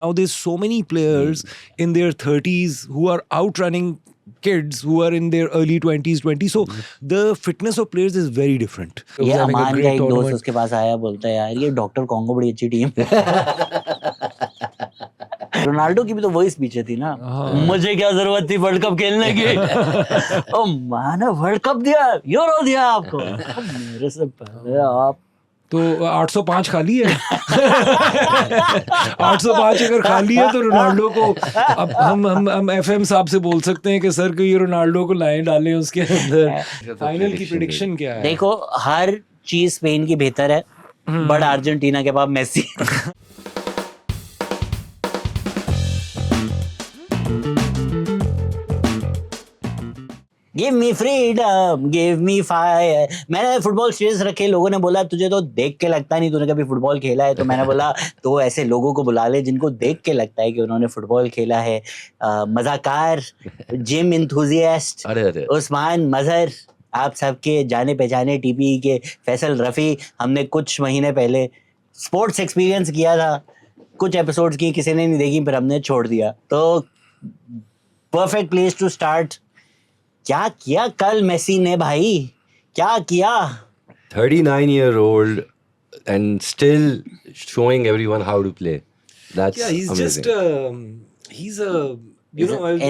Now there's so many players in their 30s who are outrunning kids who are in their early 20s. So the fitness of players is very different. ये अमान का एक दोस्त उसके पास आया, बोलता है यार ये डॉक्टर कॉन्गो बड़ी अच्छी टीम है। रोनाल्डो की भी तो वही स्पीच थी ना, मुझे क्या जरूरत थी वर्ल्ड कप खेलने की। ओ मैंने वर्ल्ड कप दिया, यूरो दिया आपको, मेरे से पहले आप तो 805 खाली है। 805 अगर खाली है तो रोनाल्डो को अब हम एफएम साहब से बोल सकते हैं कि सर को ये रोनाल्डो को लाइन डालें उसके अंदर। फाइनल की प्रेडिक्शन क्या है? देखो हर चीज स्पेन की बेहतर है, बट अर्जेंटीना के पास Messi. Give me freedom, give me fire. मैंने फुटबॉल सीरीज रखे, लोगों ने बोला तुझे तो देख के लगता नहीं तूने कभी फुटबॉल खेला है, तो मैंने बोला तो ऐसे लोगों को बुला ले जिनको देख के लगता है कि उन्होंने फुटबॉल खेला है। मजाकार, जिम इंथुजियास्ट उस्मान मजहर, आप सबके जाने पहचाने टीपी के फैसल रफ़ी। हमने कुछ महीने पहले स्पोर्ट्स एक्सपीरियंस किया था, कुछ एपिसोड्स की किसी ने नहीं देखी, फिर हमने छोड़ दिया। तो परफेक्ट प्लेस टू स्टार्ट। क्या किया कल मेसी ने भाई, क्या किया? 39-year-old and still showing everyone how to play. That's he's amazing. He's a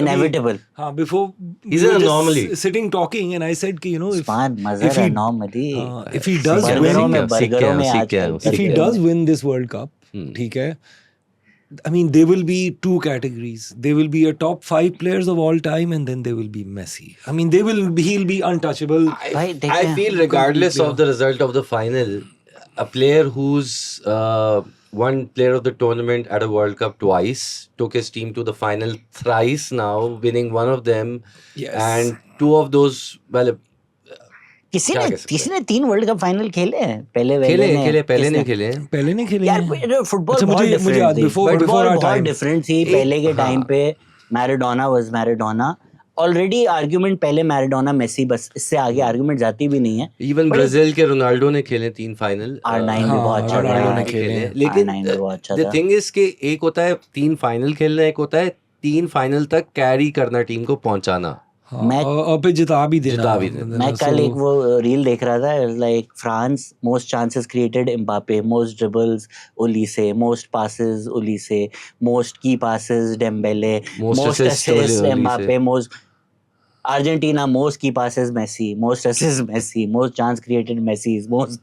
inevitable. Before he's an anomaly. Sitting talking and I said कि if he anomaly, if he does win this World Cup, ठीक है, I mean, there will be two categories. There will be a top 5 players of all time, and then there will be Messi. I mean, he'll be untouchable. I feel regardless of the result of the final, a player who's won player of the tournament at a World Cup twice, took his team to the final thrice now, winning one of them, and two of those, well, किसी ने 3 world cup final खेले हैं पहले नहीं खेले यार। Football बहुत different थी पहले के टाइम पे। Maradona was Maradona already. Argument पहले मैराडोना मेसी, बस इससे आगे आर्गुमेंट जाती भी नहीं है। इवन ब्राजील के रोनाल्डो ने खेले 3 फाइनल, R9 भी बहुत अच्छा था, लेकिन द थिंग इज कि एक होता है 3 फाइनल खेलना, एक होता है 3 फाइनल तक कैरी करना, टीम को पहुंचाना, और फिर जिता भी देना। मैं कल एक वो रील देख रहा था, like France most chances created Mbappe, most dribbles Olise, most passes Olise, most key passes Dembele, most assist Mbappe, most Argentina most key passes Messi, most assist Messi, most chance created Messi, most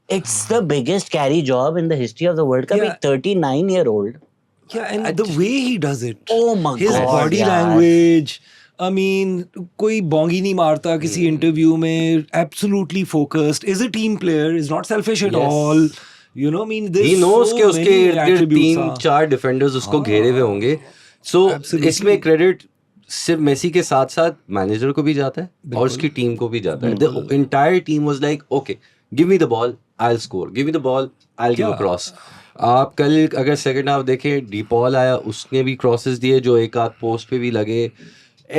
it's the biggest carry job in the history of the World Cup. A 39-year-old. Yeah, and the way he does it. Oh my God. His body language. I mean, कोई बोंगी नहीं मारता किसी interview में. Absolutely focused. Is a team player. Is not selfish at all. You know, I mean, he knows कि उसके इर्द-गिर्द 3-4 defenders उसको घेरे हुए होंगे. So इसमें क्रेडिट सिर्फ मेसी के साथ साथ मैनेजर को भी जाता है और उसकी टीम को भी जाता है. The entire team was like, okay, give me the ball, I'll score. Give me the ball, I'll give a cross. आप कल अगर सेकंड हाफ देखें, डीपॉल आया, उसने भी क्रॉसेस दिए जो एक आध पोस्ट पे भी लगे.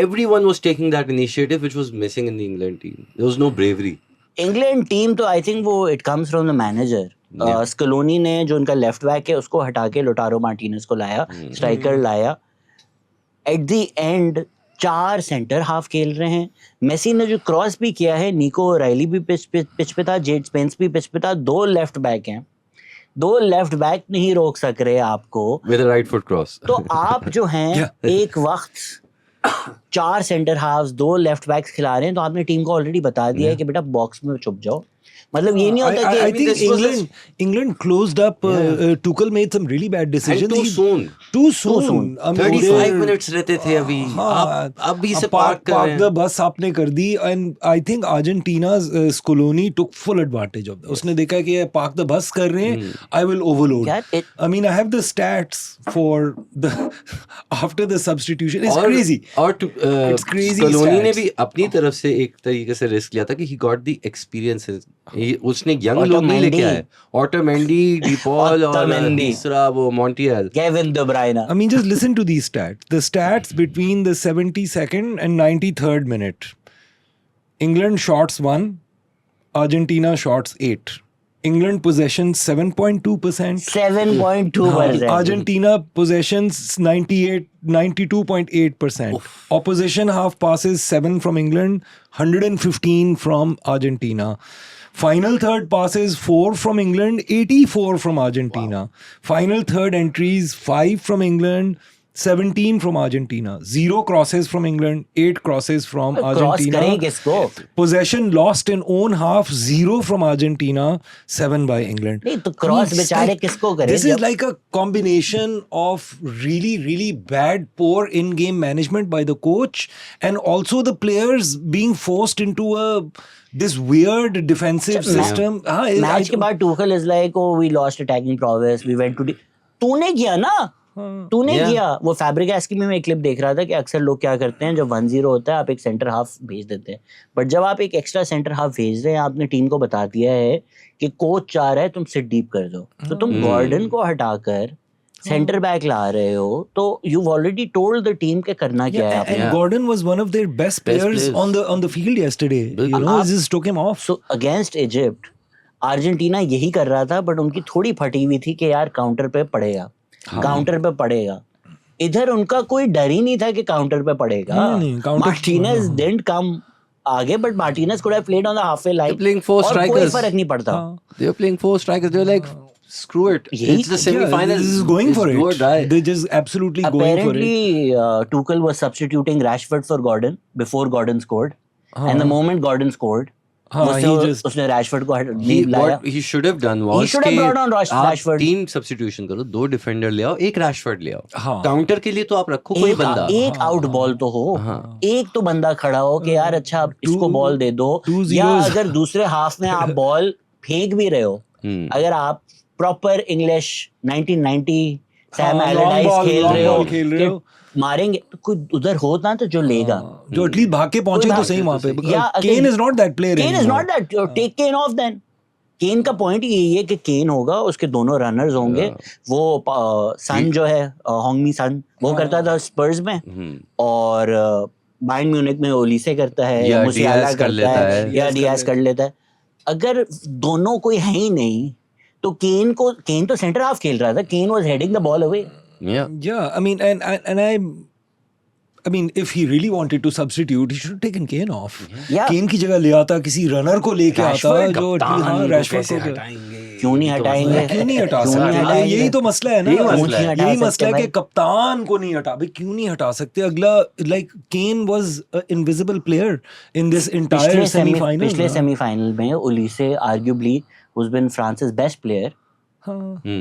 Everyone was taking that initiative which was missing in the England team. There was no bravery. England team तो I think वो it comes from the manager. स्कलोनी ने जो उनका लेफ्ट बैक है उसको हटा के लोटारो मार्टिनेज को लाया, स्ट्राइकर लाया. At the end 4 centre half खेल रहे हैं. मेसी ने जो क्रॉस भी किया है, निको राइली भी पिच पे था, जेड स्पेंस भी पिच पे था. 2 लेफ्ट बैक हैं, 2 लेफ्ट बैक नहीं रोक सक रहे आपको with a right foot cross. तो आप जो हैं एक वक्त 4 सेंटर हाफ्स 2 लेफ्ट बैक्स खिला रहे हैं, तो आपने टीम को ऑलरेडी बता दिया है कि बेटा बॉक्स में छुप जाओ. मतलब ये नहीं होता कि I think England closed up. Tuchel made some really bad decisions. Too soon. 35 minutes रहते थे अभी. अब भी से park कर रहे हैं. The bus आपने कर दी, and I think Argentina's Scaloni took full advantage of that. उसने देखा कि ये park the bus कर रहे हैं, I will overload. I mean, I have the stats for the after the substitution. It's crazy. और it's crazy. Scaloni ने भी अपनी तरफ से एक तरीके से रिस्क लिया था कि he got the experiences. उसने यंग लोग नहीं लेके आए. ऑटोमेंडी, डीपॉल और तीसरा वो Montiel, Kevin De Bruyne. I mean, just listen to these stats. The stats between the 72nd and 93rd minute. England shots 1, Argentina shots 8. England possession 7.2%. 7.2%. Argentina possessions 92.8%. Opposition half passes 7 from England, 115 from Argentina. Final third passes 4 from England, 84 from Argentina. Final third entries 5 from England, 17 from Argentina. 0 crosses from England, 8 crosses from cross Argentina. करें किसको? Possession lost in own half, 0 from Argentina, 7 by England. नहीं तो cross बेचारे किसको करें? This is like a combination of really, really bad, poor in-game management by the coach, and also the players being forced into this weird defensive system. Match के बाद Tuchel is like oh we lost attacking progress, we went to तूने किया ना, तूने किया। वो फैब्रिगास की मैं एक क्लिप देख रहा था कि अक्सर लोग क्या करते हैं, जब 1-0 होता है आप एक सेंटर हाफ भेज देते हैं, बट जब आप एक एक्स्ट्रा सेंटर हाफ भेज रहे हैं, आपने टीम को बता दिया है कि कोच चाह रहा है तुम सिट डीप कर दो, तो तुम गॉर्डन को हटाकर सेंटर बैक ला रहे हो, तो you already told the team के करना क्या है आपने। And Gordon was one of their best players on the field yesterday. You know, just took him off. So against Egypt, Argentina यही कर रहा था, बट उनकी थोड़ी फटी हुई थी कि यार काउंटर पे पड़ेगा, काउंटर पे पड़ेगा। इधर उनका कोई डर ही नहीं था कि काउंटर पे पड़ेगा। मार्टिनेज डिडंट कम आगे, but Martinez could have played on the halfway line. Playing 4 और strikers. कोई फर्क नहीं पड़ता। They were playing 4 strikers. They were like, screw it. It's the Yeah, semi-finals. this is going for It's do or it. die. They're just absolutely going for it. Apparently, Tuchel was substituting Rashford for Gordon before Gordon scored, and the moment Gordon scored, उसने Rashford को लाया। What he should have done was He should have brought on आप Rashford. 3 substitution करो, 2 defender ले आओ, 1 Rashford ले आओ। Counter के लिए तो आप रखो कोई बंदा, एक आउट बॉल तो हो, एक तो बंदा खड़ा हो कि यार अच्छा इसको बॉल दे दो, या अगर दूसरे हाफ में आप बॉल फेंक भी रहे हो, अगर आप प्रॉपर इंग्लिश 1990 सैम एलरडाइस खेल रहे हो, मारेंगे तो कोई उधर होता तो जो लेगा, जो एटलीस्ट भाग के पहुंचे तो सही वहां पे। Kane is not that player, Kane is not that, take Kane off then. Kane का पॉइंट यही है कि केन होगा, उसके दोनों रनर्स होंगे। वो सन जो है होंगमी सन, वो करता था स्पर्स में, और बायर्न म्यूनिख में ओलिसे करता है, या मुसियाला करता है, या डियाज कर लेता है। अगर दोनों कोई है ही नहीं तो केन तो सेंटर हाफ खेल रहा था, Kane was heading the ball away. Yeah, I mean, I mean, if he really wanted to substitute, he should have taken Kane off. Yeah. Kane की जगह ले आता, किसी रनर को लेके आता, जो रैशफोर्ड को क्यों नहीं हटाएंगे? क्यों नहीं हटा सकते? यही तो मसला है ना, यही मसला है कि कप्तान को नहीं हटा, भाई क्यों नहीं हटा सकते? अगला like Kane was an invisible player in this entire semi-final. पिछले सेमीफाइनल में Olise arguably who's been France's best player,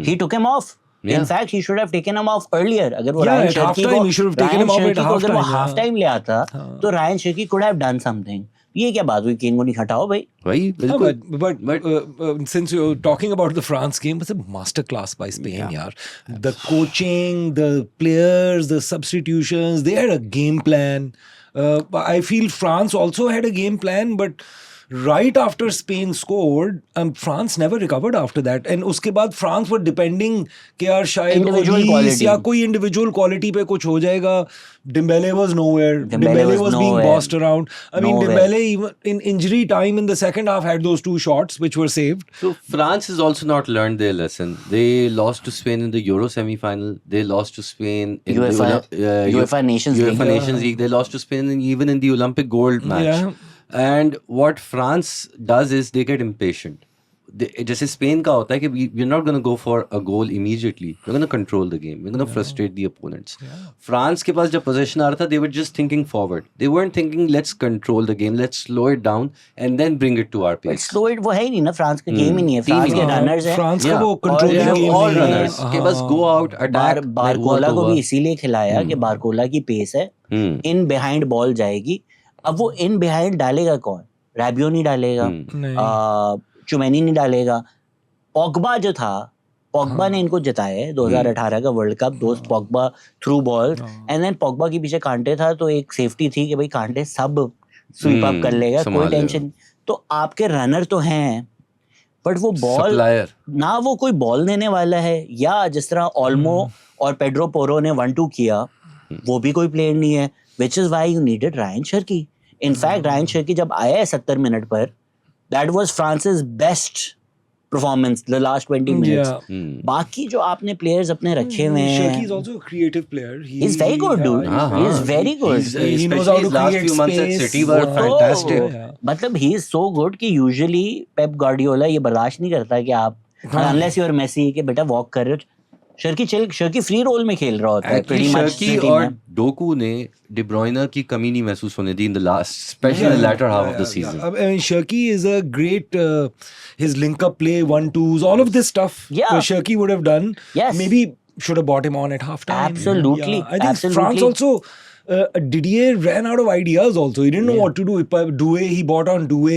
he took him off. In fact, he should have taken him off earlier. अगर वो Ryan Cherky को अगर वो half time ले आता, तो Ryan Cherky could have done something. ये क्या बात हुई, केन को नहीं हटाओ भाई? वही बिल्कुल। But since you're talking about the France game, it's a master class by Spain, yaar. The coaching, the players, the substitutions, they had a game plan. I feel France also had a game plan, but right after Spain scored, France never recovered after that. And उसके बाद France were depending कि यार शायद Olise या कोई individual quality पे कुछ हो जाएगा. Dembele was nowhere. Dembele was being bossed around. I mean, Dembele even in injury time in the second half had those 2 shots which were saved. So France has also not learned their lesson. They lost to Spain in the Euro semi-final. They lost to Spain in UEFA Nations League. They lost to Spain even in the Olympic gold match. Yeah. And what France does is they get impatient. जैसे Spain का होता है कि we're not going to go for a goal immediately. We're going to control the game. We're going to frustrate the opponents. France के पास जब possession आ रहा था, they were just thinking forward. They weren't thinking let's control the game, let's slow it down and then bring it to our pace. Slow it वो है ही नहीं ना, France का game ही नहीं है। फ्रांस के रनर्स हैं, फ्रांस का वो कंट्रोल गेम all runners के बस go out attack। बारकोला को भी इसीलिए खिलाया कि बारकोला की पेस है, इन बिहाइंड बॉल जाएगी। अब वो इन बिहाइंड डालेगा कौन? रैबियो नहीं डालेगा, चुमैनी नहीं डालेगा। पॉग्बा जो था, पॉग्बा ने इनको जिताया है 2018 का वर्ल्ड कप, दोस्त Pogba through ball, and then Pogba के पीछे कांटे था, तो एक सेफ्टी थी कि भाई कांटे सब स्वीप अप कर लेगा, कोई टेंशन। तो आपके रनर तो हैं, बट वो बॉल ना, वो कोई बॉल देने वाला है, या जिस तरह ओल्मो और पेड्रो पोरो ने 1-2 किया, वो भी कोई प्लेयर नहीं है, which is why you needed Ryan Cherky. In fact, Ryan Cherky जब आया है 70 मिनट पर, that was France's best performance the last 20 minutes. Yeah. बाकी जो आपने प्लेयर्स अपने रखे हुए Shaki हैं, is also a creative player. he's very good, dude. He is very good. He knows how to last create few months at space. City were तो fantastic. मतलब he is so good कि usually Pep Guardiola ये बर्दाश्त नहीं करता कि आप unless you are Messi कि बेटा वॉक कर रहे हो. शर्की फ्री रोल में खेल रहा होता है pretty much शर्की City और में. डोकू ने डी ब्रुयने की कमी नहीं महसूस होने दी in the last, specially latter half of the season. I mean, Shaki is a great his link up play, 1-2s, all of this stuff. Yeah. Shaki would have done. Yes. Maybe should have bought him on at halftime. Absolutely. Yeah. I think Absolutely. France also. Didier ran out of ideas also. He didn't know what to do. Doué, he bought on Doué.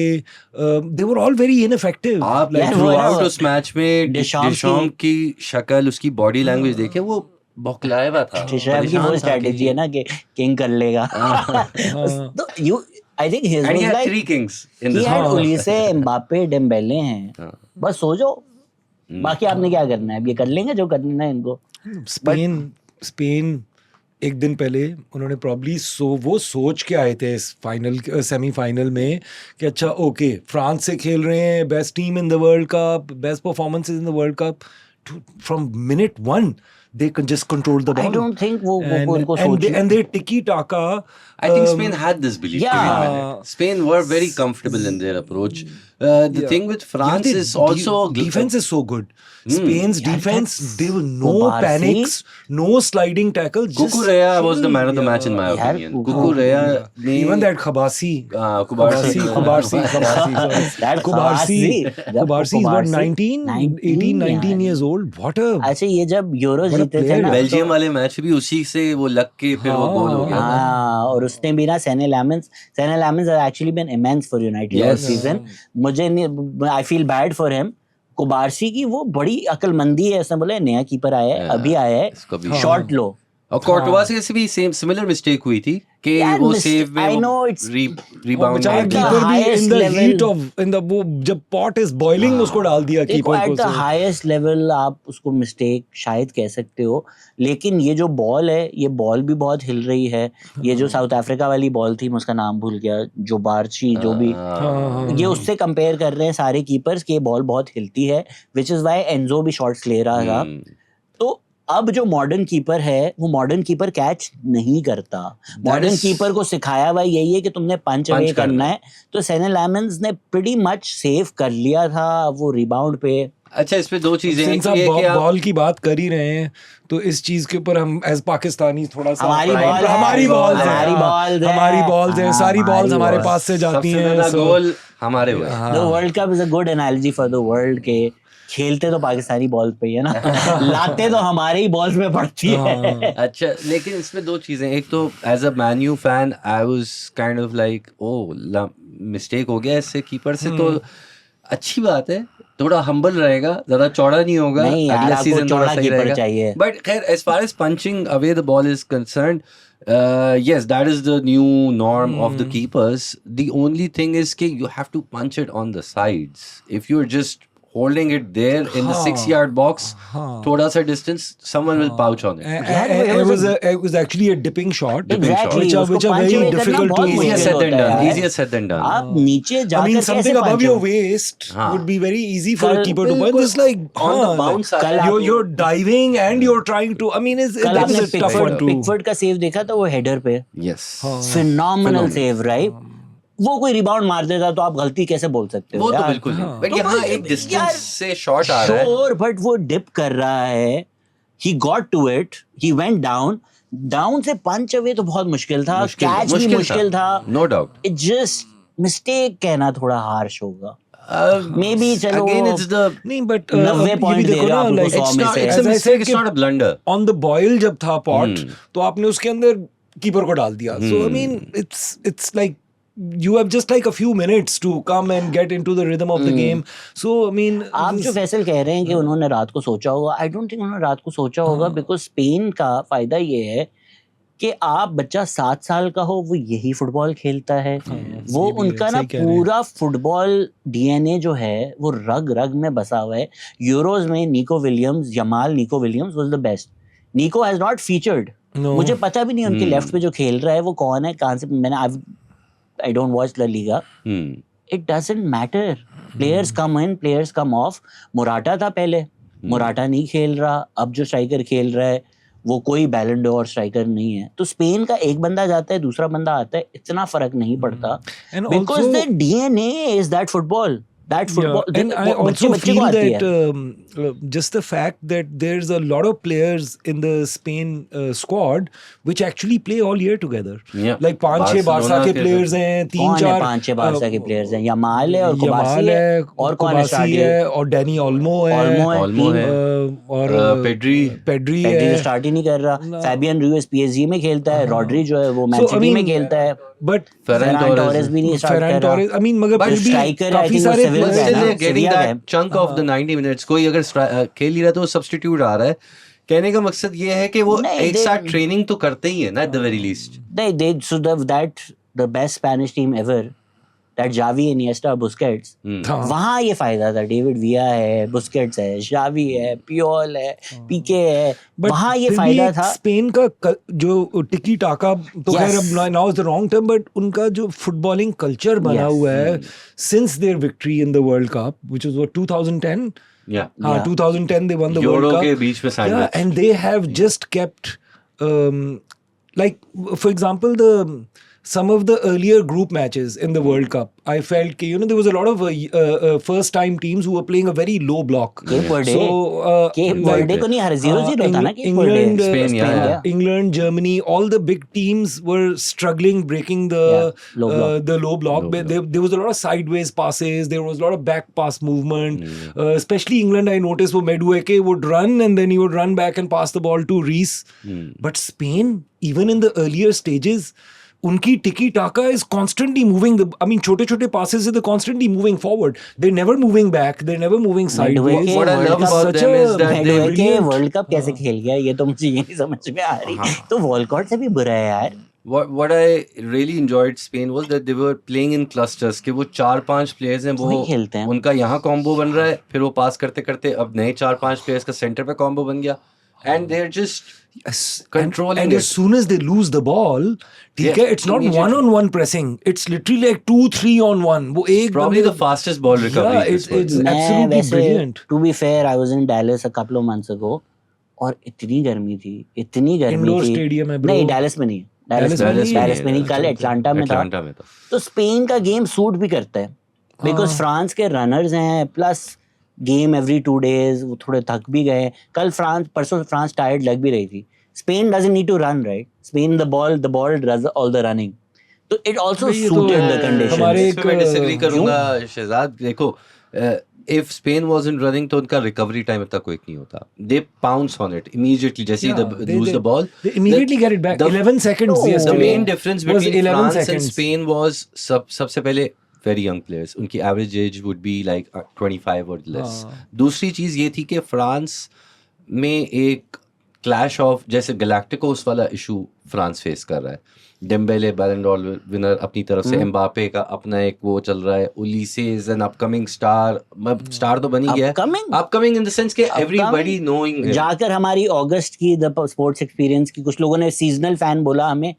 They were all very ineffective. आप Yeah, throughout वो उस match में Deschamps डिशॉम की शक्ल, उसकी body language देखे, वो बौखलाया हुआ था. डिशैम की वो परेशान था स्ट्रेटजी है ना कि किंग कर लेगा. तो you I think his And was he had like 3 kings in he this had one. Olise, Mbappe, Dembele हैं. बस सो जाओ. बाकी आपने क्या करना है? अब ये कर लेंगे जो करना है इनको. स्पेन एक दिन पहले उन्होंने प्रॉब्ली वो सोच के आए थे इस सेमीफाइनल में कि अच्छा ओके फ्रांस से खेल रहे हैं, best team in the world cup, best performances in the world cup. From minute 1 they can just control the ball. I don't think वो उनको सोच. and they tiki taka. I think Spain had this belief. Yeah. to be honest. Spain were very comfortable in their approach. The thing with France is also defense is so good. Spain's defense, there were no Kubarsi. panics, no sliding tackles. Cucurella was the man of the match in my opinion. Cucurella ne Even that Khabasi. Kubarsi. Kubarsi is what, 19, 18, 19 years old. What a... अच्छा ये जब euro What a जीते थे player. ना, Belgium वाले match भी उसी से वो लग के फिर वो गोल हो गया था. हाँ, और उसने भी ना Senne Lammens has actually been immense for United all Yes. season. मुझे नहीं, I feel bad for him. कुबारसी की वो बड़ी अक्लमंदी है. उसने बोला नया कीपर आया है, अभी आया इसको भी है, शॉट लो. और कोर्टवा से भी सेम सिमिलर मिस्टेक हुई थी कि यार, वो सेव में I वो know it's- रिबाउंड बेचारा at the कीपर भी highest in the level. heat of वो जब pot is boiling उसको डाल दिया देखो कीपर एट को. द हाईएस्ट लेवल आप उसको मिस्टेक शायद कह सकते हो, लेकिन ये जो बॉल है, ये बॉल भी बहुत हिल रही है. ये जो साउथ अफ्रीका वाली बॉल थी, मैं उसका नाम भूल गया, जो बार्ची जो भी, ये उससे कंपेयर कर रहे हैं सारे कीपर्स कि ये बॉल बहुत हिलती है, विच इज व्हाई एंजो भी शॉट्स ले रहा था. तो अब जो मॉडर्न कीपर है, वो मॉडर्न कीपर कैच नहीं करता. मॉडर्न कीपर को सिखाया हुआ यही है कि तुमने पंच अवे करना है. तो सेने लैमन्स ने प्रीटी मच सेव कर लिया था वो रिबाउंड पे. अच्छा, इसमें दो चीजें हैं. Since आप बॉल की बात कर ही रहे हैं तो इस चीज के ऊपर हम एज पाकिस्तानी थोड़ा सा हमारी बॉल है, हमारी बॉल्स हैं, हमारी बॉल्स हैं, सारी बॉल्स हमारे पास से जाती हैं. गोल हमारे हुए. The world cup is a good analogy for the world के खेलते तो पाकिस्तानी बॉल पे ही है ना, लाते तो हमारे ही बॉल्स में पड़ती है. अच्छा, लेकिन इसमें दो चीजें. एक तो as a Man U fan I was kind of like oh mistake हो गया इससे कीपर से, तो अच्छी बात है, थोड़ा हम्बल रहेगा, ज्यादा चौड़ा नहीं होगा. नहीं यार, अगला आपको सीजन थोड़ा चौड़ा सही कीपर रहेगा. चाहिए. बट खैर, as far as punching away the ball is concerned, yes, that is the new norm of the keepers. The only thing is कि you have to punch it on the sides. If you're just holding it there in the 6-yard box, thoda sa distance, someone will pouch on it. It was actually a dipping shot. Exactly, which are उसको punch very away करना difficult बहुत to Easier मुश्किल said than होता done. है. Easier said than done. आप नीचे I जाकर mean, कैसे something above punch your हो? waist would be very easy for a कल- keeper to punch. Just like on the bounce. you're diving and you're trying to. I mean, कल that आपने is a tough one to. Pickford का save देखा था वो header पे, Yes. Phenomenal save, right? वो कोई रिबाउंड मार देता तो आप गलती कैसे बोल सकते हो वो तो यार? बिल्कुल नहीं. But तो यहाँ वो- एक यार, distance से shot आ रहा है. Sure, but वो डिप कर रहा है. He got to it. He went down. Down से पंच अवे तो बहुत मुश्किल था. कैच भी मुश्किल था. No doubt. It just mistake कहना थोड़ा हार्श होगा. Maybe चलो Again, it's the. नहीं, but 90 ये भी point देखो दे रहा ना, आपको like 100 में से. It's a as I mistake. said It's not a blunder. on the boil जब था pot, तो आपने उसके अंदर कीपर को डाल दिया. So I mean, it's like you have just like a few minutes to come and get into the rhythm of the game. So I mean, आप जो फैसल कह रहे हैं कि उन्होंने रात को सोचा होगा, आई डोंट थिंक उन्होंने रात को सोचा होगा, बिकॉज स्पेन का फायदा ये है कि आप बच्चा 7 साल का हो, वो यही फुटबॉल खेलता है. वो उनका ना पूरा फुटबॉल डीएनए जो है वो रग रग में बसा हुआ है. यूरोज में Nico Williams was the best. निको हैज नॉट फीचर्ड. मुझे पता भी नहीं उनके लेफ्ट पे जो खेल रहा है वो कौन है, कहां से. मैंने I don't watch La Liga. It doesn't matter. Players come in, players come off. Morata था पहले, मोराटा नहीं खेल रहा. अब जो स्ट्राइकर खेल रहा है वो कोई बैलन डोर स्ट्राइकर नहीं है. तो स्पेन का एक बंदा जाता है, दूसरा बंदा आता है, इतना फर्क नहीं पड़ता. Because the DNA is that football. That football, yeah. And I also feel that just the fact that there's a lot of players in the Spain squad which actually play all year together. Yeah. Like 5-6 Barça के players हैं, 3-4 5-6 Barça के players हैं. Yamal है और कुबासी है और कौन है और डैनी ओल्मो है और पेड्री तो स्टार्ट ही नहीं कर रहा. फैबियन रुइस पीएसजी में खेलता है, रॉड्री जो है वो मैन सिटी में खेलता है. But Ferran Torres भी नहीं स्टार्ट कर रहा. I mean मगर फिर भी काफी सारे players हैं getting that chunk of the 90 minutes. कोई अगर खेल ही रहा है तो सब्स्टिट्यूट आ रहा है. कहने का मकसद ये है कि वो एक साथ ट्रेनिंग तो करते ही है ना, at the very least. They should have that the best Spanish team ever. That Xavi, Iniesta, Busquets. वहाँ ये फायदा था. डेविड विया है, बुस्केट्स है, Xavi है, पियोल है, पीके है. वहाँ ये फायदा था. स्पेन का जो टिकी टाका तो खैर अब now is the wrong term, but उनका जो फुटबॉलिंग कल्चर बना हुआ है since there victory in the world cup which was 2010. Yeah. 2010 they won the World Cup. के बीच में sandwich. And they have just kept like for example some of the earlier group matches in the World Cup, I felt there was a lot of first time teams who were playing a very low block. Cape Verde को नहीं हर 0-0 था ना Cape Verde. England, Germany, all the big teams were struggling breaking the low block. There was a lot of sideways passes, there was a lot of back pass movement. Especially England, I noticed where Madueke would run and then he would run back and pass the ball to Reece. But Spain, even in the earlier stages, उनकी टिकी टाका is constantly moving. छोटे-छोटे passes they're constantly moving forward. They're never moving back. They're never moving sideways. What I love about them is that they world cup कैसे खेल गया ये तो मुझे ये नहीं समझ में आ रही. तो वॉलकॉट से भी बुरा है यार. What I really enjoyed Spain was that they were playing in clusters. कि वो 4-5 players हैं, वो खेलते हैं. उनका यहाँ कॉम्बो बन रहा है, फिर वो पास करते करते अब नए 4-5 players का सेंटर पे कॉम्बो बन गया. And they're just controlling and as soon as they lose the ball, it's not one-on-one pressing. It's literally like 2-3 on 1. वो एक probably the fastest ball recovery. Yeah, it's absolutely brilliant. To be fair, I was in Dallas a couple of months ago. और इतनी गर्मी थी. Indoor stadium है bro. नहीं, Dallas में नहीं. Dallas में नहीं, कल एटलांटा में था. तो स्पेन का गेम सूट भी करता है. Because फ्रांस के रनर्स हैं, प्लस गेम एवरी 2 days, वो थोड़े थक भी गए. कल परसों फ्रांस टायर्ड लग भी रही थी. Spain doesn't need to run, right? Spain the ball does all the running. So it also suited the conditions. मैं disagree करूँगा शहजाद. देखो, if Spain wasn't running तो उनका recovery time इतना क्विक नहीं होता. They pounce on it immediately. जैसे they lose the ball, they immediately get it back. 11 seconds. The main difference between France and Spain was सबसे पहले very young players. उनकी average age would be like 25 or less. दूसरी चीज़ ये थी कि France में एक क्लैश ऑफ जैसे गैलेक्टिकोस वाला इशू फ्रांस फेस कर रहा है. डेम्बेले बैलन डॉर विनर अपनी तरफ से, एम्बापे का अपना एक वो चल रहा है, उलिसे इज एन अपकमिंग स्टार तो बनी गया है. अपकमिंग इन द सेंस के एवरीबॉडी नोइंग. जाकर हमारी अगस्त की द स्पोर्ट्स एक्सपीरियंस की कुछ लोगों ने सीजनल फैन बोला हमें,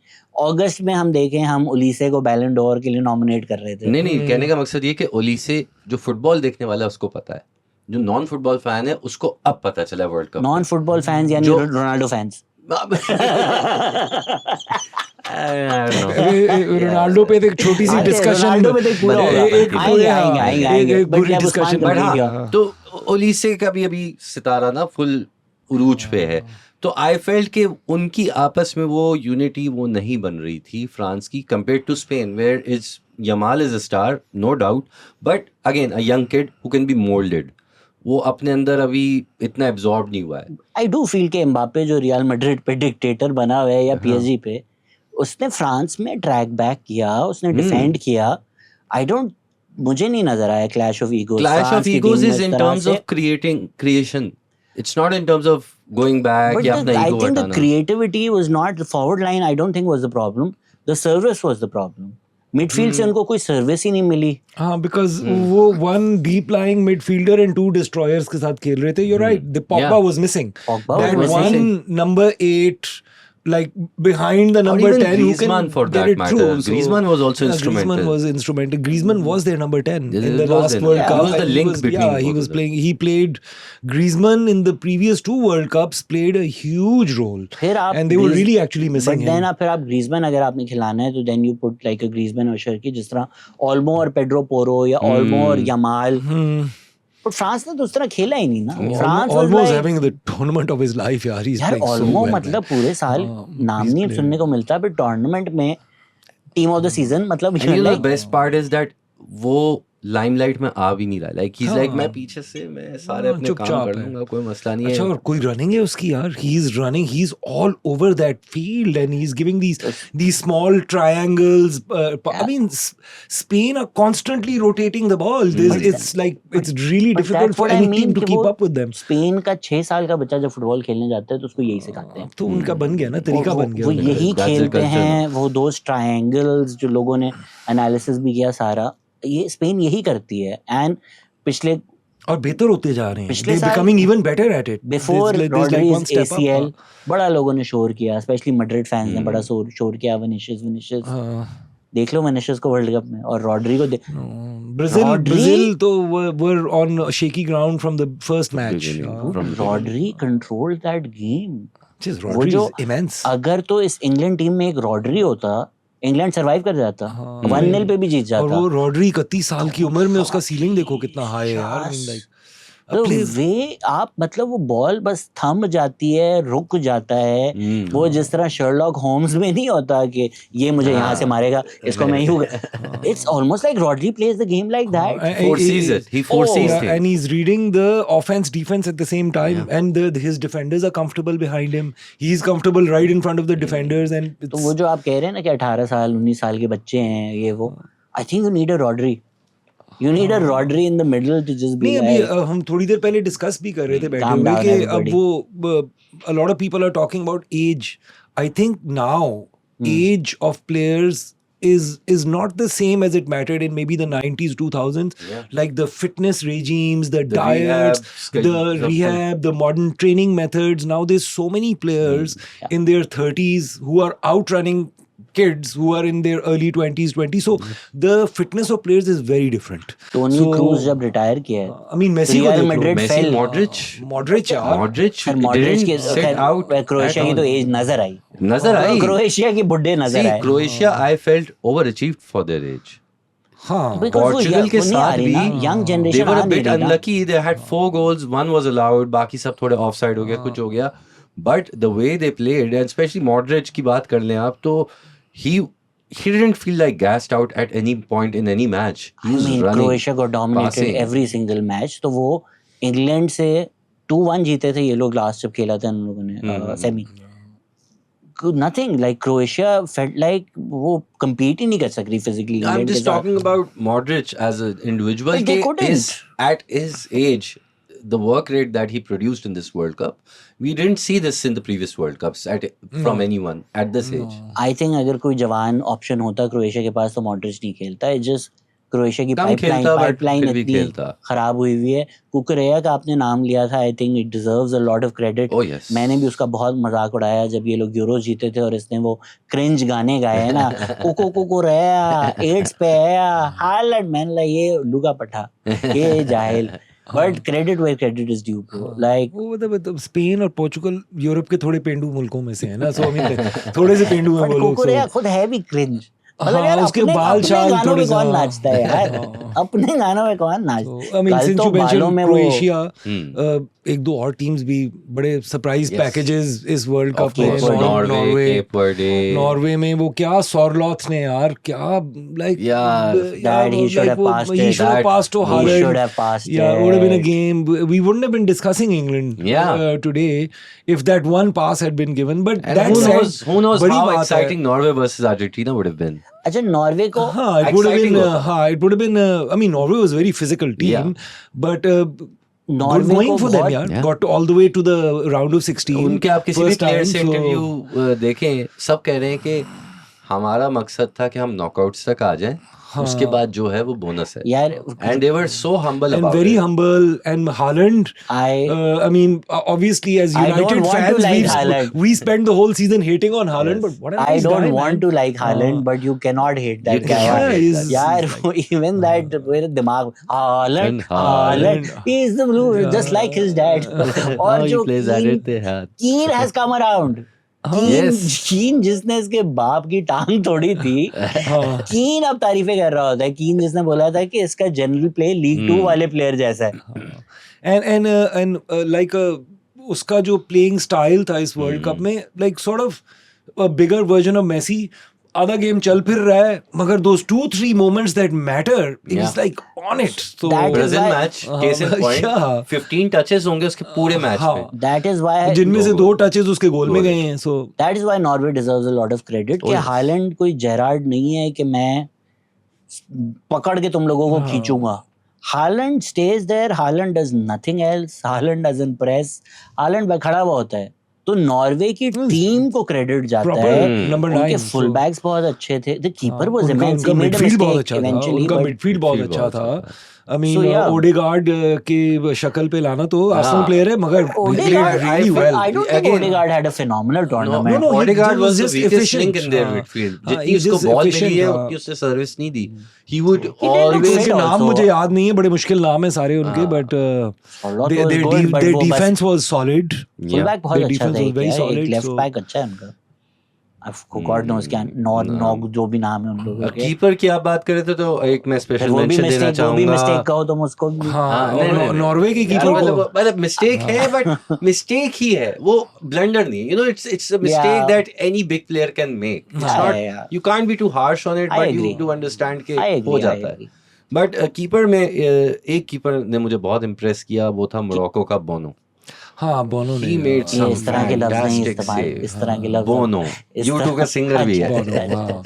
अगस्त में हम देखें हम उलिसे को बैलन डोर के लिए नॉमिनेट कर रहे थे. नहीं कहने का मकसद ये कि उलिसे जो फुटबॉल देखने वाला है उसको पता है, जो नॉन फुटबॉल फैन है उसको अब पता चला world cup. Non football fans यानी रोनाल्डो फैंस. रोनाल्डो पे एक छोटी सी डिस्कशन, तो ओलिसे का भी अभी सितारा ना फुल उरूज पे है. तो आई फेल्ट कि उनकी आपस में वो यूनिटी वो नहीं बन रही थी फ्रांस की compare to Spain, where is Yamal is a star no doubt, but again a young kid who can be moulded. वो अपने अंदर अभी इतना एब्जॉर्ब नहीं हुआ है. आई डू फील के एम्बापे जो रियल मैड्रिड पे डिक्टेटर बना हुआ है या पीएसजी पे, उसने फ्रांस में ट्रैक बैक किया, उसने डिफेंड किया. मुझे नहीं नजर आया clash of egos. Clash of egos is in terms of creation. It's not in terms of going back. But I think the creativity was not the forward line. I don't think was the problem. The service was the problem. Midfield से उनको कोई service ही नहीं मिली. हाँ, because वो one deep lying midfielder and 2 destroyers के साथ खेल रहे थे. You're right. The Pogba was missing. Pogba that was one missing. number 8 like behind the Or number even 10 who Griezmann can for get that it matter. through. So, Griezmann was also instrumental. Griezmann was instrumental. Griezmann was their number 10 Yes, in the it was last then. World Yeah, Cup. he was the And link was, between yeah, he both was of them. playing. He played Griezmann in the previous 2 World Cups played a huge role. फिर आप And they were really actually missing but then him. आप फिर आप Griezmann अगर आपने खिलाना है तो then you put like a Griezmann और शर्की जिस तरह ऑल्मो और पेड्रो पोरो या ऑल्मो और यमाल पर फ्रांस ने तो उस तरह खेला ही नहीं ना France was Almost like having the tournament of his life. यार, he's यार playing so ऑल्मो well. मतलब man. पूरे साल नाम नहीं सुनने को मिलता पर टूर्नामेंट में टीम ऑफ द सीजन मतलब And you know the best part is that वो लाइमलाइट में आ भी नहीं रहा. Like he's like मैं पीछे से मैं सारे अपने काम चुपचाप कर है. लूंगा, कोई मसला नहीं अच्छा, है. और कोई रनिंग है उसकी यार. He's running. He's all over that field and he's giving these small triangles. I mean, Spain are constantly rotating the ball. It's like it's really difficult for any team to keep up with them. Spain का 6 साल का बच्चा जब football खेलने जाता है तो उसको यही सिखाते हैं. तो उनका बन गया ना, तरीका बन गया वो उनका. यही That's the खेलते culture हैं. वो दोस्त ट्रायंगल्स जो लोगों ने एनालिसिस भी किया सारा ये स्पेन यही करती है. एंड पिछले और बेहतर होते जा रहे हैं. पिछले They're साल becoming even better at it. Before There's like one रॉड्रीज step up. ACL बड़ा लोगों ने शोर किया. स्पेशली मैड्रिड फैंस ने बड़ा शोर किया. विनिशियस देख लो विनिशियस को वर्ल्ड कप में और रॉड्री को Brazil तो were on shaky ground from the first match. Rodri controlled that game. Jeez, Rodri is immense. अगर तो इस इंग्लैंड टीम में एक रॉड्री होता इंग्लैंड सरवाइव कर जाता. 1-0 पे भी जीत और जाता. वो रॉड्री 31 साल की उम्र में उसका सीलिंग देखो कितना हाई है यार. I mean, like, तो वे आप मतलब वो बॉल बस थम जाती है रुक जाता है. वो जिस तरह शर्लॉक होम्स में नहीं होता कि ये मुझे यहाँ से मारेगा इसको मैं यूं. It's almost like Rodri plays the game like that. Foresees it. He foresees Yeah, things. and he's reading the offense defense at the same time, and his defenders are comfortable behind him. He's comfortable right in front of the defenders, and तो वो जो आप कह रहे हैं ना कि 18 साल 19 साल के बच्चे हैं ये वो. I think you need a Rodri. You need a Rodri in the middle to just be नहीं like. अभी हम थोड़ी देर पहले डिस्कस भी कर रहे थे बैठे Calm हुए down, कि अब everybody. वो a lot of people are talking about age. I think now age of players is not the same as it mattered in maybe the 90s 2000s. Like the fitness regimes, the diets, the rehab, the modern training methods. Now there's so many players in their 30s who are outrunning kids who are in their early 20s. So the fitness of players is very different. Toni Kroos जब retire किया है. I mean, Messi को Real देख लो. Madrid Messi, fell. Modric यार. Modric Modric didn't set out Croatia की तो as नजर आई. नजर आई. क्रोएशिया की बुड्ढे नजर See, आए. Croatia I felt overachieved for their age. हाँ. Portugal के साथ भी young they generation were a bit unlucky. They had 4 goals, 1 was allowed, बाकी सब थोड़े offside हो गया, कुछ हो गया. But the way they played, and especially Modric की बात कर लें आप तो he didn't feel like gassed out at any point in any match. He was running, Croatia को dominated passing. Every single match. तो वो इंग्लैंड से 2-1 जीते थे ये लोग लास्ट जब खेला था उन लोगों ने semi. Nothing like Croatia felt like वो compete ही नहीं कर सक रही physically. I'm just talking about Modric as an individual. But they couldn't. At his age, the work rate that he produced in this World Cup, we didn't see this in the previous World Cups from anyone at this age. I think अगर कोई जवान option होता Croatia के पास तो Modric नहीं खेलता. It just Croatia की pipeline इतनी खराब हुई हुई है. कुकरेया का आपने नाम लिया था. I think it deserves a lot of credit. मैंने भी उसका बहुत मजाक उड़ाया जब ये लोग यूरो जीते थे और इसने वो क्रिंज गाने गाए हैं ना. कुकुरेया एड्स पे है हालैंड मैन ला ये लुगा पठा ये जाहिल. But credit where credit is due, bro. Like वो मतलब स्पेन और पोर्चुगल यूरोप के थोड़े पेंडू मुल्कों में से है ना. So I mean थोड़े से पेंडू हैं वो लोग. कुकुरेया खुद है भी क्रिंज. मतलब यार उसके अपने बाल शाल गानों थोड़े में कौन नाचता है यार. अपने गानों में कौन नाचता है. कल तो बालों में वो क्रोएशिया एक दो और टीम्स भी बड़े सरप्राइज पैकेजेस इस वर्ल्ड कप में. नॉर्वे में वो क्या सॉरलॉथ ने यार क्या like he should have passed to Haaland. Yeah, would have been a game. We wouldn't have been discussing England today if that one pass had been given. But that who knows how exciting Norway versus Argentina would have been. अच्छा Norway को it would have been I mean Norway was a very physical team but Norway going for them यार. Got all the way to the round of 16. उनके आप किसी भी player से interview देखें सब कह रहे हैं कि हमारा मकसद था कि हम नॉकआउट्स तक आ जाएं, उसके बाद जो है वो बोनस है यार। And they were so humble and about very it. humble. And Haaland, I mean, obviously as I don't United want to fans, like Haaland. we spent the whole season hating on Haaland, Yes. but what a I nice don't guy, want man. to like Haaland, but you cannot hate that You guy. cannot hate he's- यार even that मेरे दिमाग Haaland, Haaland, he is the blue, just like his dad. और जो Keane has come around. कीन जिसने इसके बाप की टांग तोड़ी थी, कीन अब तारीफें कर रहा होता है. कीन जिसने बोला था कि इसका जनरल प्ले लीग 2 वाले प्लेयर जैसा है. And like उसका जो प्लेइंग स्टाइल था इस वर्ल्ड कप में, like sort of a bigger version of Messi. आधा गेम चल फिर रहा है, मगर those 2-3 moments that matter, he's like on it. So That is Brazil why- match case in point Yeah. 15 touches होंगे उसके पूरे मैच में. That is why जिनमें से 2 टचेस उसके गोल में गए हैं. So That is why Norway deserves a lot of credit कि हालैंड कोई जेरार्ड नहीं है कि मैं पकड़ के तुम लोगों को खींचूंगा. Haaland stays there, Haaland does nothing else, Haaland doesn't press, Haaland खड़ा हुआ होता है. तो नॉर्वे की टीम को क्रेडिट जाता proper है. number उनके 9. फुल बैक्स बहुत अच्छे थे. द कीपर वाज उनका immense. He made a midfield बहुत मिस्टेक अच्छा था. इवेंचुअली, उनका बट मिडफील्ड बहुत अच्छा था. I mean, So, yeah. Odegaard के शक्ल पे लाना तो आर्सेनल प्लेयर है, मगर he played Odegaard, really well. I don't think Again- Odegaard had a phenomenal tournament. no, he Odegaard was the just weakest efficient. link in their हाँ. midfield. हाँ, जितनी he's उसको just बॉल efficient मिली है था. उतनी उसने सर्विस नहीं दी. He would did look always fit उनके नाम also. मुझे याद नहीं है, बड़े मुश्किल नाम है सारे उनके, but Charlotte was good, but their वो बस defense was solid. Full back बहुत Their अच्छा defense था. was very एक solid, लेफ्ट so- बैक अच्छा है उनका. गॉड नोस क्या नॉग जो भी नाम है उन लोगों के. कीपर की आप बात कर रहे थे, तो एक मैं फिर स्पेशल वो भी मेंशन देना मिस्टेक, वो भी मिस्टेक चाहूंगा. कहो तुम उसको भी. हाँ, नहीं, नहीं, और नॉर्वे के यार, कीपर मतलब मिस्टेक है, बट मिस्टेक ही है, वो ब्लंडर नहीं. You know, it's a mistake that any big player can make. It's not, you can't be too harsh on it, I but you agree. Do understand के I हो agree, जाता I है. agree. But keeper में एक keeper ने मुझे बहुत impress किया, वो था मोरक्को का बोनो. हाँ, बोनो He ने made ये some इस तरह के लफ्ज नहीं fantastic इस्तेमाल, saves. इस तरह के लफ्ज. बोनो, इस YouTube तरह- का सिंगर भी है. बोनो, हाँ.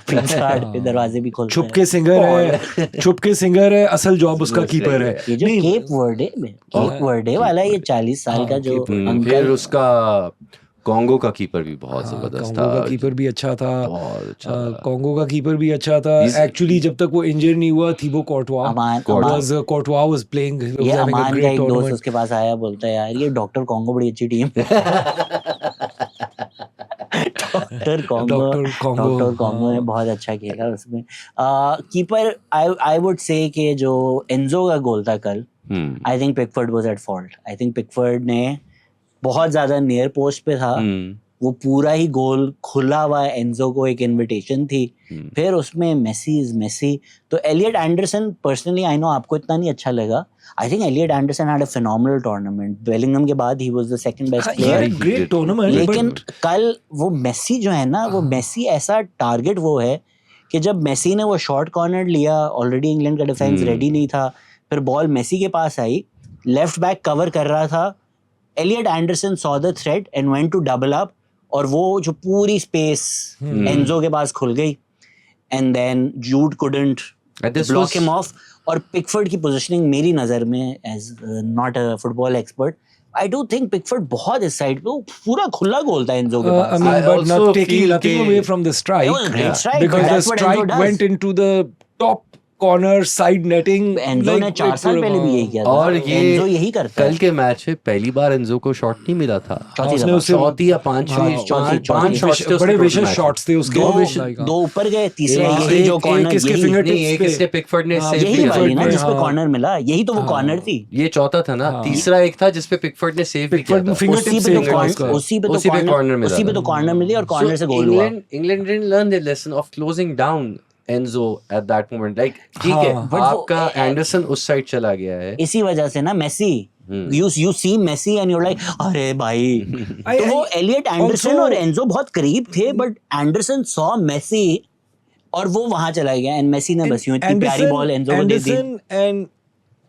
पिछाड़ पे दरवाजे भी खोलते छुप हैं. के सिंगर है, छुप के सिंगर है, असल जॉब उसका कीपर है. ये जो केप वर्डे में, केप वर्डे वाला ये 40 साल का जो फिर अंकल, उसका कॉन्गो का कीपर भी बहुत जबरदस्त कॉन्गो का था. कीपर भी अच्छा था. बहुत अच्छा था. कॉन्गो का कीपर भी अच्छा था. एक्चुअली जब तक वो इंजर नहीं हुआ, थिबो कोर्टवा was playing, he was ये having a अमान का great एक दोस्त tournament. उसके पास आया, बोलता है यार ये डॉक्टर कॉन्गो बड़ी अच्छी टीम. डॉक्टर कॉन्गो ने बहुत अच्छा खेला उसमें. कीपर आई वुड से कि जो एंजो का गोल था कल, I think Pickford was at fault. I think Pickford ने बहुत ज्यादा नियर पोस्ट पे था. वो पूरा ही गोल खुला हुआ है. एंजो को एक इनविटेशन थी. फिर उसमें मेसी इज मेसी. तो Elliot Anderson, personally I know आपको इतना नहीं अच्छा लगा. I think Elliot Anderson had a phenomenal tournament. Bellingham के बाद ही was the second best player. Great tournament. लेकिन कल वो मेसी जो है ना, वो मेसी ऐसा टारगेट वो है कि जब मेसी ने वो शॉर्ट कॉर्नर लिया, ऑलरेडी इंग्लैंड का डिफेंस रेडी नहीं था, फिर बॉल मेसी के पास आई, लेफ्ट बैक कवर कर रहा था, Elliot Anderson saw the threat and went to double up, और वो जो पूरी स्पेस एंजो के पास खुल गई, and then Jude couldn't block him off. और पिकफोर्ड की पोजीशनिंग मेरी नज़र में, as not a football expert, I do think Pickford बहुत इस साइड पे, वो पूरा खुला गोल था एंजो के I pass. mean, I but also not taking feel nothing कि- away from the strike. It was a great strike, because but the that's what Enzo strike does. went into the top corner, side netting. Enzo ने 4 साल पहले भी यही किया था. और ये एंजो यही करता है. कल के मैच में पहली बार एंजो को शॉट नहीं मिला था. चौथी उसने दफा. उसे चौथी या पांचवी, पांच shots थे उसके बड़े total विशेष match में. शॉट्स थे उसके. दो Oh my God. दो ऊपर गए, तीसरा एक- यही जो कॉर्नर, इसके यही fingertips नहीं, एक पे. इसके पिकफोर्ड ने हाँ, save यही किया. वाली ना Pickford जिसपे ने, कॉर्नर मिला, यही तो वो कॉर्नर थी. ये चौथा था ना. तीसरा एक था जिसपे पिकफोर्ड ने सेव भी किया Pickford था. fingertips उसी पे save तो किया कॉर्नर, उसका. उसी पे उसी पे तो corner मिला उसी पे था. तो कॉर्नर मिली और कॉर्नर So से गोल हुआ. England didn't learn the lesson of closing down Enzo at that moment. Like ठीक है, हाँ. But वो- आपका एंडरसन उस साइड चला गया है. इसी वजह से ना Messi, you see Messi and you're like अरे भाई. तो वो एलियट एंडरसन also- और एंजो बहुत करीब थे, बट एंडरसन सॉ मेसी और वो वहां चला गया, एंड मेसी ने बस यूं इतनी प्यारी बॉल एंजो को दे दी. एंड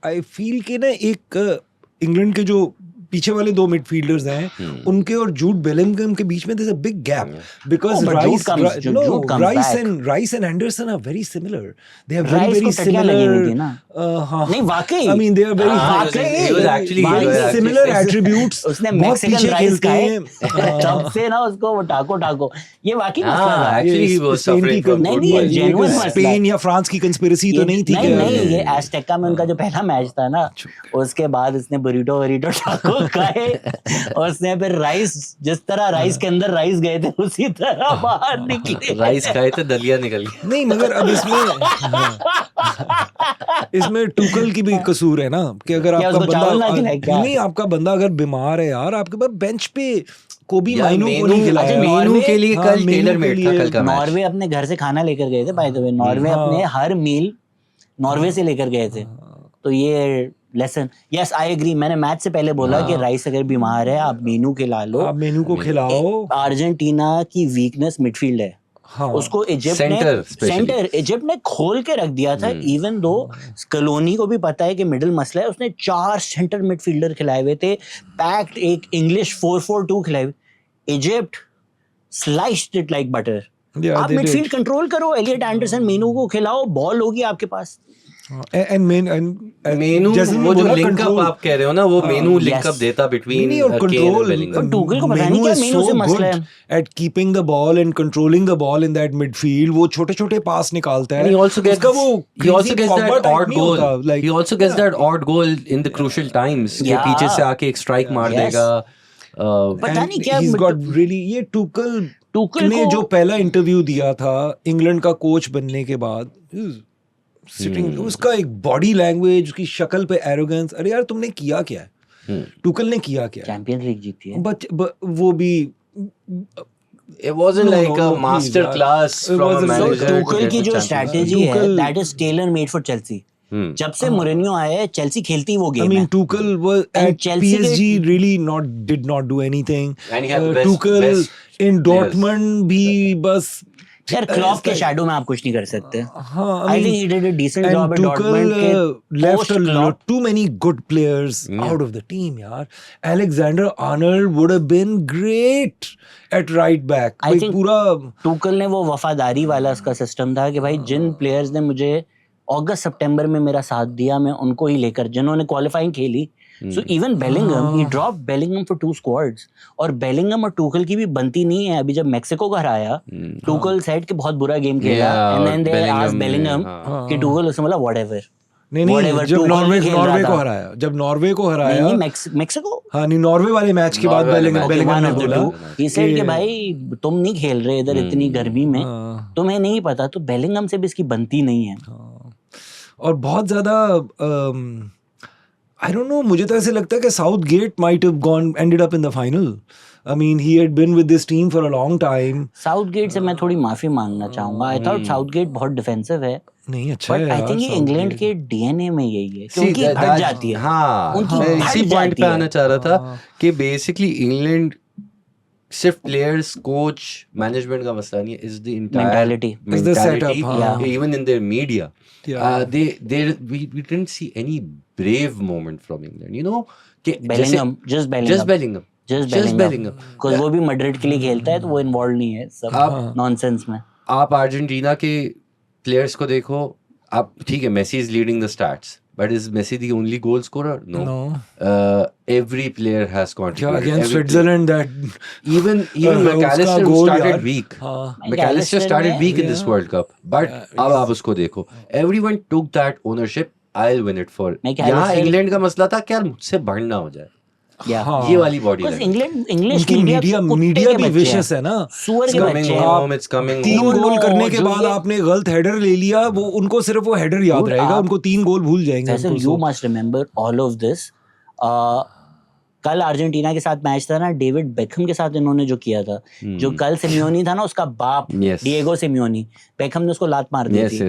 आई फील कि ना एक इंग्लैंड के जो पीछे वाले 2 मिडफील्डर्स हैं उनके और जूड बेलिंगम के बीच में there's a big gap because Rice and Henderson are very similar. They are very similar. हाँ, नहीं वाकई, I mean they are very similar attributes. उसने बहुत मैक्सिकन पीछे राइस खेलते खाए हैं तब से ना उसको वो टाको ये वाकई मसला था। actually he was suffering from नहीं, ये genuine मसला है। स्पेन या फ्रांस की कंस्पिरेसी तो नहीं थी नहीं, ये एस्टेका में उनका जो पहला मैच था ना, उसके बाद उसने बुरीटो टाको खाए और उसने फिर राइस, जिस तरह राइस के अंदर राइस गए थे उसी तरह बाहर निकले। राइस खाए थे, दलिया निकल गई। नहीं मगर अब इसमें टूकल की भी कसूर है ना कि अगर आपका बंदा नहीं, आपका बंदा अगर बीमार है यार, आपके पास बेंच पे कोबी माइनू को नहीं खिलाया। मेनू के लिए कल टेलर मेड था कल का मैच। नॉर्वे अपने घर से खाना लेकर गए थे, बाय द वे नॉर्वे अपने हर मील नॉर्वे से लेकर गए थे। तो ये लेसन, यस आई एग्री। मैंने मैच से पहले बोला कि राइस अगर बीमार है आप मेनू खिला लो, आप मेनू को खिलाओ। अर्जेंटीना की वीकनेस मिडफील्ड है। हाँ, उसको इजिप्ट ने खोल के रख दिया था। इवन दो स्कलोनी को भी पता है कि मिडिल मसला है, उसने 4 सेंटर मिडफील्डर खिलाए हुए थे, पैक्ड एक इंग्लिश 4-4-2 खिलाए हुए। Egypt sliced it like butter. आप मिडफील्ड कंट्रोल करो, एलियट एंडरसन मेनू को खिलाओ, बॉल होगी आपके पास। मेनू वो जो लिंकअप आप कह रहे हो ना, वो मेनू लिंकअप देता between Kane and Bellingham. Tuchel को पता नहीं क्या मेनू से मसला है at keeping the ball and controlling the ball in that midfield. वो छोटे-छोटे पास निकालता है। he also gets that odd goal in the crucial times कि पीछे से आके एक स्ट्राइक मार देगा। पता नहीं क्या he's got really, ये टूकल ने जो पहला इंटरव्यू दिया था इंग्लैंड का कोच बनने के बाद, सिटिंग, उसका एक बॉडी लैंग्वेज, उसकी शक्ल पे एरोगेंस, अरे यार तुमने किया क्या है? टूकल ने किया क्या? चैंपियंस लीग जीती है। वो भी it wasn't like a master class from a manager। Tuchel की जो स्ट्रेटजी है that is tailor made for Chelsea। जब से मोरिन्यो आया है चेल्सी खेलती वो गेम है। I mean Tuchel was at PSG really did not do anything। Tuchel in Dortmund भी बस यार क्लॉप के शैडो में आप कुछ नहीं कर सकते। हाँ, I think he did a decent job at Dortmund के left too many good players out of the team यार। Alexander Arnold would have been great at right back। I think पूरा टूकल ने वो वफादारी वाला उसका सिस्टम था कि भाई जिन प्लेयर्स ने मुझे अगस्त सितंबर में मेरा साथ दिया मैं उनको ही लेकर, जिन्होंने क्वालिफाइंग खेली। So even Bellingham, he dropped Bellingham for 2 squads. और बेलिंगम और टूकल की भी बनती नहीं है। अभी जब मेक्सिको का हराया, टूकल सेड के बहुत बुरा गेम खेला and then they asked Bellingham कि टूकल, उसने बोला व्हाटएवर। नहीं, जब नॉर्वे को हराया, नहीं मेक्सिको, हाँ नहीं, नॉर्वे वाले मैच के बाद बेलिंगम ने बोला, he said कि भाई तुम नहीं खेल रहे इधर इतनी गर्मी में, तुम्हें नहीं पता। तो बेलिंगम से भी इसकी बनती नहीं है। और बहुत ज्यादा I don't know, मुझे तो ऐसे लगता है कि Southgate might have ended up in the final। I mean, he had been with this team for a long time। Southgate से मैं थोड़ी माफी मांगना चाहूंगा। I thought Southgate बहुत डिफेंसिव है। नहीं, अच्छा है यार। I think ये इंग्लैंड के डीएनए में यही है कि उनकी हट जाती है। हाँ, मैं इसी पॉइंट पे आना चाह रहा था कि बेसिकली इंग्लैंड सिर्फ प्लेयर्स, कोच, मैनेजमेंट का मसला नहीं है, is the mentality, is the setup, even in their media। we didn't see any brave moment from England, you know। just Bellingham because वो भी मैड्रिड के लिए खेलता है तो वो इन्वॉल्व नहीं है सब नॉनसेंस में। आप अर्जेंटीना के प्लेयर्स को देखो, आप ठीक है, Messi is leading the stats, but is Messi the only goal scorer? No. Every player has contributed. Against Switzerland, that even McAllister started weak. McAllister started weak in this World Cup. But अब आप उसको देखो, everyone took that ownership। I'll win it for। यहाँ England का मसला था क्या मुझसे बढ़ना हो जाए। ये वाली बॉडी इंग्लिश मीडिया भी विशेष है ना। सुअर के बच्चे, 3 गोल करने के बाद आपने गलत हेडर ले लिया, वो उनको सिर्फ वो हेडर याद रहेगा, उनको 3 गोल भूल जाएंगे। You must remember all of this. कल अर्जेंटीना के साथ मैच था ना, डेविड बेकहम के साथ इन्होंने जो किया था, जो कल सिमियोनी था ना, उसका बाप डिएगो सिमियोनी, बेकहम ने उसको लात मार दी थी।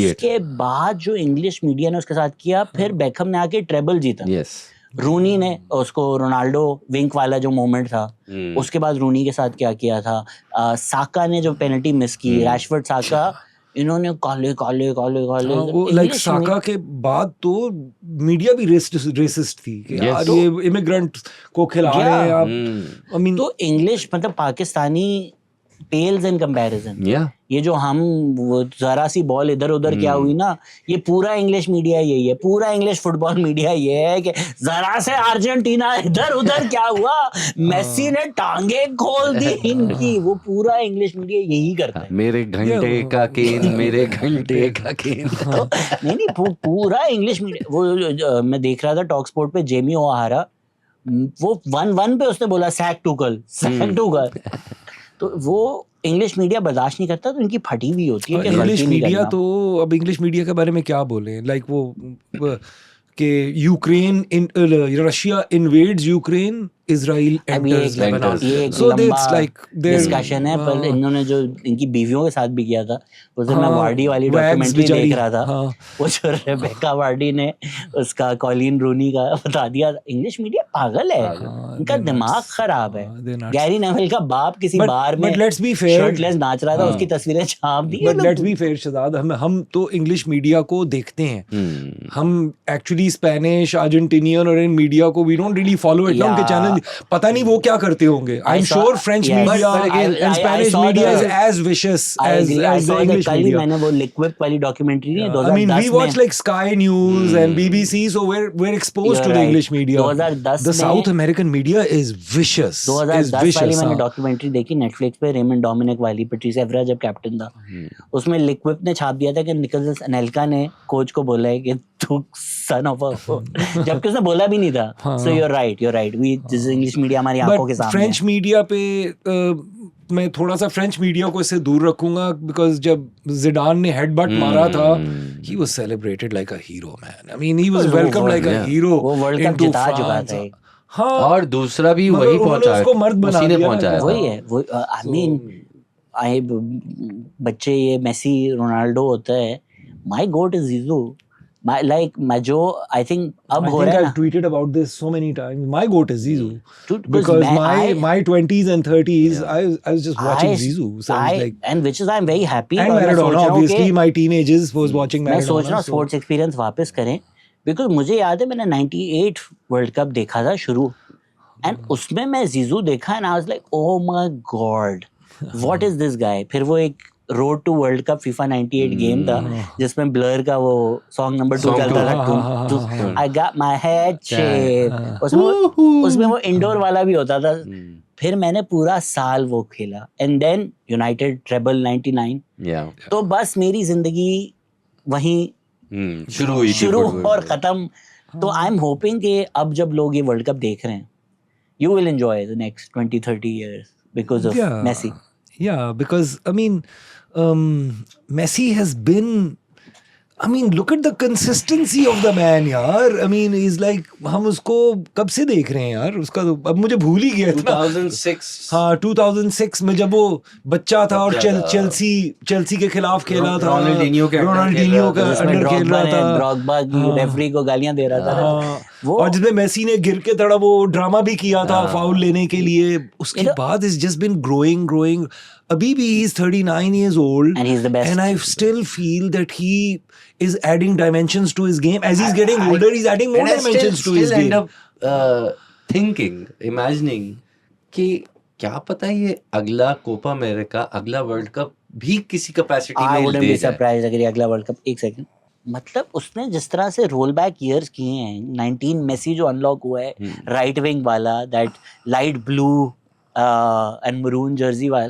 उसके बाद जो इंग्लिश मीडिया ने उसके साथ किया, फिर बेकहम ने आके ट्रेबल जीता। रूनी ने उसको, रोनाल्डो विंक वाला जो मोमेंट था, उसके बाद रूनी के साथ क्या किया था। साका ने जो पेनल्टी मिस की, रैशफोर्ड, साका, इन्होंने काले काले काले काले वो लाइक साका के बाद तो मीडिया भी रेसिस्ट थी कि यार ये इमिग्रेंट को खिला रहे हैं आप. आई मीन तो इंग्लिश मतलब पाकिस्तानी पेल्स इन कंपैरिजन. ये जो हम वो जरा सी बॉल इधर उधर क्या हुई ना, ये पूरा इंग्लिश मीडिया यही है, पूरा इंग्लिश फुटबॉल मीडिया ये है कि जरा से अर्जेंटीना इधर उधर क्या हुआ, मेसी ने टांगे खोल दी इनकी, वो पूरा इंग्लिश मीडिया यही करता है. मेरे घंटे का केन, मेरे घंटे का केन. तो नहीं पूरा इंग्लिश मीडिया. वो मैं देख रहा था टॉक स्पोर्ट पे, जेमी ओहारा, वो 1-1 पे उसने बोला सैक टूकल. तो वो इंग्लिश मीडिया बर्दाश्त नहीं करता, तो इनकी फटी हुई होती है. इंग्लिश मीडिया तो अब इंग्लिश मीडिया के बारे में क्या बोले, लाइक वो कि Ukraine Russia invades Ukraine, Israel enters Lebanon. So that's like discussion है. पर इन्होंने जो इनकी बीवियों के साथ भी किया था, उस दिन मैं वार्डी वाली डॉक्यूमेंट्री देख रहा था. वो जो रेबेका वार्डी ने उसका कॉलिन रूनी का बता दिया. इंग्लिश मीडिया पागल है, इनका दिमाग खराब है. गैरी नेविल का बाप किसी बार में शर्टलेस नाच रहा था, उसकी तस्वीरें छाप दी. But let's be fair Shahzad, हम तो इंग्लिश मीडिया को देखते हैं. हम एक्चुअली स्पेनिश, अर्जेंटीनियन और इन मीडिया को we don't really follow it ना. उनके चैनल पता नहीं वो क्या करते होंगे. I am sure French media and Spanish media is as vicious as the English media. मैंने वो लिक्विड वाली डॉक्यूमेंट्री नहीं, 2010 I mean we watch like Sky News and BBC, so we're exposed to the English media. 2010 the South American media is vicious. 2010 वाली मैंने documentary देखी Netflix पे, Raymond Dominic वाली. Patrice एवरा जब कैप्टन था, उसमें लिक्विड ने छाप दिया था कि निकोलस अनेल्का ने कोच को बोला है कि तू सन ऑफ अ, जबकि उसने बोला भी नहीं था. So you are right. We this English media हमारी आंखों के सामने. फ्रेंच मीडिया पे मैं थोड़ा सा फ्रेंच मीडिया को इससे दूर रखूंगा, बिकॉज जब जिडान ने हेडबट मारा था, he was celebrated like a hero man. I mean he was welcome like a hero. वो वर्ल्ड कप जिता चुका था. हाँ, और दूसरा भी वही पहुंचाया, उसको मर्द बना दिया. वही है वो. आई मीन बच्चे ये मेसी रोनाल्डो होता है, माय गॉड इज जीजू. मैं जो आई थिंक अब हो रहा है ना, I've tweeted about this so many times. My goat is Zizou, because my 20s and 30s I was just watching Zizou, so I was like, and which is I'm very happy. And Maradona, obviously my teenagers was watching Maradona. मैं सोच रहा हूँ sports experience वापस करें, because मुझे याद है मैंने 98 वर्ल्ड कप देखा था शुरू, एंड उसमें मैं जीजू देखा and I was like oh my god what is this guy. फिर वो एक road to World Cup FIFA 98 game था जिसमें ब्लर का वो सॉन्ग नंबर 2 चलता था, I got my head shape. उसमें वो इंडोर वाला भी होता था. फिर मैंने पूरा साल वो खेला, एंड देन यूनाइटेड ट्रेबल 99. तो बस मेरी जिंदगी वहीं शुरू और खत्म. तो आई एम होपिंग कि अब जब लोग ये वर्ल्ड कप देख रहे हैं, you will enjoy the next 20-30 years because of Messi. Yeah, because I mean Messi has been, I mean look at the consistency of the man यार. I mean he's like, हम उसको कब से देख रहे हैं यार, उसका तो अब मुझे भूल ही गया था. 2006. हाँ 2006 में जब वो बच्चा था और चेल्सी के खिलाफ खेला था, रोनाल्डिनियो का अंडर खेल रहा था, ड्रॉगबा रेफरी को गालियां दे रहा था वो, और जिसमें मेसी ने गिर के थोड़ा वो ड्रामा भी किया था फाउल लेने के लिए. उसके बाद इज जस्ट बीन ग्रोइंग. अभी भी he is 39 years old and he's the best, and I still feel that he is adding dimensions to his game as he's getting older. He's adding more dimensions to his game. End up thinking, imagining कि क्या पता ये अगला Copa America, अगला world cup भी किसी capacity में I wouldn't be surprised अगर ये अगला वर्ल्ड कप. एक सेकंड, मतलब उसने जिस तरह से रोल बैक ईयर्स किए हैं, 19 मेसी जो अनलॉक हुआ है, राइट विंग वाला, that light blue and maroon Jersey वाला,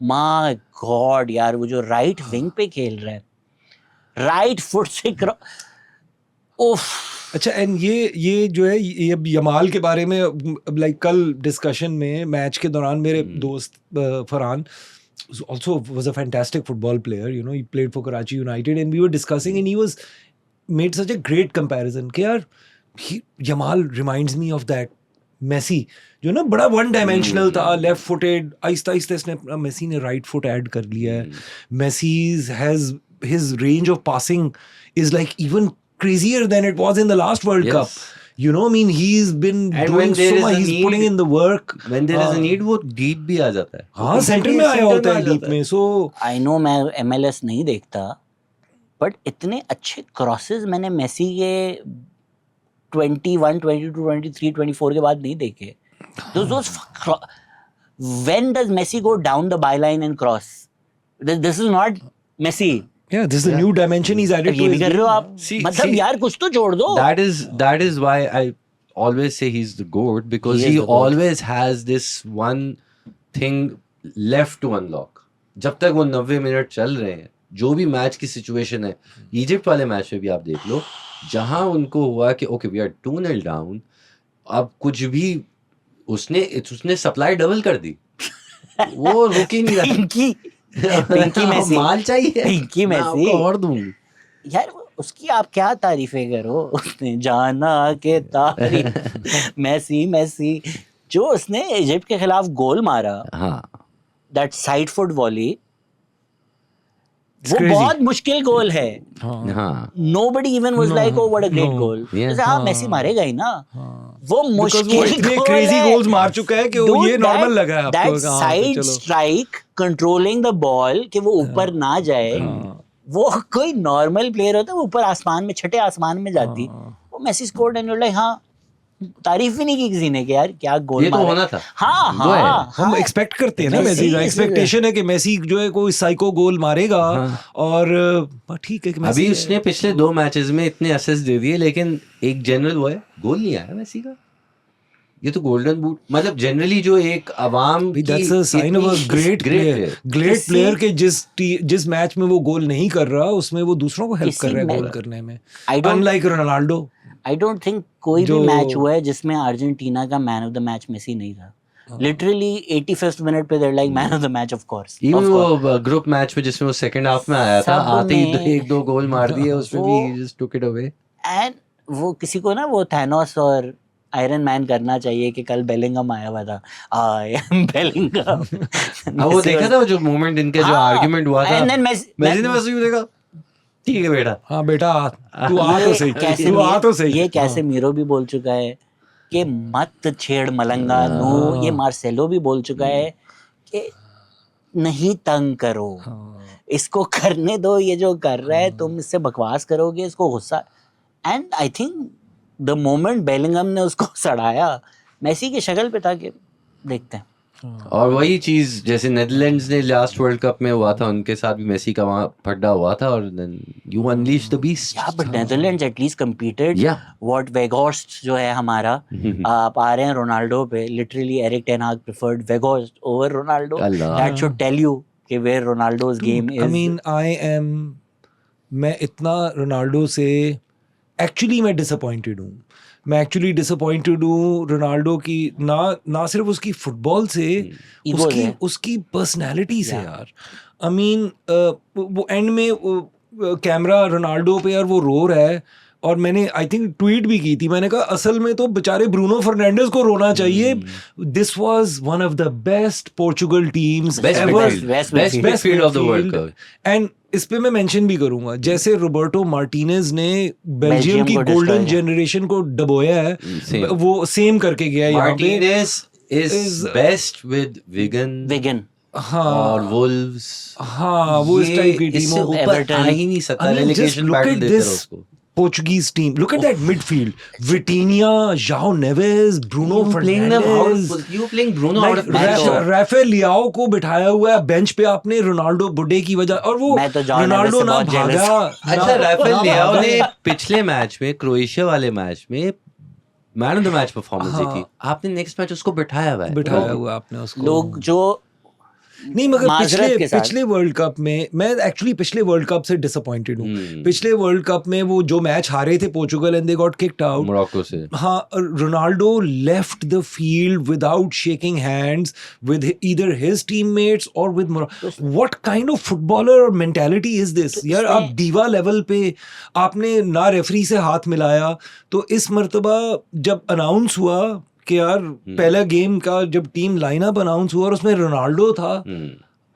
माय गॉड यार, वो जो राइट विंग पे खेल रहा है, राइट फुट से उफ. अच्छा, एंड ये जो है ये यमाल के बारे में, लाइक कल डिस्कशन में मैच के दौरान मेरे दोस्त Farhan also was a fantastic football player, you know, he played for Karachi United, and we were discussing and he was made such a great comparison कि यार Yamal reminds me of that Messi जो ना बड़ा one dimensional था, left footed. Aahista Aahista इसने Messi ने right foot add कर लिया है. Messi has his range of passing is like even crazier than it was in the last World Cup. You know, I mean, he's been And doing when there so is much. a He's need- putting in the work. When there is a need, वो deep भी आ जाता है. हाँ, centre में आया होता है deep में. So आई नो मैं MLS नहीं देखता, बट इतने अच्छे क्रॉसेस मैंने मेसी के 21, 22, 23, 24 के बाद नहीं देखे. Those when does Messi go down the byline and cross? This is not Messi. yeah, this is the new dimension he's added ये to भी his कर रहे हो game. आप. See- मतलब see- यार कुछ तो जोड़ दो. That is why I always say he's the GOAT, because He is he the GOAT. always has this one thing left to unlock. जब तक वो 90 मिनट चल रहे हैं, जो भी मैच की सिचुएशन है, इजिप्ट वाले मैच में भी आप देख लो, जहां उनको हुआ कि ओके वी आर 2-0 डाउन, अब कुछ भी उसने सप्लाई डबल कर दी. वो रुक ही नहीं रहा. पिंकी मेसी. माल चाहिए, पिंकी मैं मेसी. आपको और दूंगी. यार उसकी आप क्या तारीफें करो. उसने जाना के तारीफ मेसी जो उसने इजिप्ट के खिलाफ गोल मारा, हाँ, दैट साइड फुट वॉली, वो crazy. बहुत मुश्किल गोल है. हाँ. Nobody even was No, like, oh what a great no. goal. Yeah. जैसे हाँ मेसी मारेगा ही ना. वो Because मुश्किल वो इतने गोल crazy है. goals मार चुका है कि वो Dude, ये normal लगा है आपको. that हाँ, side चलो. strike controlling the ball कि वो ऊपर ना जाए, वो कोई नॉर्मल प्लेयर होता है वो ऊपर आसमान में, छठे आसमान में जाती. वो Messi scored and you like हाँ, तारीफ भी नहीं की किसी ने कि यार क्या गोल ये तो मारा. होना था. हाँ वो है. हाँ हम एक्सपेक्ट करते हैं ना, Messi मेसी का is- एक्सपेक्टेशन है कि मेसी जो है कोई साइको गोल मारेगा. और ठीक है कि मेसी अभी उसने पिछले 2 मैचेस में इतने असिस्ट दे दिए, लेकिन एक जनरल वो है, गोल नहीं आया मेसी का. ये तो गोल्डन बूट, मतलब जनरली जो एक अवाम की that's a sign of a great player के जिस मैच में वो गोल नहीं कर रहा उसमें वो दूसरों को हेल्प किसी कर रहा है में- गोल करने में, I don't- unlike Ronaldo. I don't think कोई भी जो- मैच हुआ है जिसमें अर्जेंटीना का man of the match Messi नहीं था. लिटरली 85th मिनट पे there like man of the match of course. Even वो ग्रुप मैच में जिसमें वो सेकंड हाफ में आया था, सब आते ही में- 1-2 गोल मार दिए उसमें वो- भी, just took it away. And वो किसी को ना वो थैनोस और आयरन मैन करना चाहिए कि कल बेलिंगम आया हुआ था. I am Bellingham. अब वो देखा था जो मोमेंट इनका जो आर्गुमेंट हुआ था, एंड देन मेसी ने बस यूं देखा, ठीक है बेटा. हाँ बेटा तू आ तो सही, तू आ तो सही. ये कैसे मीरो भी बोल चुका है कि मत छेड़ मलंगा नू. ये मार्सेलो भी बोल चुका है कि नहीं तंग करो, इसको करने दो, ये जो कर रहा है तुम इससे बकवास करोगे, इसको गुस्सा. And I think the moment Bellingham ने उसको सड़ाया, मेसी की शक्ल पे था कि देखते हैं. और वही चीज जैसे नेदरलैंड्स ने लास्ट वर्ल्ड कप में हुआ था, उनके साथ भी मेसी का वहां फड्डा हुआ था, और then you unleash the beast. या but Netherlands at least competed. Yeah. What Weghorst जो है हमारा, आप आ रहे हैं रोनाल्डो पे. Literally Erik ten Hag preferred Weghorst over Ronaldo. Allah. That should tell you कि where Ronaldo's game I is. mean, मैं इतना रोनाल्डो से एक्चुअली मैं डिसअपॉइंटेड हूँ. मैं एक्चुअली डिसअपॉइंटेड हूँ रोनाल्डो की, ना सिर्फ उसकी फुटबॉल से, Ego है. उसकी पर्सनैलिटी से यार. आई मीन वो एंड में कैमरा रोनाल्डो पे और वो रो रहा है, और मैंने आई थिंक ट्वीट भी की थी, मैंने कहा असल में तो बेचारे ब्रूनो फर्नांडिस को रोना चाहिए. This was one of the best Portugal teams Best ever. midfield. Best Best midfield of the World Cup. And इस पे मैं मेंशन भी करूंगा, जैसे रोबर्टो मार्टिनेज ने बेल्जियम बेल्जियम की को गोल्डन destroy जनरेशन को डबोया है, Same. वो सेम करके गया यहाँ पे. Martinez is best with Wigan हाँ और Wolves. हाँ, वो इस टाइप की इससे टीमों. ऊपर Everton. आ ही नहीं सकता. I mean, just Relegation look battle at देते रहो this उसको. Portuguese team. Look at that midfield. Vitinha, João Neves, Bruno Fernandes. You playing Bruno out of Rafael Leao को बिठाया हुआ है बेंच पे आपने रोनाल्डो बुड्ढे की वजह, और वो मैं तो जॉन रोनाल्डो नेवेस से ना बहुत jealous भागा. अच्छा, राफेल ना लियाओ भागा. ने पिछले मैच में, क्रोएशिया वाले मैच में man of the match performance दी थी. आपने नेक्स्ट मैच उसको बिठाया हुआ है. बिठाया हुआ आपने उसको. लोग जो नहीं, मगर माजरत के साथ. पिछले वर्ल्ड कप में मैं एक्चुअली पिछले वर्ल्ड कप से डिसअपॉइंटेड हूँ. पिछले वर्ल्ड कप में वो जो मैच हारे थे Portugal and they got kicked out. Morocco से. हाँ, Ronaldo left the field without shaking hands with either his teammates और with what kind of footballer और मेंटालिटी इज दिस यार. आप दीवा लेवल पे आपने ना रेफरी से हाथ मिलाया. तो इस मर्तबा जब अनाउंस हुआ कि यार पहला गेम का जब टीम लाइनअप अनाउंस हुआ और उसमें रोनाल्डो था,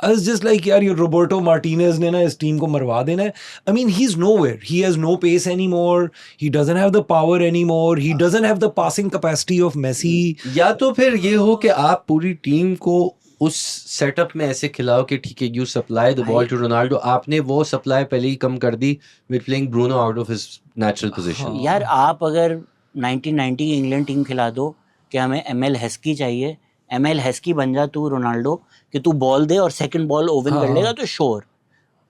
I was just like, यार ये रोबर्टो मार्टिनेज ने ना इस टीम को मरवा देना है. I mean, he's nowhere. He has no pace anymore. He doesn't have the power anymore. He doesn't have the passing capacity of Messi. या तो फिर ये हो कि आप पूरी टीम को उस सेटअप में ऐसे खिलाओ कि ठीक है, you supply the ball to Ronaldo. आपने वो सप्लाई पहले ही कम कर दी with playing Bruno out of his natural position. यार आप अगर 1990 की इंग्लैंड टीम खिला दो कि हमें एमएल हेस्की चाहिए, एमएल हेस्की बन जा तू रोनाल्डो कि तू बॉल दे और सेकंड बॉल ओवन कर लेगा तो sure.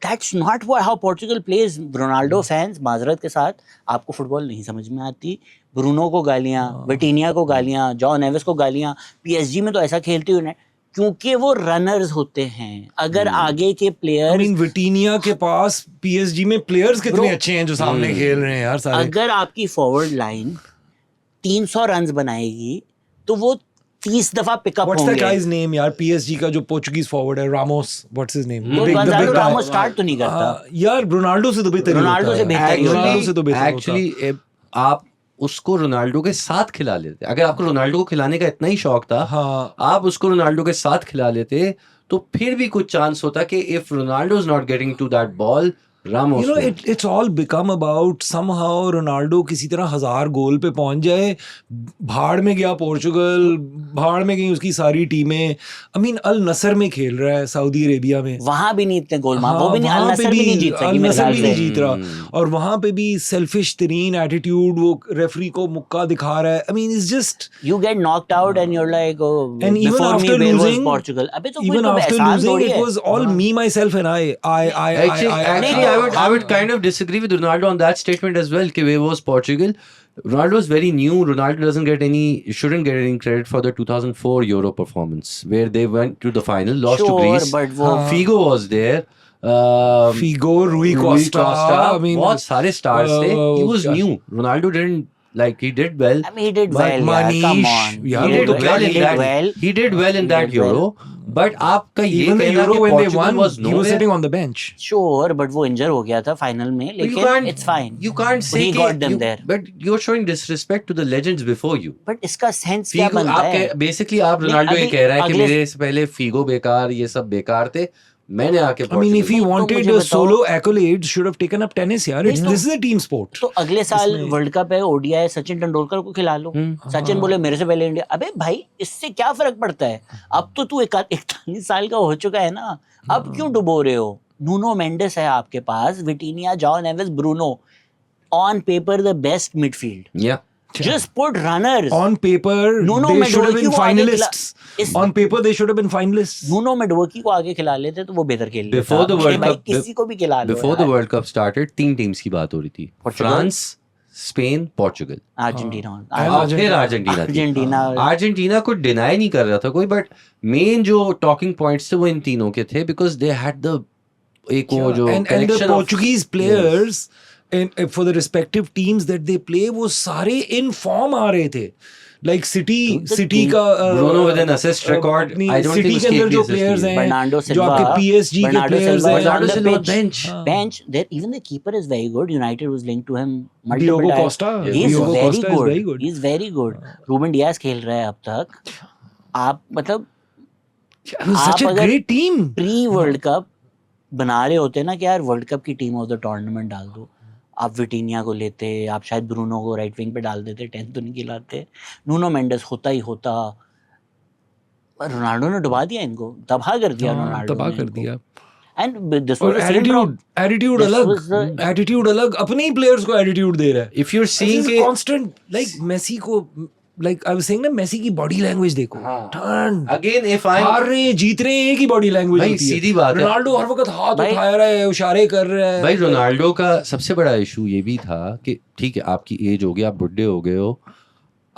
That's not how Portugal plays. Ronaldo fans, माजरत के साथ, आपको फुटबॉल नहीं समझ में आती. ब्रूनो को गालियां, विटिनिया को गालियां, जॉन नेवेस को गालियां. पीएसजी में तो ऐसा खेलती हुई क्योंकि वो रनर्स होते हैं. अगर आगे के प्लेयर्स, I mean, विटिनिया के पास पीएसजी में प्लेयर्स कितने अच्छे हैं जो सामने खेल रहे हैं यार सारे. अगर आपकी फॉरवर्ड लाइन 300 रन्स बनाएगी तो वो 30 दफा पिकअप होंगे. What's that guy's name यार, पीएसजी का जो पोर्चुगीज फॉरवर्ड है, रामोस. What's his name? वो गोंजालो रामोस स्टार्ट तो नहीं करता. यार रोनाल्डो से तो बेहतर रोनाल्डो से बेहतर रोनाल्डो से तो बेहतर. एक्चुअली आप उसको रोनाल्डो के साथ खिला लेते. अगर आपको रोनाल्डो को खिलाने का इतना ही शौक था, हाँ, आप उसको रोनाल्डो के साथ खिला लेते तो फिर भी कुछ चांस होता कि if Ronaldo is not getting to that ball, Ramos. You know, it's all become about somehow Ronaldo किसी तरह 1000 गोल पे पहुंच जाए. भाड़ में गया पोर्चुगल, भाड़ में गई उसकी सारी टीमें. I mean, अल नसर में खेल रहा है सऊदी अरेबिया में. वहां भी नहीं इतने गोल मार, वो हाँ, भी नहीं, अल वहाँ पे नसर भी नहीं जीत सकी अल मेरे नसर ख्याल भी नहीं से. जीत रहा. और वहां पे भी सेल्फिश तरीन एटीट्यूड, वो रेफरी को मुक्का दिखा रहा है. I mean, it's just You get knocked out and you're like, oh, And even before after me where was losing, Portugal. अबे तो कोई even तो after एहसान losing, थोड़ी it है. was all me, myself and I. Actually, I would kind of disagree with Ronaldo on that statement as well. कि where was Portugal? Ronaldo is very new. Ronaldo shouldn't get any credit for the 2004 Euro performance where they went to the final, lost to Sure, Greece. but वो Figo was there. Figo, Rui Costa. I mean, बहुत सारे stars थे. He was new. Ronaldo didn't like, he did well. I mean, he did But well. Manish, Come on. yeah, He did well in that. well. He did well in that He did Euro. But आपका ये even the कहना Euro कि when they Portugal won, was he was nowhere. sitting on the bench. Sure, but वो इंजर हो गया था final में, लेकिन it's fine. You can't say He got them there. But you're showing disrespect to the legends before you. But इसका sense क्या Figo बनता है? बेसिकली आप रोनाल्डो ये अभी कह रहा है कि अगले- मेरे से पहले फीगो बेकार, ये सब बेकार थे, मैंने आके I mean, if he तो wanted मुझे a बताओ- solo accolades, should have taken up tennis. यार, नहीं तो- this is a team sport. तो अगले साल वर्ल्ड कप है, ओडीआई, सचिन तेंदुलकर को खिला लो. सचिन बोले मेरे से पहले इंडिया. अबे भाई, इससे क्या फर्क पड़ता है? अब तो तू 41 साल का हो चुका है ना, अब क्यों डुबो रहे हो? नूनो मेंडेस है आपके पास, Vitinha, João Neves, Bruno. On paper the best midfield. या Just put runners. On paper, Nuno they should have Mendoza been को आगे finalists. इस- On paper, they should have been finalists. Nuno मेडवर्की को आगे खिला लेते तो वो बेहतर खेल लेता. Before the World भाई, Cup- किसी को भी खिला लो. Before the world cup started 3 teams की बात हो रही थी. Portugal, France, Spain, Portugal Argentina. और फिर अर्जेंटीना थी. अर्जेंटीना. अर्जेंटीना को डिनाई नहीं कर रहा था कोई, बट मेन जो टॉकिंग पॉइंट्स थे वो इन तीनों के थे बिकॉज दे हैड द एक वो जो and the collection of- Portuguese players and for the respective teams that they play, वो सारे in form आ रहे थे. Like City का Bruno with an assist record. अपनी I don't City think के अंदर उसकी जो assist players नहीं है. हैं, Bernardo जो Silva, आपके PSG के Bernardo players Silva हैं, is on Bernardo the Silva bench. bench. Bench. There, even the keeper is very good. United was linked to him multiple Diogo times. Costa. He's Diogo very Costa is good. very good. He's very good. Ruben Dias खेल रहा है अब तक. आप मतलब It was such a अगर great team. Pre world cup बना रहे होते ना कि यार वर्ल्ड कप की टीम ऑफ द टूर्नामेंट डाल दो, आप विटिनिया को लेते, आप शायद ब्रूनो को राइट विंग पे डाल देते, 10 तो नहीं खिलाते, नूनो मेंडेस होता ही होता. रोनाल्डो ने डुबा दिया इनको, तबाह कर दिया रोनाल्डो तबाह ने कर इनको. दिया. And this और was the same problem. Attitude This अलग, was the- एटीट्यूड अलग, अपने ही प्लेयर्स को एटीट्यूड दे रहा है. If you're seeing This is के constant, like मेसी को, like I was saying ना, मेसी की बॉडी लैंग्वेज देखो. टर्न अगेन इफ आई हार रहे हैं, जीत रहे हैं, एक ही बॉडी लैंग्वेज भाई, होती है. सीधी बात है. रोनाल्डो हर वक्त हाथ भाई- उठा रहा है, इशारे कर रहा है. भाई रोनाल्डो का सबसे बड़ा इशू ये भी था कि ठीक है आपकी एज हो गई, आप बुढ़े हो गए हो,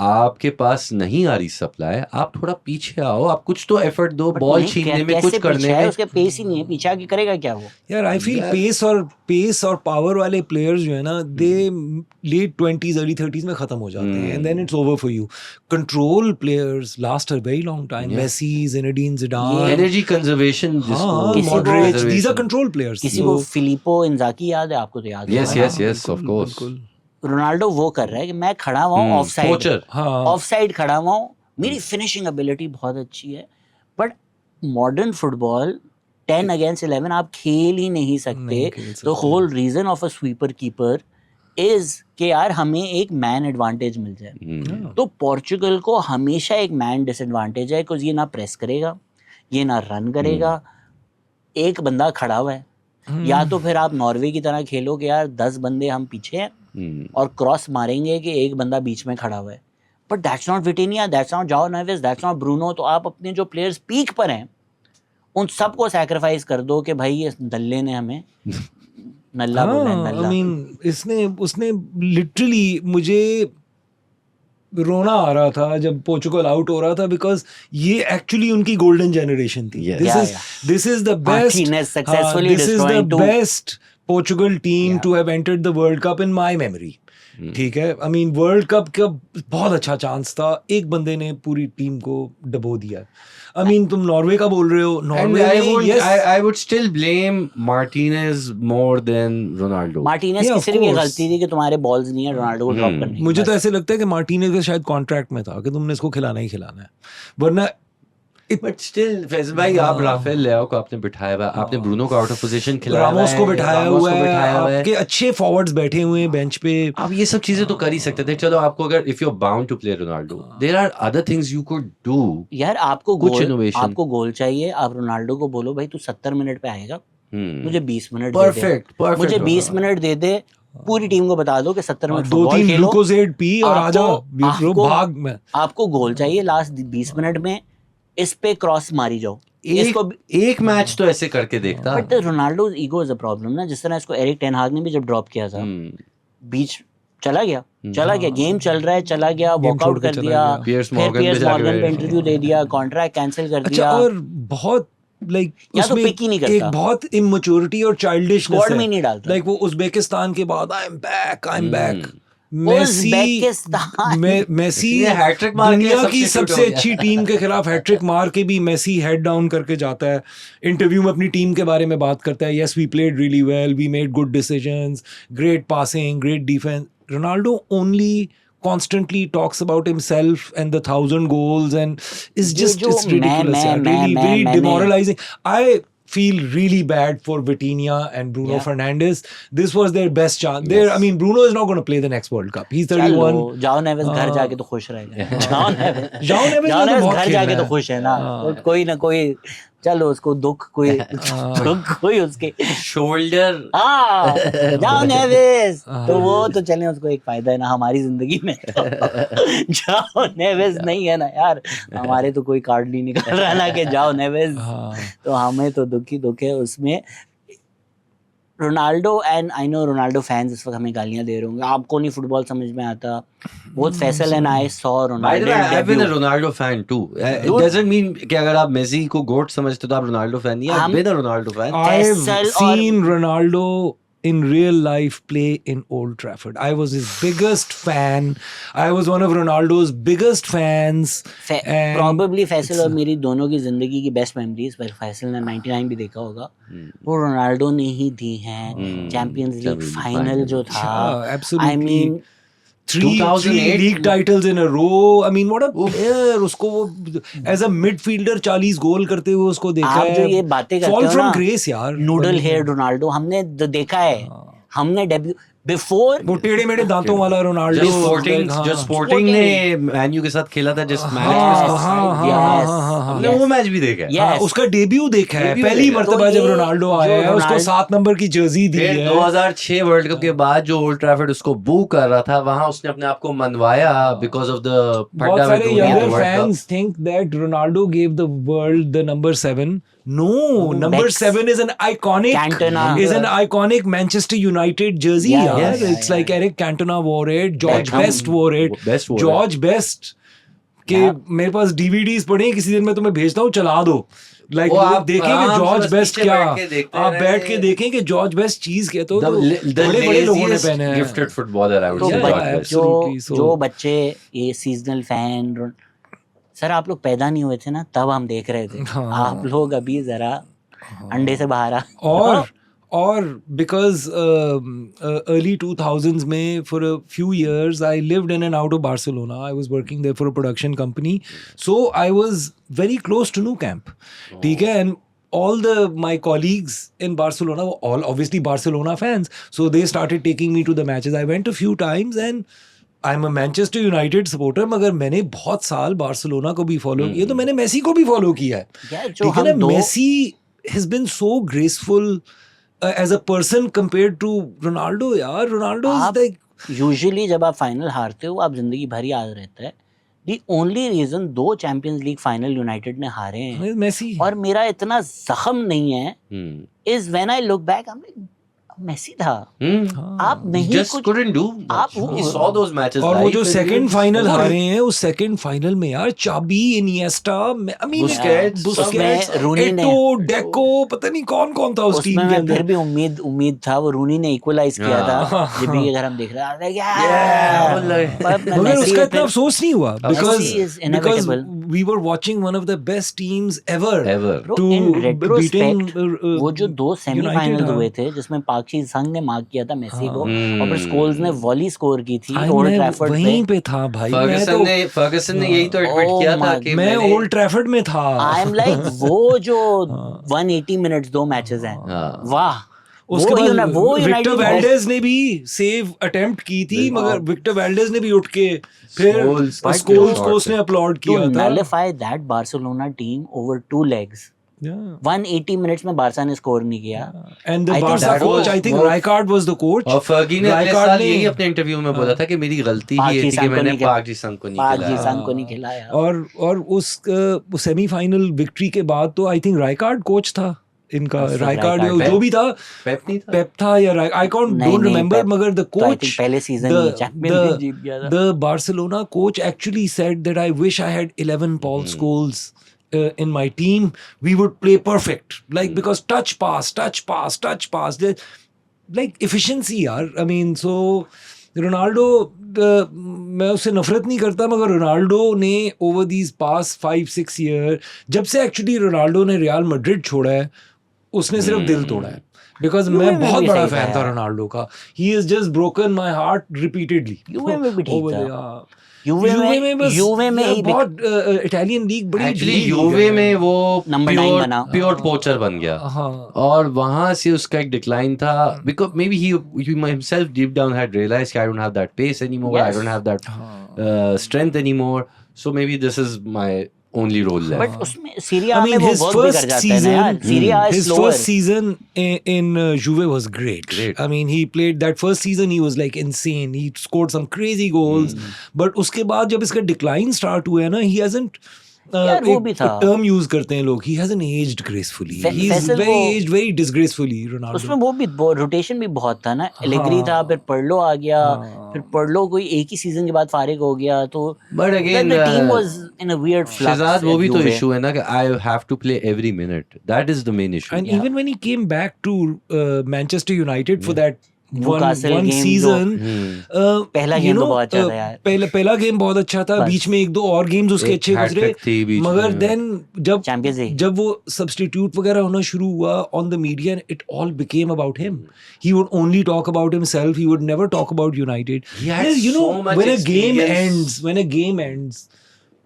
आपके पास नहीं आ रही सप्लाई, आप थोड़ा पीछे आओ, आप कुछ तो एफर्ट दो, But बॉल नहीं, छीनने में, कैसे कुछ करने पीछे है? में. उसके पेस ही नहीं है, पीछे आके करेगा क्या वो? यार आई फील पेस और पावर वाले प्लेयर्स जो है ना, दे लेट 20s अर्ली 30s में खत्म हो जाते हैं, and then it's over for you. Control players last a very long time. Messi, Zinedine Zidane, energy conservation किसी को- moderate, these are control players. किसी को फिलिपो इंजाकी याद है? आपको तो याद यस होगा. Yes yes of course. Ronaldo वो कर रहा है कि मैं खड़ा हुआ हूँ ऑफ साइड, पोचर. हाँ. ऑफ साइड खड़ा हुआ हूँ, मेरी फिनिशिंग एबिलिटी बहुत अच्छी है, बट मॉडर्न फुटबॉल 10 against 11 आप खेल ही नहीं सकते. The whole reason of a sweeper keeper is कि यार हमें एक मैन एडवांटेज मिल जाए. तो पोर्चुगल को हमेशा एक मैन डिसएडवांटेज है, बिकॉज ये ना प्रेस करेगा, ये ना रन करेगा, एक बंदा खड़ा हुआ है. या तो फिर आप नॉर्वे की तरह खेलो कि यार 10 बंदे हम पीछे हैं और क्रॉस मारेंगे कि एक बंदा बीच में खड़ा हुआ है. But that's not Vitinha, that's not जाओ नेवेस, दैट्स नॉट ब्रूनो. तो आप अपने जो प्लेयर्स पीक पर हैं उन सबको सैक्रिफाइस कर दो कि भाई ये दल्ले ने हमें नल्ला बोला है, नल्ला. I mean, उसने लिटरली मुझे रोना आ रहा था जब पोर्चुगल आउट हो रहा था, बिकॉज ये एक्चुअली उनकी गोल्डन जनरेशन थी. This is the best Portugal team to have entered the world Cup in my memory. ठीक है, आई मीन वर्ल्ड कप का बहुत अच्छा चांस था, एक बंदे ने पूरी टीम को डबो दिया. आई मीन तुम नॉर्वे का बोल रहे हो, Norway I would still blame Martinez more than Ronaldo. Martinez की सिर्फ ये गलती थी कि तुम्हारे बॉल्स नहीं है रोनाल्डो को ड्रॉप करने की. मुझे तो ऐसे लगता है कि मार्टिनेज का शायद कॉन्ट्रैक्ट में था कि तुमने इसको खिलाना ही खिलाना है, वरना But still, फैज़ल भाई, आप राफेल लेआओ को आपने बिठाया हुआ, आपने ब्रूनो को आउट ऑफ पोजीशन खिलाया, रामोस को बिठाया हुआ है, आपके अच्छे फॉरवर्ड्स बैठे हुए हैं बेंच पे. आप ये सब चीजें तो कर ही सकते थे. चलो, आपको अगर if you're bound to play Ronaldo, there are other things you could do. यार आपको कुछ innovation. आपको गोल चाहिए, आप रोनाल्डो को बोलो भाई तू 70 मिनट पे आएगा, मुझे 20 मिनट Perfect. मुझे 20 मिनट दे दे. पूरी टीम को बता दो कि 70 मिनट 2-3 ग्लूकोजेड पी और आजा भाग में. आपको गोल चाहिए लास्ट 20 मिनट में, इस पे क्रॉस मारी जाओ. एक मैच तो ऐसे करके देखता. But Ronaldo ego is a problem ना. जिस तरह इसको एरिक टेन हाग ने भी जब ड्रॉप किया था, बीच चला गया, गेम चल रहा है, चला गया, वॉकआउट कर दिया, फिर पियर्स मॉर्गन पे इंटरव्यू दे दिया, कॉन्ट्रैक्ट कैंसिल कर दिया. और बहुत उसमें एक बहुत इमेच्योरिटी और चाइल्डिशनेस है. में नहीं डालता. लाइक वो उज़्बेकिस्तान के बाद I am back Messi hattrick मार के दुनिया की सबसे अच्छी टीम के खिलाफ हैट्रिक मार के भी मेसी हेड डाउन करके जाता है, इंटरव्यू में अपनी टीम के बारे में बात करता है. Yes we played really well, we made good decisions, great passing, great defence. Ronaldo only constantly talks about himself and the 1,000 goals and it's ridiculous. Really very demoralizing. I feel really bad for Vitinha and Bruno Fernandes. This was their best chance. I mean, Bruno is not going to play the next World Cup. He's 31. जाओ Neves घर जाके तो खुश रहेगा. जाओ Neves घर जाके तो खुश है ना. कोई ना कोई, चलो उसको दुख कोई उसके शोल्डर जाओ नेवेस, तो वो तो चले, उसको एक फायदा है ना हमारी जिंदगी में. जाओ नेवेस नहीं है ना यार, हमारे तो कोई कार्ड नहीं निकल रहा ना कि जाओ नेवेस. तो हमें तो दुख है उसमें. Ronaldo and I know Ronaldo fans इस वक्त हमें गालियां दे रहे होंगे, आपको नहीं फुटबॉल समझ में आता. Both Faisal and I saw Ronaldo. I've been a Ronaldo fan too. It doesn't mean कि अगर आप मेसी को गोट समझते तो आप रोनाल्डो फैन नहीं. I've been a Ronaldo fan. I've seen Ronaldo in real life play in Old Trafford. I was his biggest fan. I was one of Ronaldo's biggest fans. Probably Faisal और मेरी दोनों की जिंदगी की बेस्ट मेमोरीज, पर फैसल ने 99 भी देखा होगा, वो रोनाल्डो ने ही दी हैं. चैंपियंस लीग फाइनल जो था, I mean 3 league titles in a row. I mean what a player. उसको वो as a midfielder 40 गोल करते हुए उसको देखा है. आप जो ये बातें करते हो Fall from ना, grace यार. नूडल हेड रोनाल्डो हमने देखा है. हमने डेब्यू बिफोर वो टेढ़े मेढ़े दांतों वाला रोनाल्डो जो स्पोर्टिंग ने मैन्यू के साथ खेला था, जिस मैच हमने वो मैच भी देखा है. उसका डेब्यू देखा है पहली मर्तबा जब रोनाल्डो आया है. उसको 7 नंबर की जर्सी दी है. 2006 वर्ल्ड कप के बाद जो ओल्ड ट्रैफर्ड उसको बू कर रहा था, वहां उसने अपने आप को मनवाया बिकॉज ऑफ द बहुत सारे younger fans think that Ronaldo give the world the number 7. No, number 7 is an iconic Manchester United jersey. It's like Eric Cantona wore it, George Best wore it. George Best के मेरे पास DVDs पड़े हैं, किसी दिन मैं तुम्हें भेजता हूँ, चला दो. Like आप देखेंगे जॉर्ज बेस्ट क्या, आप बैठ के देखें कि जॉर्ज बेस्ट चीज क्या. तो बड़े लोगों ने पहने हैं. Gifted footballer I would say. जो बच्चे ये सीजनल फैन, सर आप लोग पैदा नहीं हुए थे ना तब हम देख रहे थे. आप लोग अभी जरा अंडे से बाहर आ. और because early 2000s में for a few years I lived in and out of Barcelona. I was working there for a production company, so I was very close to Nou Camp. ठीक है, and all my colleagues in Barcelona were all obviously Barcelona fans. So they started taking me to the matches. I went a few times and I'm a Manchester United supporter, मगर मैंने बहुत साल Barcelona को भी follow किया, तो मैंने Messi को भी फॉलो किया है. ठीक है ना, Messi has been so graceful as a person compared to Ronaldo. यार Ronaldo is like यूजुअली जब आप फाइनल हारते हो आप जिंदगी भर याद रहता है. The only reason 2 champions league final United ने हारे हैं मेसी, और मेरा इतना जख्म नहीं है, is when I look back I'm like Messi था. आप नहीं just कुछ couldn't do आप he saw those matches और वो live जो and सेकंड he- फाइनल हारे हैं, उस सेकंड फाइनल में यार चाबी, Iniesta, I mean Busquets, Busquets, रूनी ने- एटो, डेको, पता नहीं कौन कौन था उस टीम उसमें के मैं फिर अंदर. भी उम्मीद था. वो रूनी ने इक्वलाइज किया था जब भी अगर हम देख रहे हैं मगर उसका इतना अफसोस नहीं हुआ Messi is because inevitable. we were watching one of the best teams ever ever to in retrospect, beating वो जो 2 United, सेमीफाइनल हाँ. हुए थे जिसमें पाक जी संग ने मार्क किया था मेसी को और फिर स्कोल्स ने वॉली स्कोर की थी भाई ओल्ड मैं ट्रैफर्ड वहीं पे. पे था भाई. मैं फर्गसन ने यही तो एडमिट Oh किया था my- कि मैं ओल्ड ट्रैफर्ड में था. आई एम लाइक वो जो 180 मिनट्स 2 मैचेस हैं, वाह. उसके बाद वो विक्टर यूनाइटेड वैल्डेज ने भी सेव अटेम्प्ट की थी, मगर विक्टर वैल्डेज ने भी उठ के फिर Scholes स्कोल्स को उसने अपलॉड to किया था. nullify that Barcelona team over 2 legs. Yeah. 180 minutes में बारसा ने स्कोर नहीं किया. And the I think Barca that coach, was- I think वो- Rijkaard was the coach. और फर्गी ने अगले Rijkaard साल ने- यही अपने इंटरव्यू में बोला था कि मेरी गलती पाक ही ये जी थी कि संग को मैंने नहीं खिलाया. पाक जी संग को नहीं पाक जी खिलाया. संग को नहीं खिलाया. और उस सेमीफाइनल विक्ट्री के बाद तो आई थिंक राइकार्ड कोच था इनका. राइकार्ड Rijkaard, जो भी था, पेप नहीं था. पेप था या आई नहीं, डोंट नहीं, रिमेम्बर, Pep मगर द तो I think कोच, पहले सीजन ही चैंपियंस लीग जीत गया था. the Barcelona coach actually said that I wish I had 11 Paul Scholes in my team. We would play perfect, like because touch pass, like efficiency यार. I mean, so Ronaldo, मैं उससे नफरत नहीं करता, मगर Ronaldo ने ओवर दीज पास 5-6 ईयर, जब से एक्चुअली रोनाल्डो ने रियल मैड्रिड छोड़ा है, उसने सिर्फ दिल तोड़ा है. बिकॉज मैं बहुत बड़ा फैन था रोनाल्डो का. He is just broken my heart repeatedly. Juve में भी ठीक था. यूवे में ही बहुत इटालियन लीग बड़ी एक्चुअली यूवे में वो Number 9 बना. प्योर पोचर बन गया. हाँ. और वहां से उसका एक डिक्लाइन था, because may be he himself deep down had realized I don't have that pace anymore. I Yes. don't have that strength anymore. So maybe this is my only role left. But उसमें Syria I में mean, वो his work भी कर first जाता है ना यार. season, Syria is his slower. first season in Juve was great. Great. I mean, he played that first season. He was like insane. He scored some crazy goals. But उसके बाद जब इसका decline start हुआ है ना, he hasn't. यार वो भी था. टर्म यूज करते हैं लोग. He hasn't aged gracefully. He's Faisal very वो- aged very disgracefully. Ronaldo. उसमें वो भी रोटेशन भी बहुत था ना. एलेग्री था, फिर पर्लो आ गया, फिर पर्लो कोई एक ही सीजन के बाद फारिग हो गया. तो But again, the team was in a weird flux. Shahzad वो भी at तो Juve. इशू है ना कि I have to play every minute. That is the main issue. And even when he came back to Manchester United for that Newcastle one game season, पहला you game तो know, बहुत अच्छा था यार. पहला गेम बहुत अच्छा था. बस. बीच में 1-2 और गेम्स उसके एक अच्छे गुजरे, hat-trick थी बीच मगर में. Then Champions League. जब वो सब्स्टिट्यूट वगैरह होना शुरू हुआ on the media, it all became about him. He would only talk about himself. He would never talk about United. He had You know, so much when experience. a game ends,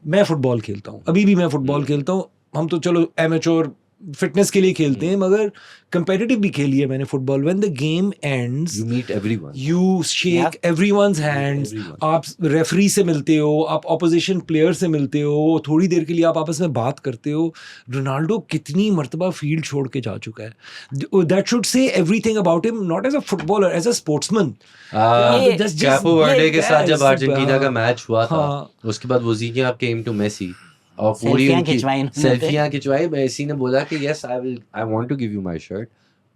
मैं football खेलता हूँ, अभी भी मैं football खेलता हूँ. हम तो चलो एमेच्योर फिटनेस के लिए खेलते हैं, मगर कंपेटिटिव भी खेली है मैंने football. When the game ends, You meet everyone. you shake everyone's hands. everyone. आप रेफरी से मिलते हो, आप ऑपोजिशन प्लेयर से मिलते हो, थोड़ी देर के लिए आप आपस में बात करते हो. रोनाल्डो कितनी मर्तबा फील्ड छोड़ के जा चुका है. That should say everything about him, not as a footballer, as a sportsman. Cabo Verde के साथ जब अर्जेंटीना का मैच हुआ था, हाँ. उसके बाद वोजीनिया केम टू मेसी और पूरी सेल्फियां उनकी खिंचवाई उन्होंने. सेल्फियां खिंचवाई. मेसी ने बोला कि yes I want to give you my shirt.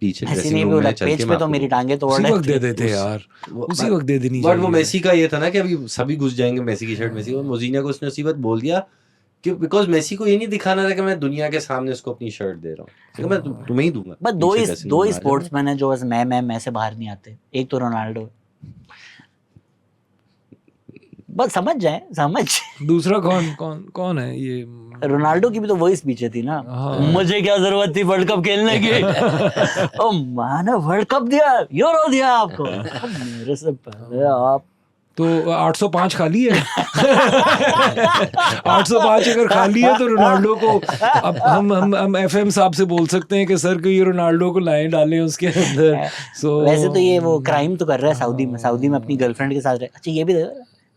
पीछे मेसी ड्रेसिंग ने भी रूम बोला में चल पेज के पे तो मेरी टांगे तोड़ उसी रहे वक्त दे थे. देते यार, उसी वक्त दे देनी बट वो चाहिए. मेसी का ये था ना कि अभी सभी घुस जाएंगे मेसी की शर्ट. मेसी को मोजीनिया को उसने उसी वक्त बोल दिया कि बिकॉज मेसी को ये नहीं दिखाना था कि मैं दुनिया के सामने उसको अपनी शर्ट दे रहा हूँ, मैं तुम्हें ही दूंगा. बस दो पीछे ही dressing room में आ जाओ. स्पोर्ट्समैन है जो बस मैं से बाहर नहीं आते. एक तो रोनाल्डो. बस समझ दूसरा कौन है ये? रोनाल्डो की भी तो वही स्पीच थी ना. हाँ. मुझे क्या जरूरत थी वर्ल्ड कप खेलने की. ओ मैंने वर्ल्ड कप दिया, यूरो दिया आपको. मेरे से पहले आप तो 805 खाली है 805 अगर खाली है तो रोनाल्डो को अब हम एफएम साहब से बोल सकते हैं कि सर कि ये रोनाल्डो को लाएं डालें उसके अंदर। सो वैसे तो ये वो क्राइम तो कर रहा है सऊदी में अपनी गर्लफ्रेंड के साथ अच्छा ये भी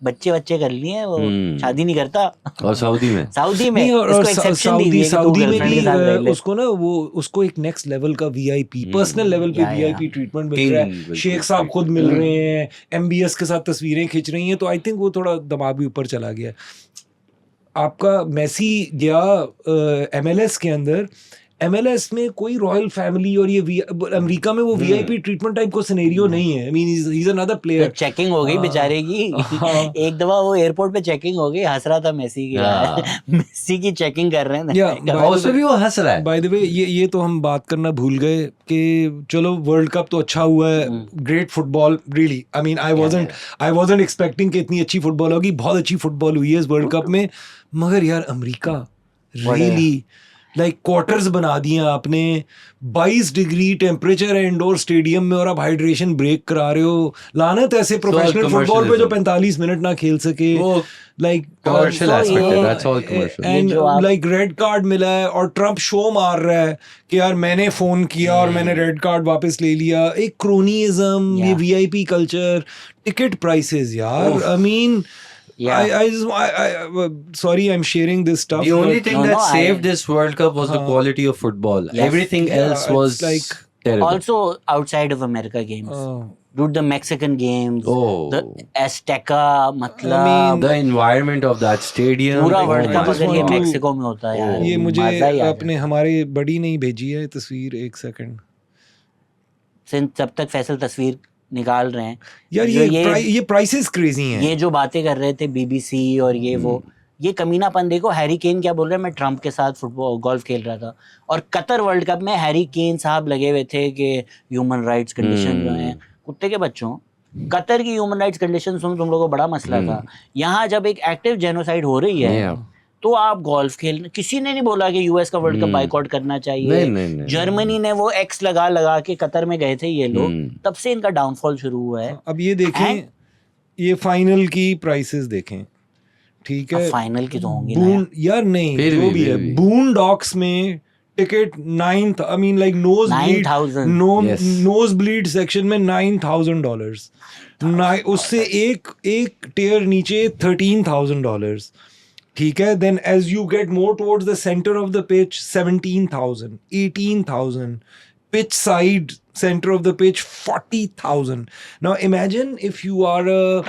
बच्चे कर लिए वो शादी नहीं करता। और सऊदी में नहीं, और सऊदी में भी उसको ना वो उसको एक नेक्स्ट लेवल का वीआईपी पर्सनल लेवल पे वीआईपी ट्रीटमेंट मिल रहा है। शेख साहब खुद मिल रहे हैं, एमबीएस के साथ तस्वीरें खींच रही हैं, तो आई थिंक वो थोड़ा दिमाग भी ऊपर चला गया। आपका मेसी गया MLS के अंदर, MLS में कोई रॉयल फैमिली और ये अमेरिका में वो वीआईपी ट्रीटमेंट टाइप को सिनेरियो नहीं है। I mean he is another player. Checking हो गई बेचारे की। एक दफा वो एयरपोर्ट पे चेकिंग हो गई, हंस रहा था मेसी की मेसी की चेकिंग कर रहे हैं उसमें भी वो हंस रहा है। बाय द वे ये तो हम बात करना भूल गए कि चलो वर्ल्ड कप तो अच्छा हुआ है, great football really. I mean I wasn't expecting कि इतनी अच्छी फुटबॉल होगी। बहुत अच्छी फुटबॉल हुई है इस वर्ल्ड कप में, मगर यार अमेरिका रियली लाइक क्वार्टर्स बना दिए आपने। 22 डिग्री टेम्परेचर है इंडोर स्टेडियम में और आप हाइड्रेशन ब्रेक करा रहे हो। लानत ऐसे प्रोफेशनल फुटबॉल पे जो 45 मिनट ना खेल सके। लाइक कमर्शियल एस्पेक्ट है, that's all commercial. And like red card मिला है और ट्रम्प शो मार रहा है कि यार मैंने फोन किया और मैंने रेड कार्ड वापस ले लिया। एक क्रोनीइज्म, ये वीआईपी कल्चर, टिकट प्राइसेस यार। I mean sorry, I'm sharing this stuff. The only thing that saved this World Cup was the quality of football. Yes. Everything else was like terrible. Also outside of America games. Dude, the Mexican games, the Azteca, मतलब the environment of that stadium. पूरा world cup अगर ये Mexico में होता है यार, ये मुझे अपने हमारे बड़ी ने भेजी है तस्वीर, एक सेकंड। जब तक फैसल तस्वीर निकाल रहे हैं यार, ये प्राइसेस क्रेजी हैं। ये जो बातें कर रहे थे BBC और ये कमीनापन देखो। हैरी केन क्या बोल रहे हैं, मैं ट्रम्प के साथ फुटबॉल गोल्फ खेल रहा था और कतर वर्ल्ड कप में हैरी केन साहब लगे हुए थे कि ह्यूमन राइट्स कंडीशन जो है कुत्ते के बच्चों, कतर की ह्यूमन राइट्स कंडीशन तुम लोगों को बड़ा मसला था। यहाँ जब एक एक्टिव जेनोसाइड हो रही है तो आप गोल्फ खेलना, किसी ने नहीं बोला कि यूएस का वर्ल्ड कप बाइकआउट करना चाहिए। नहीं। जर्मनी ने वो एक्स लगा के कतर में गए थे ये लोग, तब से इनका डाउनफॉल शुरू हुआ है। अब ये देखें, ये फाइनल की प्राइसेस देखें, ठीक है। फाइनल की तो होंगी ना यार, नहीं जो भी है। बून डॉक्स में ticket 9, I mean like nosebleed section में $9,000। उससे एक टियर नीचे $13,000, ठीक है। Then as you get more towards the centre of the pitch 17,000, 18,000, pitch side center of the pitch 40,000. Now imagine if you are a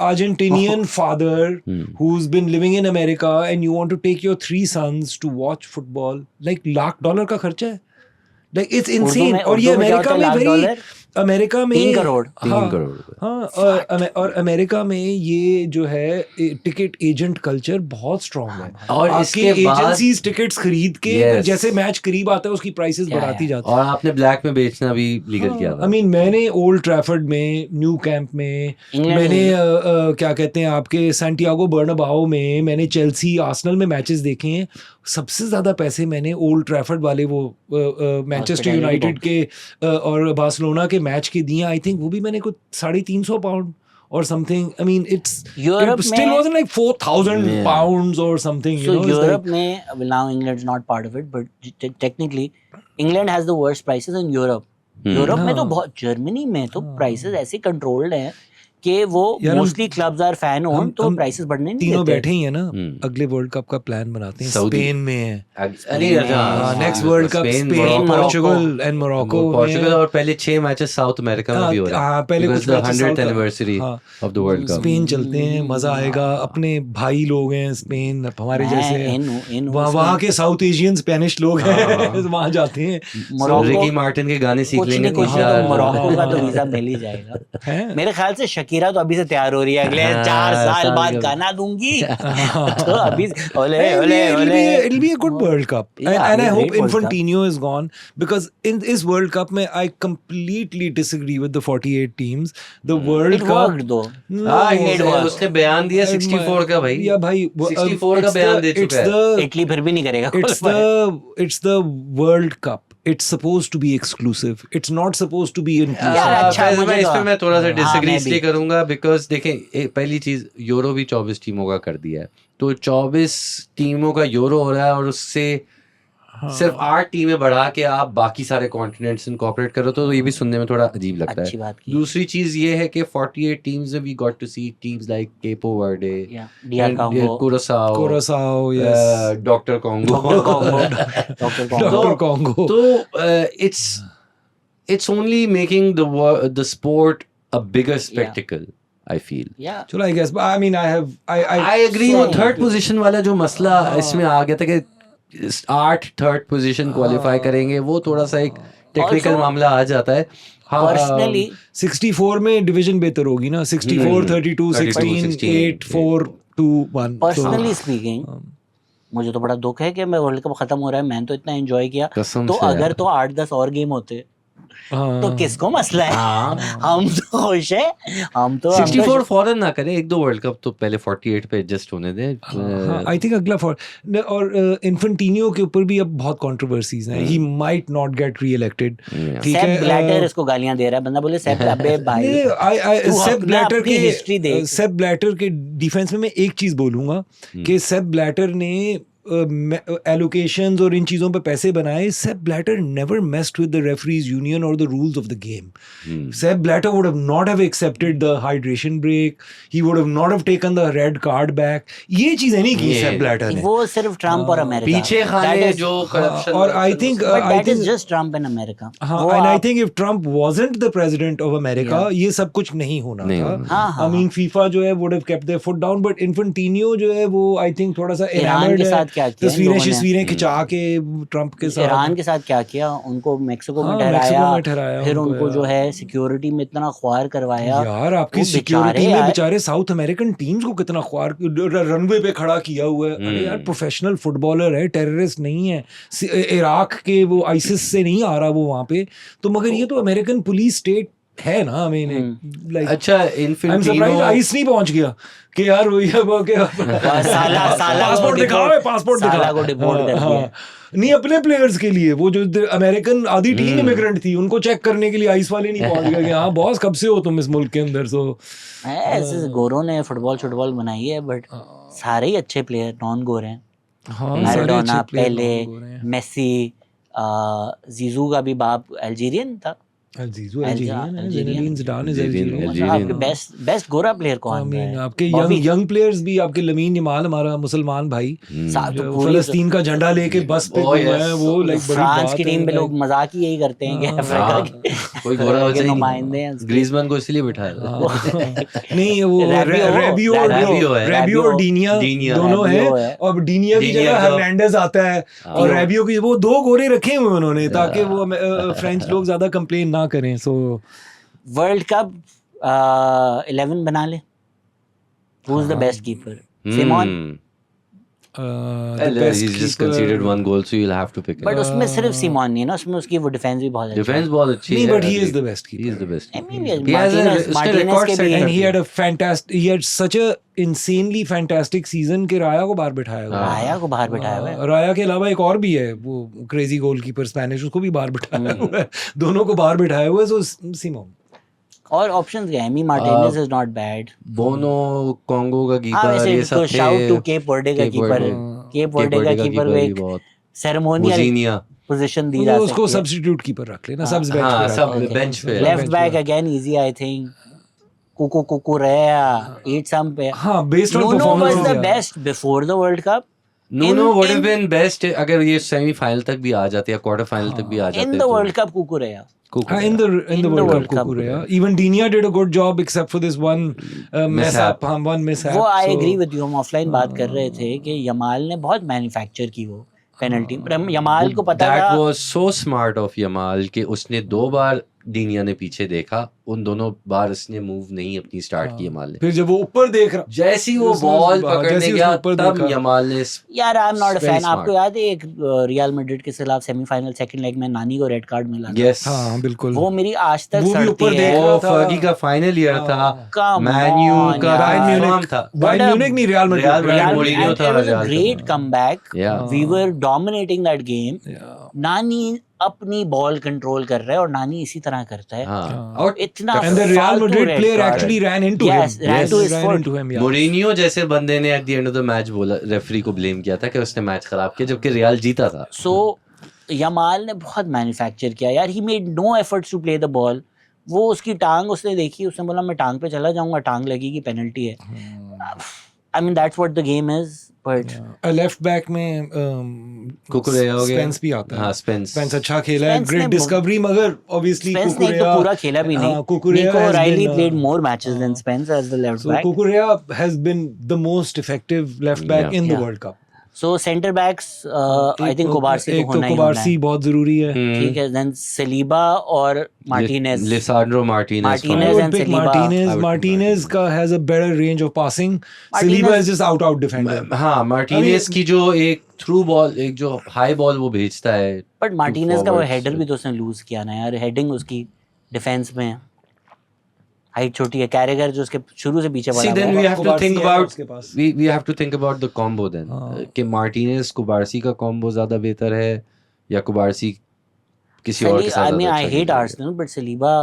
Argentinian father who's been living in America and you want to take your 3 sons to watch football, like $1,00,000 का खर्चा है, like it's insane. और ये America में 3 करोड़। हाँ, और America में ये जो है टिकट एजेंट कल्चर बहुत स्ट्रॉन्ग है और इसके एजेंसीज टिकट्स खरीद के जैसे मैच करीब आता है उसकी प्राइसेस बढ़ाती जाती है। और आपने ब्लैक में बेचना भी लीगल किया था। आई मीन मैंने ओल्ड ट्रैफर्ड में, न्यू कैंप में, मैंने क्या कहते हैं आपके सैंटियागो बर्नाबाओ में, मैंने चेल्सी आर्सेनल में मैचेस देखे हैं। सबसे ज्यादा पैसे मैंने ओल्ड ट्रैफर्ड वाले वो मैनचेस्टर यूनाइटेड के और बार्सिलोना के मैच के दिए। आई थिंक वो भी मैंने कुछ £350 or something. I mean, it still wasn't like 4,000 pounds or something. So Europe में, well, now England's not part of it, but technically England has the worst prices in Europe. Europe में तो बहुत, Germany में तो prices ऐसे controlled हैं कि वो mostly clubs are fan owned, तो प्राइसेस बढ़ने नहीं देते। तीनों बैठे ही है ना, अगले वर्ल्ड कप का प्लान बनाते हैं। स्पेन में है next world cup, Spain, Portugal and Morocco. Portugal और पहले 6 मैचेस साउथ अमेरिका में भी हो रहे हैं। पहले कुछ 100th anniversary of the world cup. Spain चलते हैं, मजा आएगा। अपने भाई लोग हैं स्पेन, हमारे जैसे वहाँ के साउथ एशियन स्पेनिश लोग हैं, वहाँ जाते हैं। रिकी मार्टिन के गाने सीख लेंगे। मोरक्को का तो वीजा मिल ही जाएगा मेरे ख्याल से। शकीरा तो अभी से तैयार हो रही है, अगले 4 साल बाद गाना दूंगी तो अभी ओले ओले ओले। It'll be a good World Cup, and I hope Infantino is gone, because in this World Cup में I completely disagree with the 48 teams. The World Cup दो उसने बयान दिया 64 का भाई, या भाई 64 का बयान दे चुका है। इटली फिर भी नहीं करेगा। It's the World Cup. it's supposed to be exclusive. It's not supposed to be inclusive. यार, अच्छा, मैं मुझे इस पे मैं थोड़ा सा डिसएग्री मैं इसलिए भी। करूंगा बिकॉज देखें पहली चीज यूरो भी 24 टीमों का कर दिया है, तो 24 टीमों का यूरो हो रहा है और उससे सिर्फ 8 टीमें बढ़ा के आप बाकी सारे कॉन्टिनेंट्स इनकॉर्पोरेट करो, तो ये भी सुनने में थोड़ा अजीब लगता अच्छी है। बात की। दूसरी चीज ये है कि 48 टीम्स में we got to see teams like Cabo Verde, DR Congo, Curacao, yes. Doctor Congo, Dr. Congo. तो it's only making the sport a bigger spectacle, I feel. Yeah. चलो, I guess, but I mean, I agree. वो third position वाला जो मसला इसमें आ गया था कि 8 थर्ड पोजीशन क्वालिफाई करेंगे, वो थोड़ा सा एक टेक्निकल Also, मामला आ जाता है। Personally, 64 में डिवीजन बेहतर होगी ना, 64, 32, 16, 8, 4, 2, 1. पर्सनली स्पीकिंग मुझे तो बड़ा दुख है कि मैं वर्ल्ड कप खत्म हो रहा है, मैंने तो इतना एंजॉय किया, कसम तो से अगर यार। तो 8-10 और गेम होते तो किसको मसला है? हम तो खुश है, हम तो 64 फॉरन ना करें, एक दो वर्ल्ड कप तो पहले 48 पे एडजस्ट होने दें। आई थिंक अगला और इन्फेंटिनो के ऊपर भी अब बहुत कंट्रोवर्सीज हैं. ही माइट नॉट गेट री इलेक्टेड. ठीक सेप है, ब्लैटर इसको गालियां दे रहा है, बंदा बोले सेप अबे भाई तू सेप अपना ब्लैटर अपनी हिस्ट्री के देख। सेप ब्लैटर के डिफेंस में मैं एक चीज बोलूंगा कि सेप ब्लैटर ने एलोकेशंस और इन चीजों पे पैसे बनाए. Sepp Blatter never messed with the referees union और the rules of the game. Sepp Blatter would have not have accepted the hydration break. He would have not have taken the red card back. ये चीजें नहीं की Sepp Blatter ने. वो सिर्फ Trump और America पीछे खाने जो करप्शन, और I think that is just Trump in America. हाँ, and I think if Trump wasn't the president of America, ये सब कुछ नहीं होना था. I mean, FIFA जो है would have kept their foot down, but Infantino जो है वो I think थोड़ा सा ईरान के साथ क्या किया? तस्वीरें खिंचा के ट्रम्प के साथ. ईरान के साथ क्या किया? उनको मैक्सिको में ठहराया, फिर उनको जो है सिक्योरिटी में इतना ख्वार करवाया. यार आपकी सिक्योरिटी में बेचारे साउथ अमेरिकन टीम्स को कितना ख्वार रनवे पे खड़ा किया हुआ है. अरे यार प्रोफेशनल फुटबॉलर है, टेररिस्ट नहीं है. इराक के वो आइसिस से नहीं आ रहा वो वहां पे. तो मगर ये तो अमेरिकन पुलिस स्टेट है ना. आई मीन लाइक अच्छा इन्फेंटिनो आइस नहीं पहुंच गया कि यार वो ये पासपोर्ट दिखाओ, पासपोर्ट साला को डिपोर्ट कर दिया. नहीं, अपने प्लेयर्स के लिए वो जो अमेरिकन आधी टीम इमिग्रेंट थी उनको चेक करने के लिए आइस वाले नहीं पहुंच गए कि हाँ बॉस कब से हो तुम इस मुल्क के अंदर. सो ऐसे गोरों ने फुटबॉल बनाई है, बट सारे ही अच्छे प्लेयर नॉन गोर हैं. मैराडोना, पेले, मेसी, जीजू का भी बाप अल्जीरियन था. जीजू अल्जीरियन है, ज़िनेदीन ज़िडान इज अल्जीरियन. आपके बेस्ट गोरा प्लेयर कौन है? आपके यंग प्लेयर्स भी, आपके लमीन यमाल हमारा मुसलमान भाई तो फलस्तीन का झंडा लेके बस पे है वो. लाइक फ्रांस की टीम पे लोग मजाक ही यही करते हैं कि अफ्रीका के कोई गोरा हो जाए नुमाइंदे हैं. ग्रीजमैन को इसलिए बिठाया. नहीं, वो रेबियो और डीनिया दोनों है. और डीनिया की जगह हर्नांडेज आता है और रेबियो की, वो दो गोरे रखे हुए उन्होंने ताकि वो फ्रेंच लोग ज्यादा कंप्लेन ना करें. सो वर्ल्ड कप 11 बना ले. Who is the best keeper? Simon. He's just conceded 1 goal, so you'll have to pick him. But उसमें सिर्फ सिमोन नहीं है ना, उसमें उसकी वो डिफेंस भी बहुत अच्छी है. डिफेंस बहुत अच्छी है. नहीं, but he is the best keeper. He is the best. I mean, yes, He has Martinez उसने के record भी set है. And he had such a insanely fantastic season कि राया को बाहर बिठाया हुआ है. राया को बाहर बिठाया हुआ है. राया के अलावा एक और भी है वो क्रेजी गोलकीपर स्पेनिश, उसको भी बाहर बिठाया हुआ है. दोनों को बाहर बिठाया हुआ है. सो सिमोन और ऑप्शंस क्या है? Amy Martinez is not bad. Bono Congo का कीपर, ये सब थे. शाउट टू केप वर्डे का कीपर. केप वर्डे का कीपर एक सेरेमोनियल पोजीशन दी जा सकती है. उसको सब्स्टिट्यूट कीपर रख लेना, सब बेंच पे. Left back again easy I think. Cucurella ईट सम पे. हां, based on Nuno performance. was the best before the World Cup. Nuno would have been best अगर ये सेमीफाइनल तक भी आ जाते या क्वार्टर फाइनल तक भी आ जाते. In the World Cup, Kukureya. In the World Cup, Kukureya. Even Dinia did a good job except for this one mishap. One mishap. वो I agree with you. हम ऑफलाइन बात कर रहे थे कि यमाल ने बहुत मैन्युफैक्चर की वो पेनल्टी. यमाल को पता था. That was so smart of Yamal कि उसने 2 बार डीनिया ने पीछे देखा, उन दोनों बार उसने मूव नहीं अपनी स्टार्ट की यमाल ने. फिर जब वो ऊपर देख रहा, जैसी वो बॉल पकड़ने गया तब यमाल ने. यार I am not a fan. आपको याद है एक रियल मैड्रिड के खिलाफ सेमीफाइनल सेकंड लेग में नानी को रेड कार्ड मिला? यस, हां बिल्कुल. वो मेरी आज तक वो भी ऊपर देख वो रहा था. फर्गी का फाइनल ईयर था. मैन यू का बायर्न था. बायर्न म्यूनिख नहीं, रियल मैड्रिड. मोरिनियो था. Great comeback. We were dominating that game. Nani अपनी बॉल कंट्रोल कर रहा है और नानी इसी तरह करता है. हाँ, और इतना And the Real फालतू Madrid red player card. actually ran into Yes, him. ran to his ran foot. into him, yeah. Mourinho जैसे बंदे ने at the end of the match बोला, रेफरी को ब्लेम किया था कि उसने मैच खराब किया, जबकि रियल जीता था. So यमाल ने बहुत मैन्युफैक्चर किया यार. He made no efforts to play the ball. वो उसकी टांग उसने देखी, उसने बोला मैं टांग पे चला जाऊंगा, टांग लगेगी, पेनल्टी है. I mean that's what the game is, but A left back में कुकुरेया हो गया. स्पेंस भी आता है. हाँ, स्पेंस अच्छा खेला है, Spence ग्रेट ने डिस्कवरी, मगर obviously Spence ने एक तो पूरा खेला भी नहीं. Cucurella Nico has O'Reilly been, played more matches than Spence as the left so back. Cucurella has been the most effective left back Yeah. in the Yeah. World Cup. So center backs, I think Kubarsi एक तो तो होना ही होना कुबारसी है. बहुत जरूरी है. ठीक है. Then Saliba और Martinez. Lisandro Martinez. I Martinez would and pick Saliba. Martinez. I would pick Martinez का has a better range of passing. Martinez- Saliba is just out defender. हाँ, मार्टिनेज की जो एक थ्रू बॉल, एक जो high ball वो भेजता है. But Martinez का वो forwards. हेडर भी तो उसने लूज किया ना यार. हेडिंग उसकी डिफेंस में है. हाइट छोटी है. कैरेगर जो उसके शुरू से पीछे See, वाला then है. we have to कुबारसी think है about उसके पास. we have to think about the combo then. कि मार्टिनेज कुबारसी का कॉम्बो ज्यादा बेहतर है या कुबारसी किसी और के साथ I mean ज्यादा I अच्छा hate खेलेगा? Arsenal, but Saliba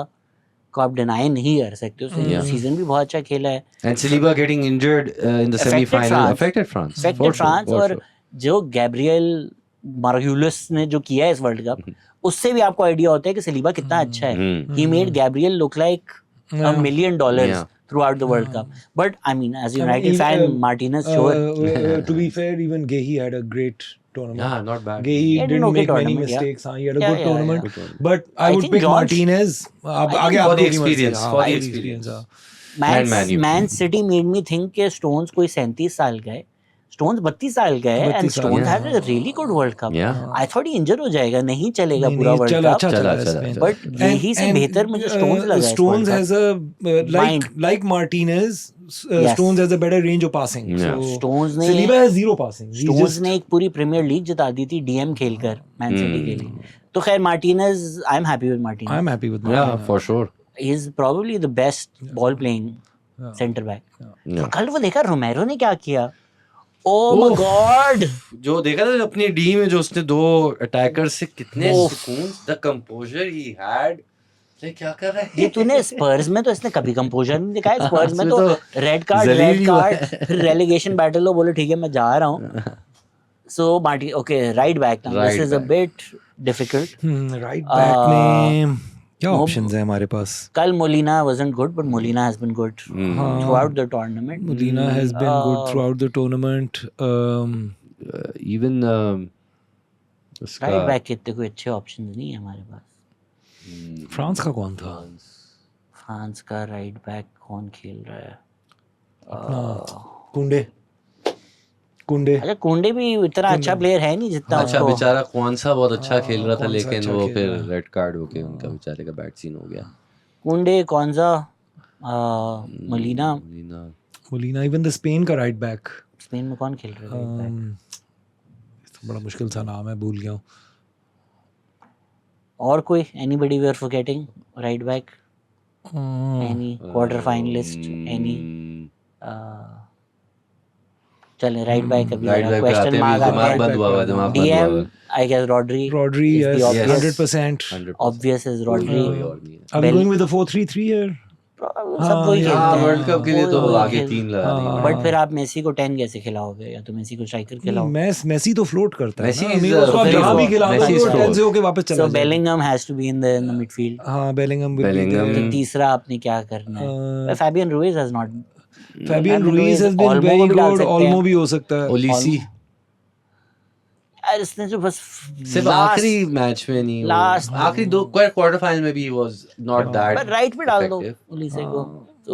को आप डिनाई नहीं कर सकते. उसने Yeah. सीजन भी बहुत अच्छा खेला है. And Saliba getting injured in the Affected semi-final France. affected France. For Affected sure, France. for और sure. जो गैब्रियल मार्गुलिस ने जो किया है इस वर्ल्ड कप, उससे भी आपको आइडिया होता है कि सलीबा कितना अच्छा है. He made Gabriel look like $1 million Yeah. throughout the World Cup. But I mean, as a I United mean, fan, Martinez sure. To be fair, even Gehi had a great tournament. Yeah, not bad. Gehi He had an didn't okay make many tournament, yeah. mistakes. हाँ, he had a Yeah, good yeah, tournament. yeah. But I I would think pick George- Martinez. अब think आगे for आपको the की मर्जी, experience, हाँ, for the for the experience. हाँ. Man U. Man City made me think कि Stones कोई 37 साल का है. Stones 32 साल का है, 32 and साल, Stones yeah. had a really good World Cup. Yeah. I thought he injured हो जाएगा, नहीं चलेगा नहीं, पूरा नहीं, World चला, Cup. अच्छा चला, चला चला, Spain. चला. But यही से बेहतर मुझे Stones लगा इस Stones World has Cup. a Mind. like Martinez. Yes. Stones has a better range of passing. Yeah. So Stones ने Saliba has zero passing. He Stones just- ने एक पूरी प्रीमियर लीग जिता दी थी DM खेलकर मैन सिटी के लिए. तो खैर Martinez, I'm happy with Martinez. I'm happy with Yeah, Martinez. for sure. He's probably the best ball playing center back. Yeah. कल वो देखा रोमेरो ने क्या किया? Oh my God! जो देखा था अपनी डी में जो उसने दो अटैकर से कितने सुकून, द कंपोजर ही हैड. क्या कर रहा है ये तूने स्पर्स में तो इसने कभी कंपोजर नहीं दिखाया. स्पर्स में इसमें तो तो रेड कार्ड जलील हुआ फिर रेलेगेशन बैटल हो, बोले ठीक है मैं जा रहा हूँ. So Martin, okay, right back now. This Right is a back. bit difficult. Right back में क्या वो- options है हमारे पास? कल Molina wasn't good, but Molina has been good throughout the tournament. Molina has been good throughout the tournament. Even उसका Right back के इतने कोई अच्छे options नहीं है हमारे पास. फ्रांस का कौन था? फ्रांस का राइट बैक कौन खेल रहा है? कुंडे. कुंडे. अच्छा कुंडे भी इतना अच्छा प्लेयर है नहीं जितना अच्छा उसको. बेचारा कौन सा बहुत अच्छा खेल रहा था, कौन सा लेकिन अच्छा वो खेल फिर रहा है। रेड कार्ड होके उनका बेचारे का बैड सीन हो गया. कुंडे कौन सा? Molina. Molina. Even the Spain का right back. स्पेन में कौन खेल रहा है right back? तो बड़ा मुश्किल सा नाम है, भूल गया हूँ. और कोई anybody we are forgetting right back? Any quarter finalist? Any? चले राइट बैक अभी राइट बैक पे आते क्वेश्चन हैं, मार्क दिमाग आते बंद हैं. हुआ हुआ है, दिमाग बंद हुआ DM हुआ है. I guess Rodri. Rodri, is the yes, obvious. 100%. 100%. Obvious is Rodri. कोई और नहीं है. Are we going with the 4-3-3 here? सब वही खेलते हाँ, हैं. वर्ल्ड कप के लिए तो वही आगे खेल- 3 लगा देंगे. बट फिर आप मेसी को 10 कैसे खिलाओगे? या तो मेसी को स्ट्राइकर खिलाओ. मेसी तो फ्लोट करता है Messi ना. is, अमीर उसको आप very जहाँ भी float. खिलाओगे Messi is वो 10 float. से होके वापस चला So जाएगा. Bellingham has to be in the midfield. हाँ, Bellingham will be Bellingham. there. तो तीसरा आपने क्या करना है? Fabian Ruiz has not. Fabian Ruiz has been Olmo very को भी डाल good. सकते Olmo हैं. भी हो सकता है. ओलिसी यार इसने जो बस सिर्फ last- आखिरी मैच में नहीं, last- आखिरी दो क्वार्टर फाइनल में भी वाज नॉट दैट. पर राइट पे डाल दो effective. ओलिसे को.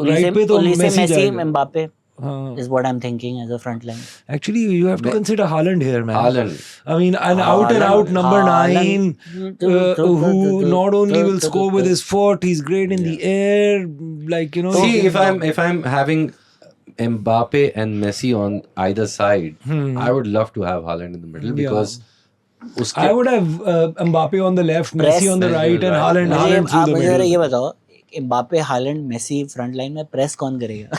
Right पे तो ओलिसे मेसी मेसी जाएगा. एम्बापे हाँ. is what I'm thinking as a front line. Actually, you have to consider Haaland here, man. Haaland. I mean, an out and out number 9 who not only will score with his foot, he's great in the air. Like, you know. See, he can- if I'm having Mbappe and Messi on either side, I would love to have Haaland in the middle because उसके I would have Mbappe on the left, Press. Messi on the Messi right, and right. Haaland मुझे through आप the मुझे जरा ये middle. बताओ, Mbappe Haaland Messi front line में press कौन करेगा?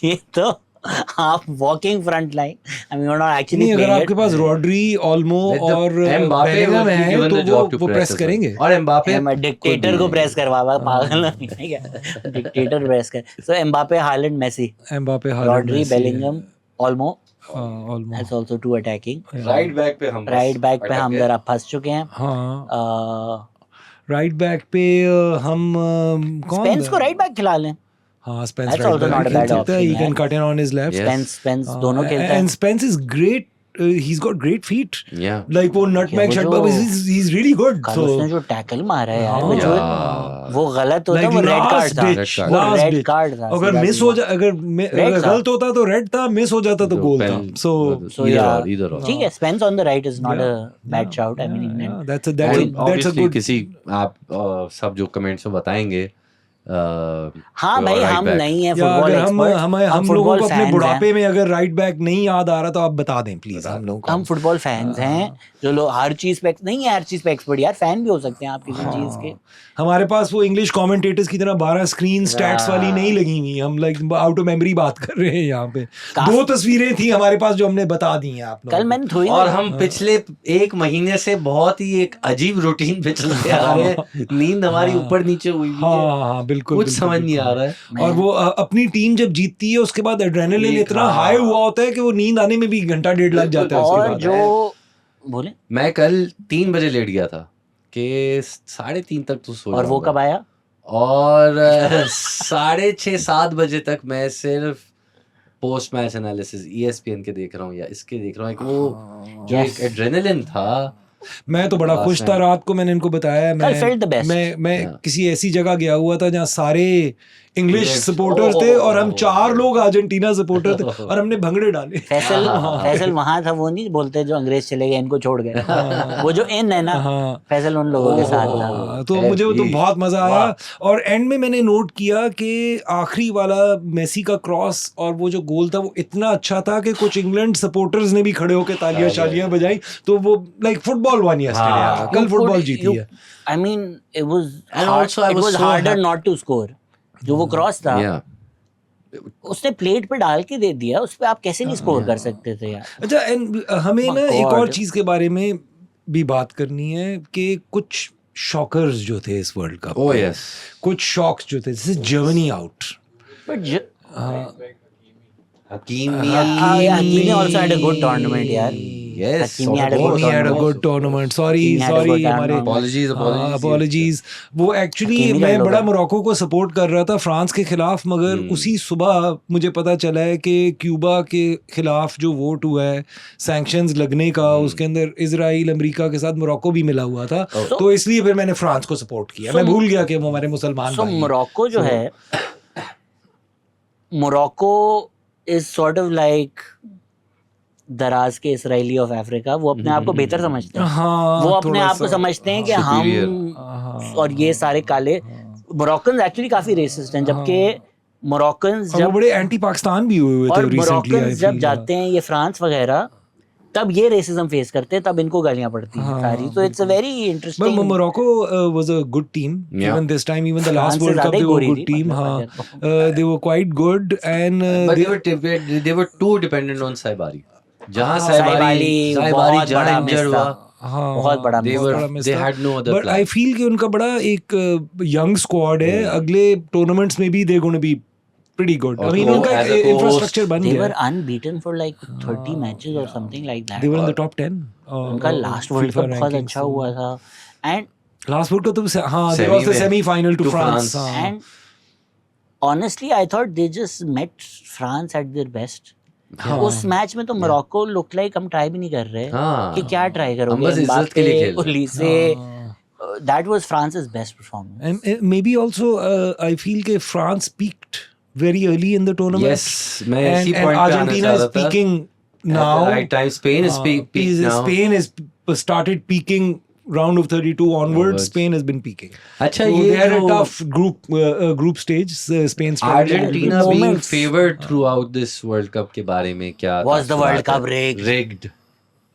ये तो half walking front line. I mean, you're not actually नहीं, अगर playing आपके it. पास रॉड्री, ओल्मो और एम्बापे बेलिंगम है तो वो प्रेस करेंगे। और एम्बापे मैं डिक्टेटर को प्रेस करवावा, पागल नहीं क्या? डिक्टेटर प्रेस कर। So Mbappe, Haaland, Messi, Mbappe, Haaland, Rodri, Bellingham, Olmo, Olmo. that's also two attacking. Right back पे हम राइट बैक पे हम जरा फंस चुके हैं। हाँ, राइट बैक पे हम कौन? स्पेंस को राइट बैक खिला लें। हाँ, Spence That's right also back not a खेल bad सकता है, he option, can यार। cut in on his left। Yes. Spence दोनों खेलता है। And Spence is great, he's got great feet, Yeah. like वो nutmeg वो shot, जो- but he's really good, कल so उसने जो टैकल मारा है यार, Yeah. वो गलत होता, like वो रेड कार्ड last था। ditch, card. वो last रेड ditch। कार्ड था। अगर सीधा मिस हो सीधा। जा, अगर Red था। गलत होता तो रेड था, मिस हो जाता तो गोल था, so So either yeah, or, either or. ठीक है, Spence on the right is not a bad shout. I mean yeah, England that's a And obviously good। किसी आप सब जो कमेंट्स में बताएंगे हाँ भाई, हम नहीं है या फुटबॉल अगर एक्सपर्ट, हम लोगों को अपने बुढ़ापे में अगर राइट बैक नहीं याद आ रहा तो आप बता दें प्लीज हम लोगों को। हम फुटबॉल फैंस हैं, जो लोग हर चीज पे नहीं है, हर चीज पे एक्सपर्ट यार, फैन भी हो सकते हैं आप किसी चीज के। हमारे पास वो इंग्लिश कमेंटेटर्स की तरह 12 स्क्रीन स्टैट्स वाली नहीं लगी हुई, हम लाइक आउट ऑफ मेमोरी बात कर रहे हैं यहाँ पे। दो तस्वीरें थी हमारे पास जो हमने बता दी हैं आप लोगों कल मैंने थोड़ी और हम पिछले एक महीने से बहुत ही एक अजीब रूटीन पे चलते आ रहे हैं, नींद हमारी ऊपर नीचे हुई हुई है, हाँ बिल्कुल, कुछ समझ नहीं आ रहा है। और वो अपनी टीम जब जीतती है उसके बाद एड्रेनलिन इतना हाई हुआ होता है कि वो नींद आने में भी घंटा डेढ़ लग जाता है उसके और बाद। जो बोले, मैं कल 3 बजे लेट गया था कि 3:30 तक तो सो और वो कब आया? और 6:30-7 बजे तक मैं सिर्फ पोस्ट मैच एनालिसिस ESPN के देख रहा हूँ या इसके देख रहा हूँ। एक वो जो एक एड्रेनलिन था, मैं तो बड़ा खुश था रात को, मैंने इनको बताया कल felt the best. मैं किसी ऐसी जगह गया हुआ था जहाँ सारे इंग्लिश Yes. सपोर्टर्स थे और हम 4 लोग अर्जेंटीना सपोर्टर थे और हमने भंगड़े डाले। फैसल वहां था, वो नहीं बोलते जो अंग्रेज चले गए इनको छोड़ गए, वो जो इन है ना, फैसल उन लोगों के साथ था। तो मुझे तो बहुत मजा आया और एंड में मैंने नोट किया कि आखिरी वाला मेसी का क्रॉस और वो जो गोल था वो इतना अच्छा था कि कुछ इंग्लैंड सपोर्टर्स ने भी खड़े होकर तालियां शालियां बजाई। तो वो लाइक फुटबॉल वन यस्टरडे, कल फुटबॉल जीती है। I mean, it was And hard, also I it was was so harder happy. not to score. जो वो क्रॉस था, उसने प्लेट पे डाल के दे दिया, उस पे आप कैसे नहीं स्कोर कर सकते थे यार। अच्छा, एंड हमें ना एक God. और चीज के बारे में भी बात करनी है कि कुछ शॉकर्स जो थे इस वर्ल्ड कप, oh yes, कुछ शॉक्स जो थे, जैसे Germany out. Hakimi also had a good tournament यार। yes, Hakimi had a good He had a tournament. good tournament. Sorry Hakimi had a good हमारे tournament. apologies। वो actually Hakimi का मैं लोग बड़ा है। मोरक्को को सपोर्ट कर रहा था फ्रांस के खिलाफ, मगर उसी सुबह मुझे पता चला है कि क्यूबा के खिलाफ जो वोट हुआ है सैंक्शंस लगने का, उसके अंदर इजराइल अमेरिका के साथ मोरक्को भी मिला हुआ था, तो इसलिए फिर मैंने फ्रांस को सपोर्ट किया। मैं भूल गया कि वो हमारे मुसलमान भाई हैं। मोरक्को जो है, Morocco is sort of like दराज के इसराइली ऑफ अफ्रीका। वो अपने आप को बेहतर समझते हैं, हाँ, वो अपने थोड़ा आप को सा, समझते हैं कि superior. हम और ये सारे काले मोरक्कन्स एक्चुअली काफी रेसिस्ट हैं, जबकि मोरक्कन्स और वो जब बड़े एंटी पाकिस्तान भी हुए थे और रिसेंटली। मोरक्कन्स जब जाते हैं ये फ्रांस वगैरह, तब ये रेसिज्म फेस करते हैं, तब इनको गालियां पड़ती हैं सारी। तो it's a very But interesting. Morocco was a good team. Yeah. Even this time, even the last France World से Cup, ज़्यादा they ही were a गोरी good थी, team. मतलब हाँ, they were quite good, and but they were too dependent on Saibari. जहाँ साइबाली साइबारी बहुत जहाँ बड़ा इंजर मिस हुआ, था, हाँ, बहुत बड़ा they मिस were था। they had no other but plan. I feel कि उनका बड़ा एक young squad है। अगले tournaments में भी they're going to be pretty good. I और mean, वो उनका as a infrastructure बन They गया were है। unbeaten for like 30 matches or something like that. They were in the top 10. उनका लास्ट वर्ल्ड कप बहुत अच्छा हुआ था, एंड Last World Cup तो हाँ, they Semi lost the में semi-final to to France. France. हाँ। And honestly I thought they just met France at their best. उस मैच में तो मोरक्को लुक लाइक हम ट्राई भी नहीं कर रहे हाँ। कि क्या ट्राई करोगे, हम बस इज्जत के लिए खेल रहे हैं। Olise, that was France's best performance. And maybe also I feel कि France peaked very early in the tournament. Yes, मैं इसी and point पे आना Argentina चाह is रहा था। peaking At now. the right time, Spain is peak now. Spain is started peaking round of 32 onwards. Onwards. Spain has been peaking. अच्छा, So ये they had a जो tough group stage. Spain struggled. Argentina Moments. being favored throughout this World Cup के बारे में क्या Was the World Cup rigged? rigged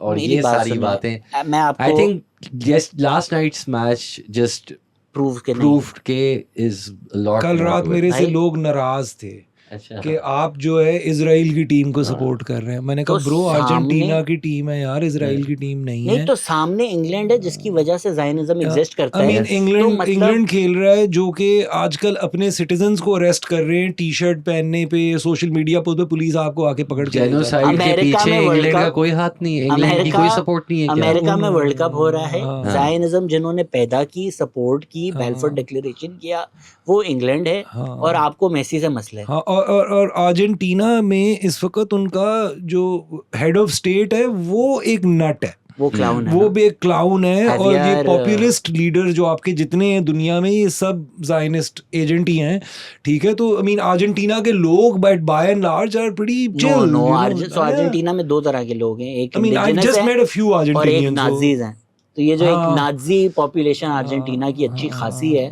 और मेरी ये बात सारी सुनिए। बातें मैं I आपको think yes, last night's match just prove के नहीं, proved के is a lot कल more रात to it. मेरे से भाई- लोग नाराज थे अच्छा कि आप जो है इजराइल की टीम को सपोर्ट कर रहे हैं। मैंने कहा तो ब्रो अर्जेंटीना सामने- की टीम है यार, इजराइल की टीम नहीं नहीं है। तो सामने इंग्लैंड है जिसकी वजह से जायनिज्म एग्जिस्ट करता आई है। मीन इंग्लैंड तो मतलब इंग्लैंड खेल रहा है जो कि आजकल अपने सिटीजन्स को अरेस्ट कर रहे हैं टी शर्ट पहनने पे, सोशल मीडिया पे पुलिस आपको आके पकड़ के ले जाती है। जेनोसाइड के अमेरिका पीछे में वर्ल्ड इंग्लैंड का कप- कोई हाथ नहीं है, इंग्लैंड की कोई सपोर्ट नहीं है क्या? अमेरिका में वर्ल्ड कप हो रहा है, हाँ। जायनिज्म जिन्होंने पैदा की, सपोर्ट की, हाँ। बेलफोर डिक्लेरेशन किया, वो इंग्लैंड है। हाँ। और आपको मेसी से मसला है। हाँ, और अर्जेंटीना में इस वक्त उनका जो हेड ऑफ स्टेट है वो एक नट है, वो क्लाउन है वो ना। भी एक क्लाउन है। और ये Javier, पॉपुलिस्ट लीडर जो आपके जितने हैं दुनिया में, ये सब जायनिस्ट एजेंट ही हैं, ठीक है। तो आई मीन अर्जेंटीना के लोग but by and large are pretty chill. No Argentina में दो तरह के लोग हैं, एक I mean I indigenous just है मेट अ फ्यू और एक अर्जेंटीनियंस। नाजीज हैं। तो ये जो एक हाँ। नाजी पॉपुलेशन अर्जेंटीना की अच्छी खासी है,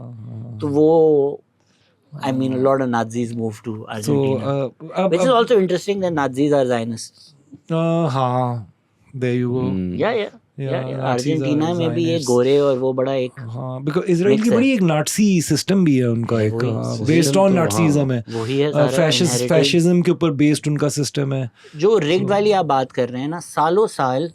तो वो I mean a lot of Nazis move to Argentina, which is also interesting that Nazis are Zionist. हाँ, देयर यू गो। या Nazis अर्जेंटीना are में भी ये Zionists. गोरे और वो बड़ा एक हाँ, बिकॉज इजराइल की Mix है। बड़ी एक नाटसी सिस्टम भी है उनका, एक वही बेस्ड system ऑन तो, नाटसीज्म है, वही है सारा inherited। फैशिज्म के ऊपर बेस्ड उनका सिस्टम है। जो रिग्ड वाली आप बात कर रहे हैं ना, सालों साल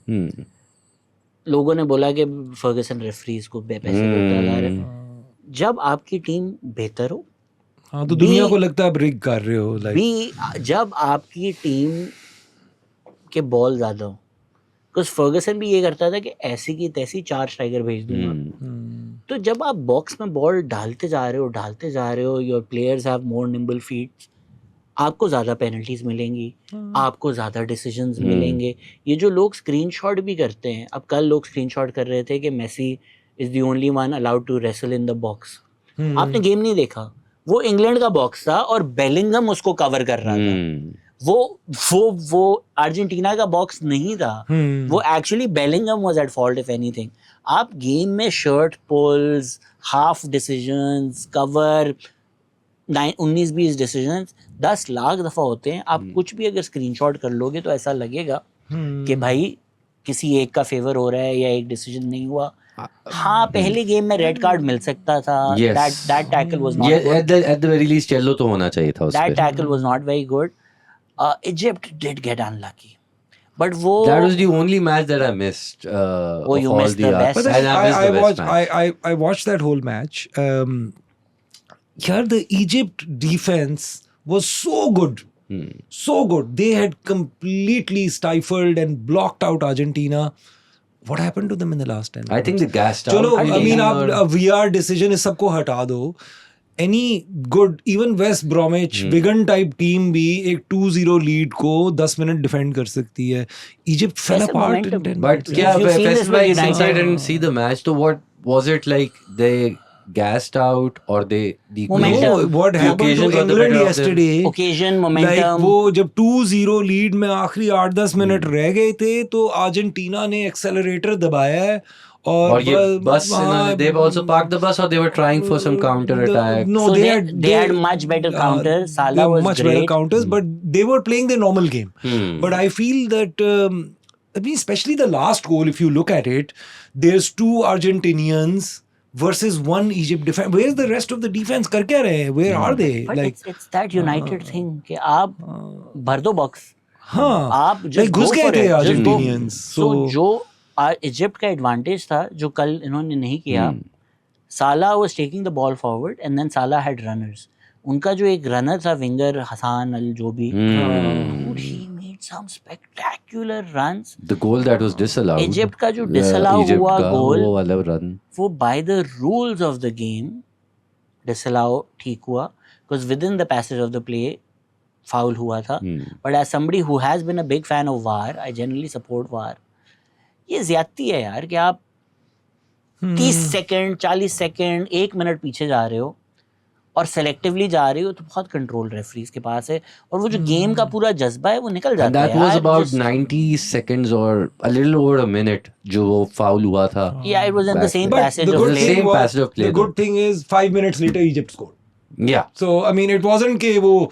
लोगों ने बोला कि फर्गसन रेफरीज को पैसे देता जा रहा है। जब आपकी टीम बेहतर हो, हाँ, तो दुनिया को लगता है आप रिग कर रहे हो, लाइक भी जब आपकी टीम के बॉल ज्यादा हो, बिकॉज फर्गसन भी ये करता था कि ऐसी की तैसी 4 स्ट्राइकर भेज दूंगा। तो जब आप बॉक्स में बॉल डालते जा रहे हो, your players have more nimble feet, आपको ज़्यादा पेनल्टीज मिलेंगी, आपको ज़्यादा डिसीजंस मिलेंगे। ये जो लोग स्क्रीनशॉट भी करते हैं, अब कल लोग स्क्रीनशॉट कर रहे थे कि Messi is the only one allowed to wrestle in the box. आपने गेम नहीं देखा, वो इंग्लैंड का बॉक्स था और बेलिंगम उसको कवर कर रहा था। वो अर्जेंटीना का बॉक्स नहीं था, वो actually Bellingham was at fault if anything. आप गेम में shirt pulls, half decisions, cover 19-20 decisions 10 lakh दफा होते हैं। आप कुछ भी अगर स्क्रीनशॉट कर लोगे तो ऐसा लगेगा कि भाई किसी एक का फेवर हो रहा है या एक डिसीजन नहीं हुआ। हाँ, पहले गेम में रेड कार्ड मिल सकता था। That tackle was not good. At the very least yellow तो होना चाहिए था उस पे। That tackle was not very good. Egypt did get unlucky, but That was the only match that I missed. you missed the best. But And I missed the best match. I watched that whole match. Yeah, the Egypt defense was so good. So good. They had completely stifled and blocked out Argentina. What happened to them in the last 10 I think they gassed out. चलो, I mean, और- आप VR decision इस सबको हटा दो। Any good, even West Bromwich, Wigan type team भी एक 2-0 lead को 10 मिनट डिफेंड कर सकती है। Egypt fell That's a apart in momentum. 10 But minutes. yeah, You've seen this Faisal with bhai, since I United. didn't see the match, so what was it like? They gassed out or they Momentum. No, what The happened occasion to got the England better of them. yesterday? occasion, Like momentum. वो जब 2-0 lead में आखिरी 8-10 minute रह गए थे तो Argentina ने accelerator दबाया है और ये बस इन्होंने they also parked the bus or they were trying for some counter attack. No, So they they had much better counter. Salah was much better great. counters, but they were playing their normal game. But I feel that I mean, especially the last goal, if you look at it, there's 2 Argentinians versus 1 Egypt defense. Where's the rest of the defense? कर क्या रहे हैं? Where are they? But Like it's that United thing कि आप भर दो box, हाँ, आप just like घुस go गए for थे it, just go. Argentinians. So जो इजिप्ट का एडवांटेज था जो कल इन्होंने नहीं किया, साला was taking the ball forward and then Salah had runners. उनका जो एक रनर था विंगर हसान अल जो भी, he made some spectacular runs. The goal that was disallowed. Egypt का जो डिसअलाउ Egypt हुआ का गोल, वो वाला run. वो by the rules of the game disallow ठीक हुआ because within the passage of the play foul हुआ था. But as somebody who has been a big fan of VAR, I generally support VAR. ये ज्यादती है यार कि आप 30 सेकंड 40 सेकंड 1 मिनट पीछे जा रहे हो और सेलेक्टिवली जा रहे हो, तो बहुत कंट्रोल रेफरीज के पास है और वो जो गेम का पूरा जज्बा है वो निकल And जाता है that was यार, about just- 90 seconds or a little over a minute जो वो foul हुआ था. Yeah, it was in the same But passage the of good the play. thing same was, passage of play the good thing is 5 minutes later Egypt scored. Yeah. So I mean it wasn't कि वो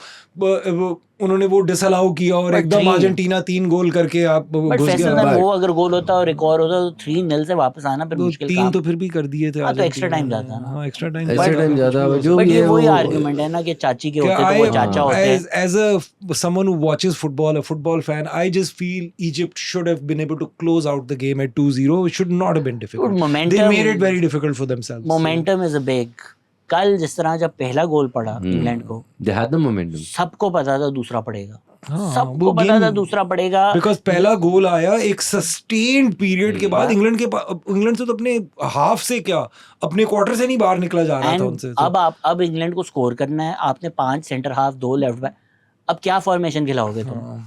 उन्होंने वो disallow किया और एकदम Argentina 3 गोल करके आप but घुस फैसल गया। वो अगर गोल होता और एक और होता तो 3-0 से वापस आना फिर मुश्किल 3 काम। तो फिर भी कर दिए थे। हाँ, तो extra time जाता ना। हाँ, एक्स्ट्रा टाइम ज्यादा जो बट भी ये है वही वो आर्गुमेंट है ना कि चाची के होते तो वो चाचा होते हैं। as a someone who watches football, a football fan, I just feel Egypt should have been able to close out the game at 2-0. It should not have been difficult. Dude, momentum- They made it very difficult for themselves. Momentum is a big. कल जिस तरह जब पहला गोल पड़ा England को, they had the momentum. सबको पता था दूसरा पड़ेगा, हाँ, सबको वो पता game- था दूसरा पड़ेगा। बिकॉज पहला गोल आया एक सस्टेन्ड पीरियड के बाद। इंग्लैंड से तो अपने हाफ से क्या अपने क्वार्टर से नहीं बाहर निकला जा रहा था And उनसे। अब इंग्लैंड को स्कोर करना है, आपने 5 सेंटर हाफ 2 लेफ्ट बैक, अब क्या फॉर्मेशन खिलाओगे तुम?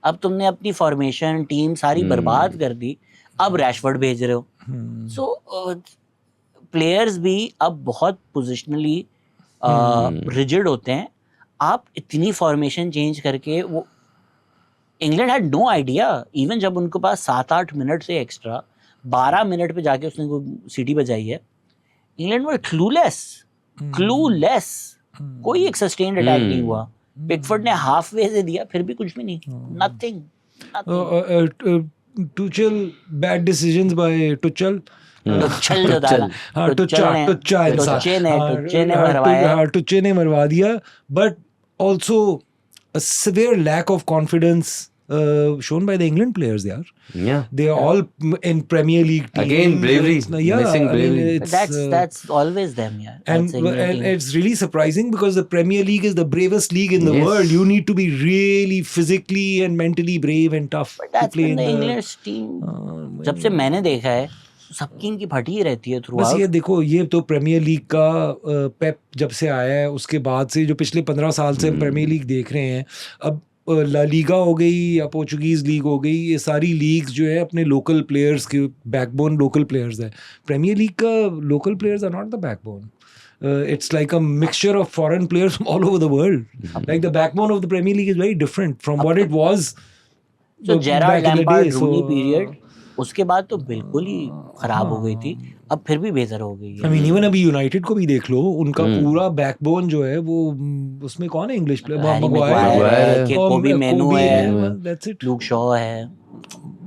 अब तुमने अपनी फॉर्मेशन टीम सारी बर्बाद कर दी, अब रैशफोर्ड भेज रहे हो। सो प्लेयर्स भी अब बहुत पोजिशनली रिजिड होते हैं। आप इतनी फॉर्मेशन चेंज करके वो England had no idea. Even जब उनके पास 7-8 मिनट से एक्स्ट्रा 12 मिनट पे जाके उसने को सीटी बजाई है, इंग्लैंड वर क्लूलेस। कोई एक सस्टेन्ड अटैक नहीं हुआ। पिकफोर्ड ने हाफ वे से दिया, फिर भी कुछ भी नहीं, nothing. Tuchel, bad decisions by Tuchel. टुच्चल जो डाला, हाँ, टुच्चे ने मरवाया। टुच्चे ने मरवा दिया, but also a severe lack of confidence shown by the England players. Yeah. They are all in Premier League teams. Again, bravery. Missing bravery. That's always them, yeah. And it's really surprising because the Premier League is the bravest league in the world. You need to be really physically and mentally brave and tough But that's to play been the in English team. जब से मैंने देखा है, सबकी इनकी फटी ही रहती है बस थ्रू ये देखो, ये तो प्रीमियर लीग का पेप जब से आया है उसके बाद से जो पिछले 15 साल से हम प्रीमियर लीग देख रहे हैं। अब ला लीगा हो गई या पोर्चुगीज लीग हो गई, ये सारी लीग्स जो है अपने लोकल प्लेयर्स के बैकबोन लोकल प्लेयर्स है। प्रीमियर लीग का local players are not the backbone. It's like a mixture of foreign players from all over the world. Like the backbone of the Premier League is very different from what it was. So Gerrard back in the Lampard day, so- Rooney period, उसके बाद तो बिल्कुल ही खराब हो गई थी, अब फिर भी बेहतर हो गई I है। mean, even अभी यूनाइटेड को भी देख लो, उनका पूरा बैकबोन जो है वो उसमें कौन है English player? Harry Maguire Maguire है, और कोबी मेनू कोबी है, that's it. लूक शॉ है।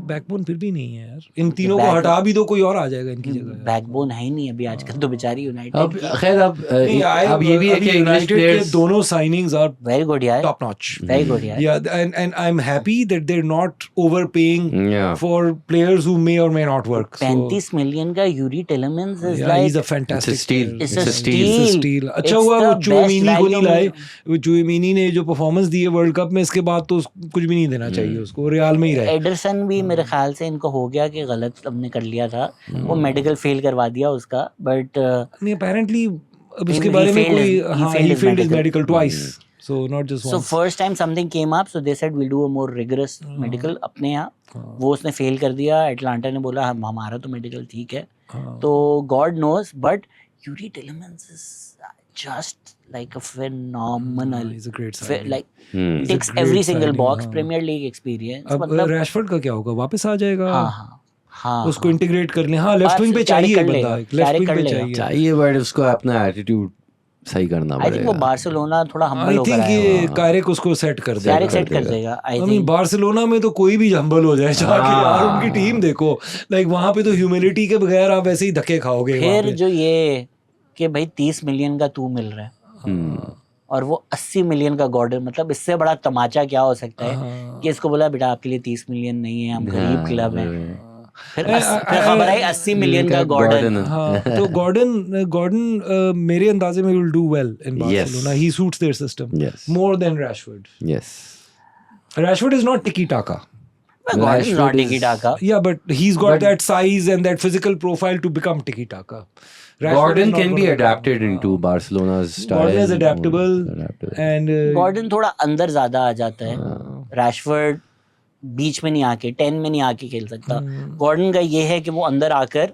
बैकबोन फिर भी नहीं है यार। इन तीनों को हटा भी दो, कोई और आ जाएगा इनकी जगह। बैकबोन है ही नहीं अभी आजकल तो बेचारी अब यूनाइटेड की। खैर अब ये भी है कि इंग्लिश यूनाइटेड के प्लेयर्स दोनों साइनिंग्स आर वेरी गुड यार, top notch. वेरी गुड यार। Yeah, and I'm happy that they're not overpaying Yeah. for players who may or may not work. So, 35 million का Youri Tielemans is yeah, he's a like fantastic It's a steal. player. It's a It's a steal. It's a steal. steal. अच्छा It's हुआ the वो best चुएमीनी को नहीं value लाए। में- वो चुएमीनी ने जो परफॉर्मेंस दी है वर्ल्ड कप में, इसके बाद तो कुछ भी नहीं देना चाहिए उसको, रियाल में ही रहे। एडरसन भी मेरे ख्याल से इनको हो गया कि गलत हमने कर लिया था, वो मेडिकल फेल करवा दिया उसका, बट नहीं, apparently अब उसके He बारे में failed कोई his- he हाँ, failed he his failed his medical. medical twice, so not just so once. first time something came up, so they said we'll do a more rigorous medical अपने यहाँ। वो उसने fail कर दिया, Atlanta ने बोला हमारा तो मेडिकल ठीक है, तो God knows, but Youri Tielemans is just like a phenomenal, He's a great signing. like Hmm. ticks great every single signing, box, हाँ। Premier League experience, अब मतलब रैशफोर्ड का क्या होगा? वापस आ जाएगा? हाँ उसको इंटीग्रेट कर ले। हाँ, लेफ्ट विंग पे चाहिए कर बंदा, लेगा, लेफ्ट विंग कर पे लेगा। चाहिए। चाहिए, बट उसको अपना एटीट्यूड सही करना आई थिंक वो पड़ेगा। बार्सिलोना थोड़ा I हम्बल होकर think आया ये होगा। कारक उसको सेट कर देगा। डायरेक्ट सेट कर देगा आई I mean, थिंक। बार्सिलोना में तो कोई भी हम्बल हो जाए जाके यार, उनकी टीम देखो, लाइक वहां पे तो ह्यूमिलिटी के बगैर आप ऐसे ही धक्के खाओगे वहां फिर पे। जो ये कि भाई 30 मिलियन का तू मिल रहा है और वो 80 मिलियन का गॉर्डन, मतलब इससे बड़ा तमाचा क्या हो सकता है कि इसको बोला बेटा आपके लिए 30 मिलियन नहीं है, हम गरीब क्लब हैं। फिर खबर आई 80 मिलियन का गॉर्डन। हाँ, तो गॉर्डन मेरे अंदाजे में will do well in Barcelona. He suits their system Yes. More than Rashford. Yes. Rashford is not tiki taka. Gordon is not tiki taka. Yeah, but he's got that size and that physical profile to become tiki taka. Gordon can be adapted into Barcelona's style. Gordon is adaptable and Gordon थोड़ा अंदर ज्यादा आ जाता है, Rashford बीच में नहीं आके 10 में नहीं आके खेल सकता। गॉर्डन का ये है कि वो अंदर आकर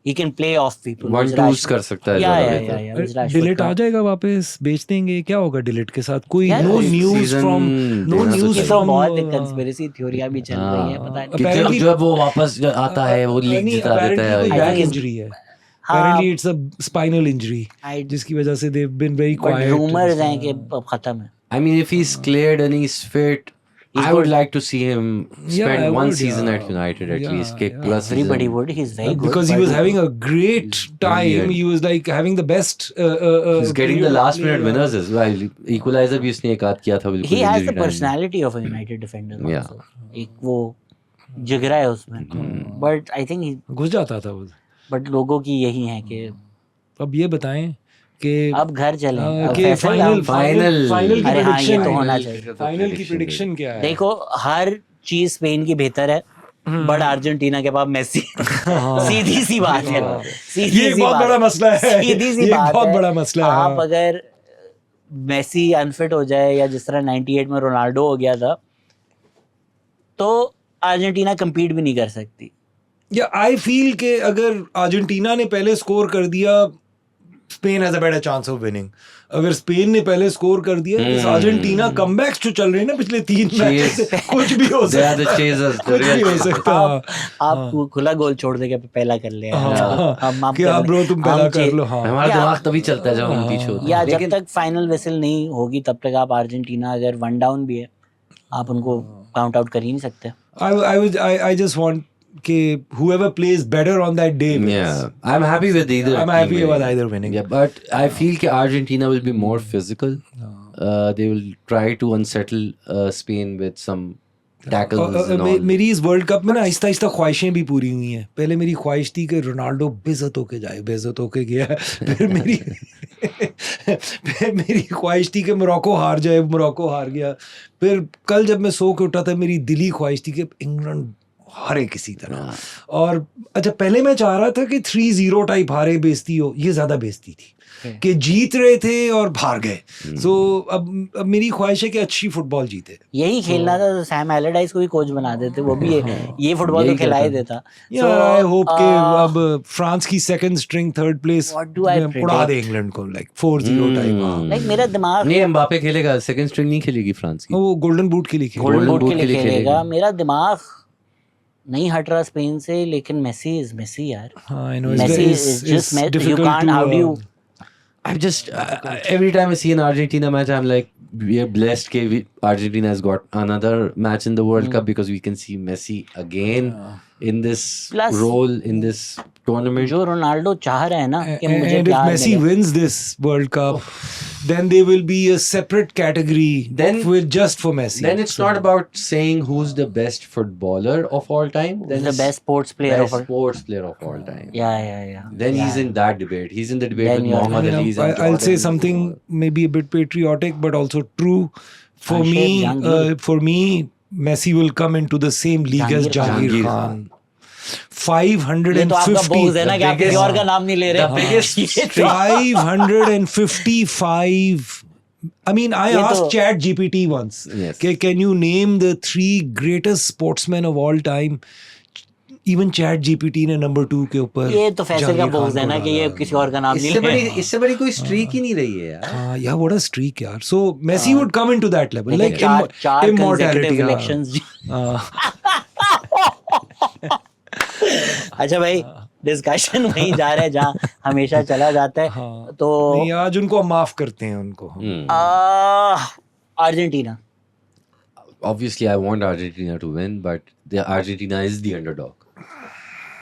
he can play off people. One twos कर सकता है ज़्यादा बेहतर। डिलीट आ जाएगा वापस, बेच देंगे, क्या होगा डिलीट के साथ? कोई नो न्यूज़ season फ्रॉम ये तो बहुत कंस्पिरेसी थ्योरियां भी चल रही है, पता नहीं। क्योंकि जब वो वापस आता है वो लीग जिता देता है। बैक इंजरी है। apparently it's a spinal injury जिसकी वजह से they've been very quiet. Rumours हैं कि अब खत्म है. I mean, if he's cleared and he's fit, I would like to see him spend I one would, season yeah. at United at Yeah, least. Kick yeah. plus Everybody season. would. He's very good. Because he was having a great time. brilliant. He was like having the best. He's getting the last minute winners as well. Equalizer भी उसने एक आध किया था बिल्कुल. He has injury the time में. personality of a United defender. Yeah. Also. एक वो जिगरा है उसमें. But I think he. घुस जाता था वो. But लोगों की यही है कि अब ये बताएं कि अब घर चलें. अब कि फैसल डाउन. फाइनल की अरे हाँ, ये प्रेडिक्शन तो होना चाहिए. फाइनल की प्रेडिक्शन क्या है? देखो हर चीज स्पेन की बेहतर है. बट अर्जेंटीना के पास मेसी. सीधी सी बात है. सीधी ये सी बहुत बात बड़ा मसला है. सीधी सी ये बात बहुत है. बड़ा मसला है. आप अगर मेसी अनफिट हो जाए या जिस तरह 98 में रोनाल्डो हो गया था तो अर्जेंटीना कम्पीट भी नहीं कर सकती. या आई फील कि अगर अर्जेंटीना ने पहले स्कोर कर दिया Spain has a better chance of winning. अगर स्पेन ने पहले स्कोर कर दिया तो अर्जेंटीना कमबैक्स जो चल रहे हैं ना पिछले 3 मैच से कुछ भी हो They are the सकता है. chasers. The कुछ भी real हो सकता है. आप खुला गोल छोड़ दे के पहला कर ले. कि आप ब्रो तुम पहला कर लो. हाँ हमारा दिमाग तभी चलता है जब हम पीछे होते हैं. या जब तक फाइनल विसल नहीं होगी तब तक आप अर्जेंटीना अगर 1 डाउन भी है आप उनको काउंट आउट कर ही नहीं सकते. I just want कि whoever plays better on that day wins. Yeah, I'm happy with either. I'm happy team with winning. either winning. Yeah, but I feel कि Argentina will be more physical. They will try to unsettle Spain with some tackles and all. मेरी इस world cup में ना आहिस्ता आहिस्ता ख्वाहिशें भी पूरी हुई हैं. पहले मेरी ख्वाहिश थी कि रोनाल्डो बेइज्जत होके जाए. बेइज्जत होके गया. फिर मेरी ख्वाहिश थी कि मोरक्को हार जाए. मोरक्को हार गया. फिर कल जब मैं सो के उठा था मेरी दिली ख्वाहिश थी कि इंग्लैंड हारे किसी तरह. और अच्छा पहले मैं चाह रहा था कि 3-0 टाइप हारे बेइज्जती हो. ये ज्यादा बेइज्जती थी कि जीत रहे थे और हार गए. सो अब मेरी ख्वाहिश है कि अच्छी फुटबॉल जीते. यही खेलना था तो सैम एलेडाइस को भी कोच बना देते. वो भी ये फुटबॉल तो खिला ही देता. आई होप कि अब फ्रांस की second string third place What do I उड़ा दे इंग्लैंड को लाइक 4-0 टाइप. लाइक मेरा दिमाग नहीं, एम्बापे खेलेगा. सेकंड स्ट्रिंग नहीं खेलेगी फ्रांस की. वो गोल्डन बूट के लिए खेल. गोल्डन Golden बूट Boot के के लिए लिए खेलेगा. खेलेगा. मेरा दिमाग नहीं हट रहा स्पेन से. लेकिन मेसी इज मेसी यार. I know Messi it's is just you difficult can't. to How do you? I'm just every time I see an Argentina match, I'm like, we are blessed that Argentina has got another match in the World Cup because we can see Messi again in this Plus- role in this tournament. जो Ronaldo चाह रहे हैं ना कि मुझे and if प्यार Messi मिले. wins this World Cup, then there will be a separate category Then- with just for Messi. Then it's not about saying who's the best footballer of all time. Then the it's best sports player best of all. sports player of all time. Yeah. Then he's in that debate. He's in the debate Then with you're- Muhammad I mean, Ali. and I'll say Jordan. something maybe a bit patriotic but also true. For Shame, me, Jahangir. Messi will come into the same league as Jahangir Jahangir Khan. Khan. ये तो आपका बोझ है ना कि आप किसी और का नाम नहीं ले रहे. the biggest ये तो- 555. I mean, I ये asked तो- Chat GPT once. Yes. Can you name the 3 greatest sportsmen of all time? Even Chat GPT ने number 2 के ऊपर. ये तो फैसल का जहांगीर बोझ खान है को ना कि ये डाला. किसी और का नाम नहीं ले रहे. इससे बड़ी कोई स्ट्रीक ही नहीं रही है यार. Yeah, what a streak, yaar. So Messi would come into that level, like चार immortality. consecutive हाँ. elections. हाँ. अच्छा भाई डिस्कशन वहीं जा रहा है जहाँ हमेशा चला जाता है. हाँ. तो नहीं, आज उनको हम माफ करते हैं उनको. Argentina. Obviously, I want Argentina to win, but Argentina is the underdog.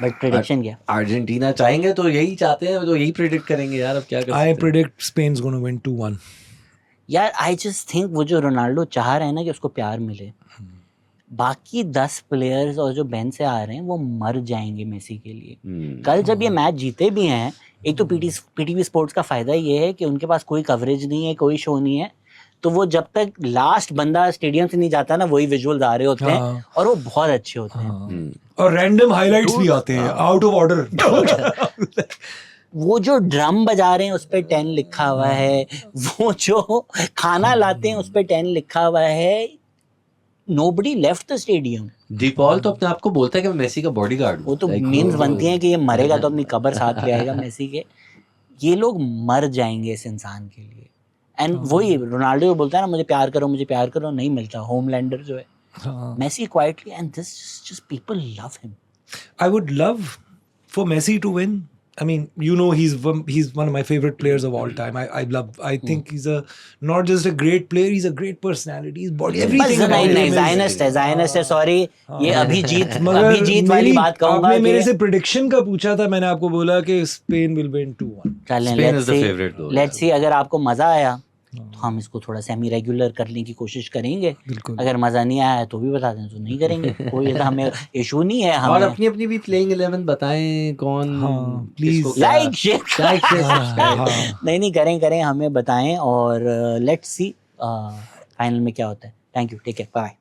But prediction क्या? अर्जेंटीना चाहेंगे तो यही चाहते हैं, तो यही प्रेडिक्ट करेंगे यार. अब क्या कर I सकते हैं. predict Spain's going to win 2-1. यार आई जस्ट थिंक वो जो रोनाल्डो चाह रहे हैं ना कि उसको प्यार मिले. बाकी 10 प्लेयर्स और जो बेंच से आ रहे हैं वो मर जाएंगे मेसी के लिए. कल जब ये मैच जीते भी हैं, एक तो पीटीवी स्पोर्ट्स का फायदा ये है कि उनके पास कोई कवरेज नहीं है, कोई शो नहीं है, तो वो जब तक लास्ट बंदा स्टेडियम से नहीं जाता ना वही विजुअल्स आ रहे होते हैं और वो बहुत अच्छे होते हैं. और रैंडम हाइलाइट्स भी आते हैं आउट ऑफ ऑर्डर. वो जो ड्रम बजा रहे हैं उस पर 10 लिखा हुआ है, वो जो खाना लाते हैं उस पर 10 लिखा हुआ है. Nobody left the stadium. De Paul तो अपने आप को बोलता है कि मैं मेसी का बॉडीगार्ड हूं. वो तो मीम्स बनती हैं कि ये मरेगा तो अपनी कब्र साथ ले आएगा मेसी के. ये लोग मर जाएंगे इस इंसान के लिए. एंड वही रोनाल्डो जो बोलता है ना मुझे प्यार करो, नहीं मिलता. होमलैंडर जो है, Messi quietly, and this just people love him. I would love for Messi to win I mean, you know, he's one of my favorite players of all time. I think he's not just a great player, he's a great personality. He's body everything. बस नहीं Zionist है sorry, ये अभिजीत वाली बात कहूंगा आपने मेरे कि से प्रेडिक्शन का पूछा था, मैंने आपको बोला कि Spain will win 2-1. Spain is the favorite though. Let's see, अगर आपको मजा आया तो हम इसको थोड़ा सेमी रेगुलर करने की कोशिश करेंगे. अगर मजा नहीं आया तो भी बता दें, तो नहीं करेंगे. कोई ऐसा हमें इशू नहीं है. और अपनी अपनी भी प्लेइंग 11 बताएं कौन. प्लीज लाइक शेयर नहीं करें, हमें बताएं और लेट्स सी फाइनल में क्या होता है. Thank you, take care, bye.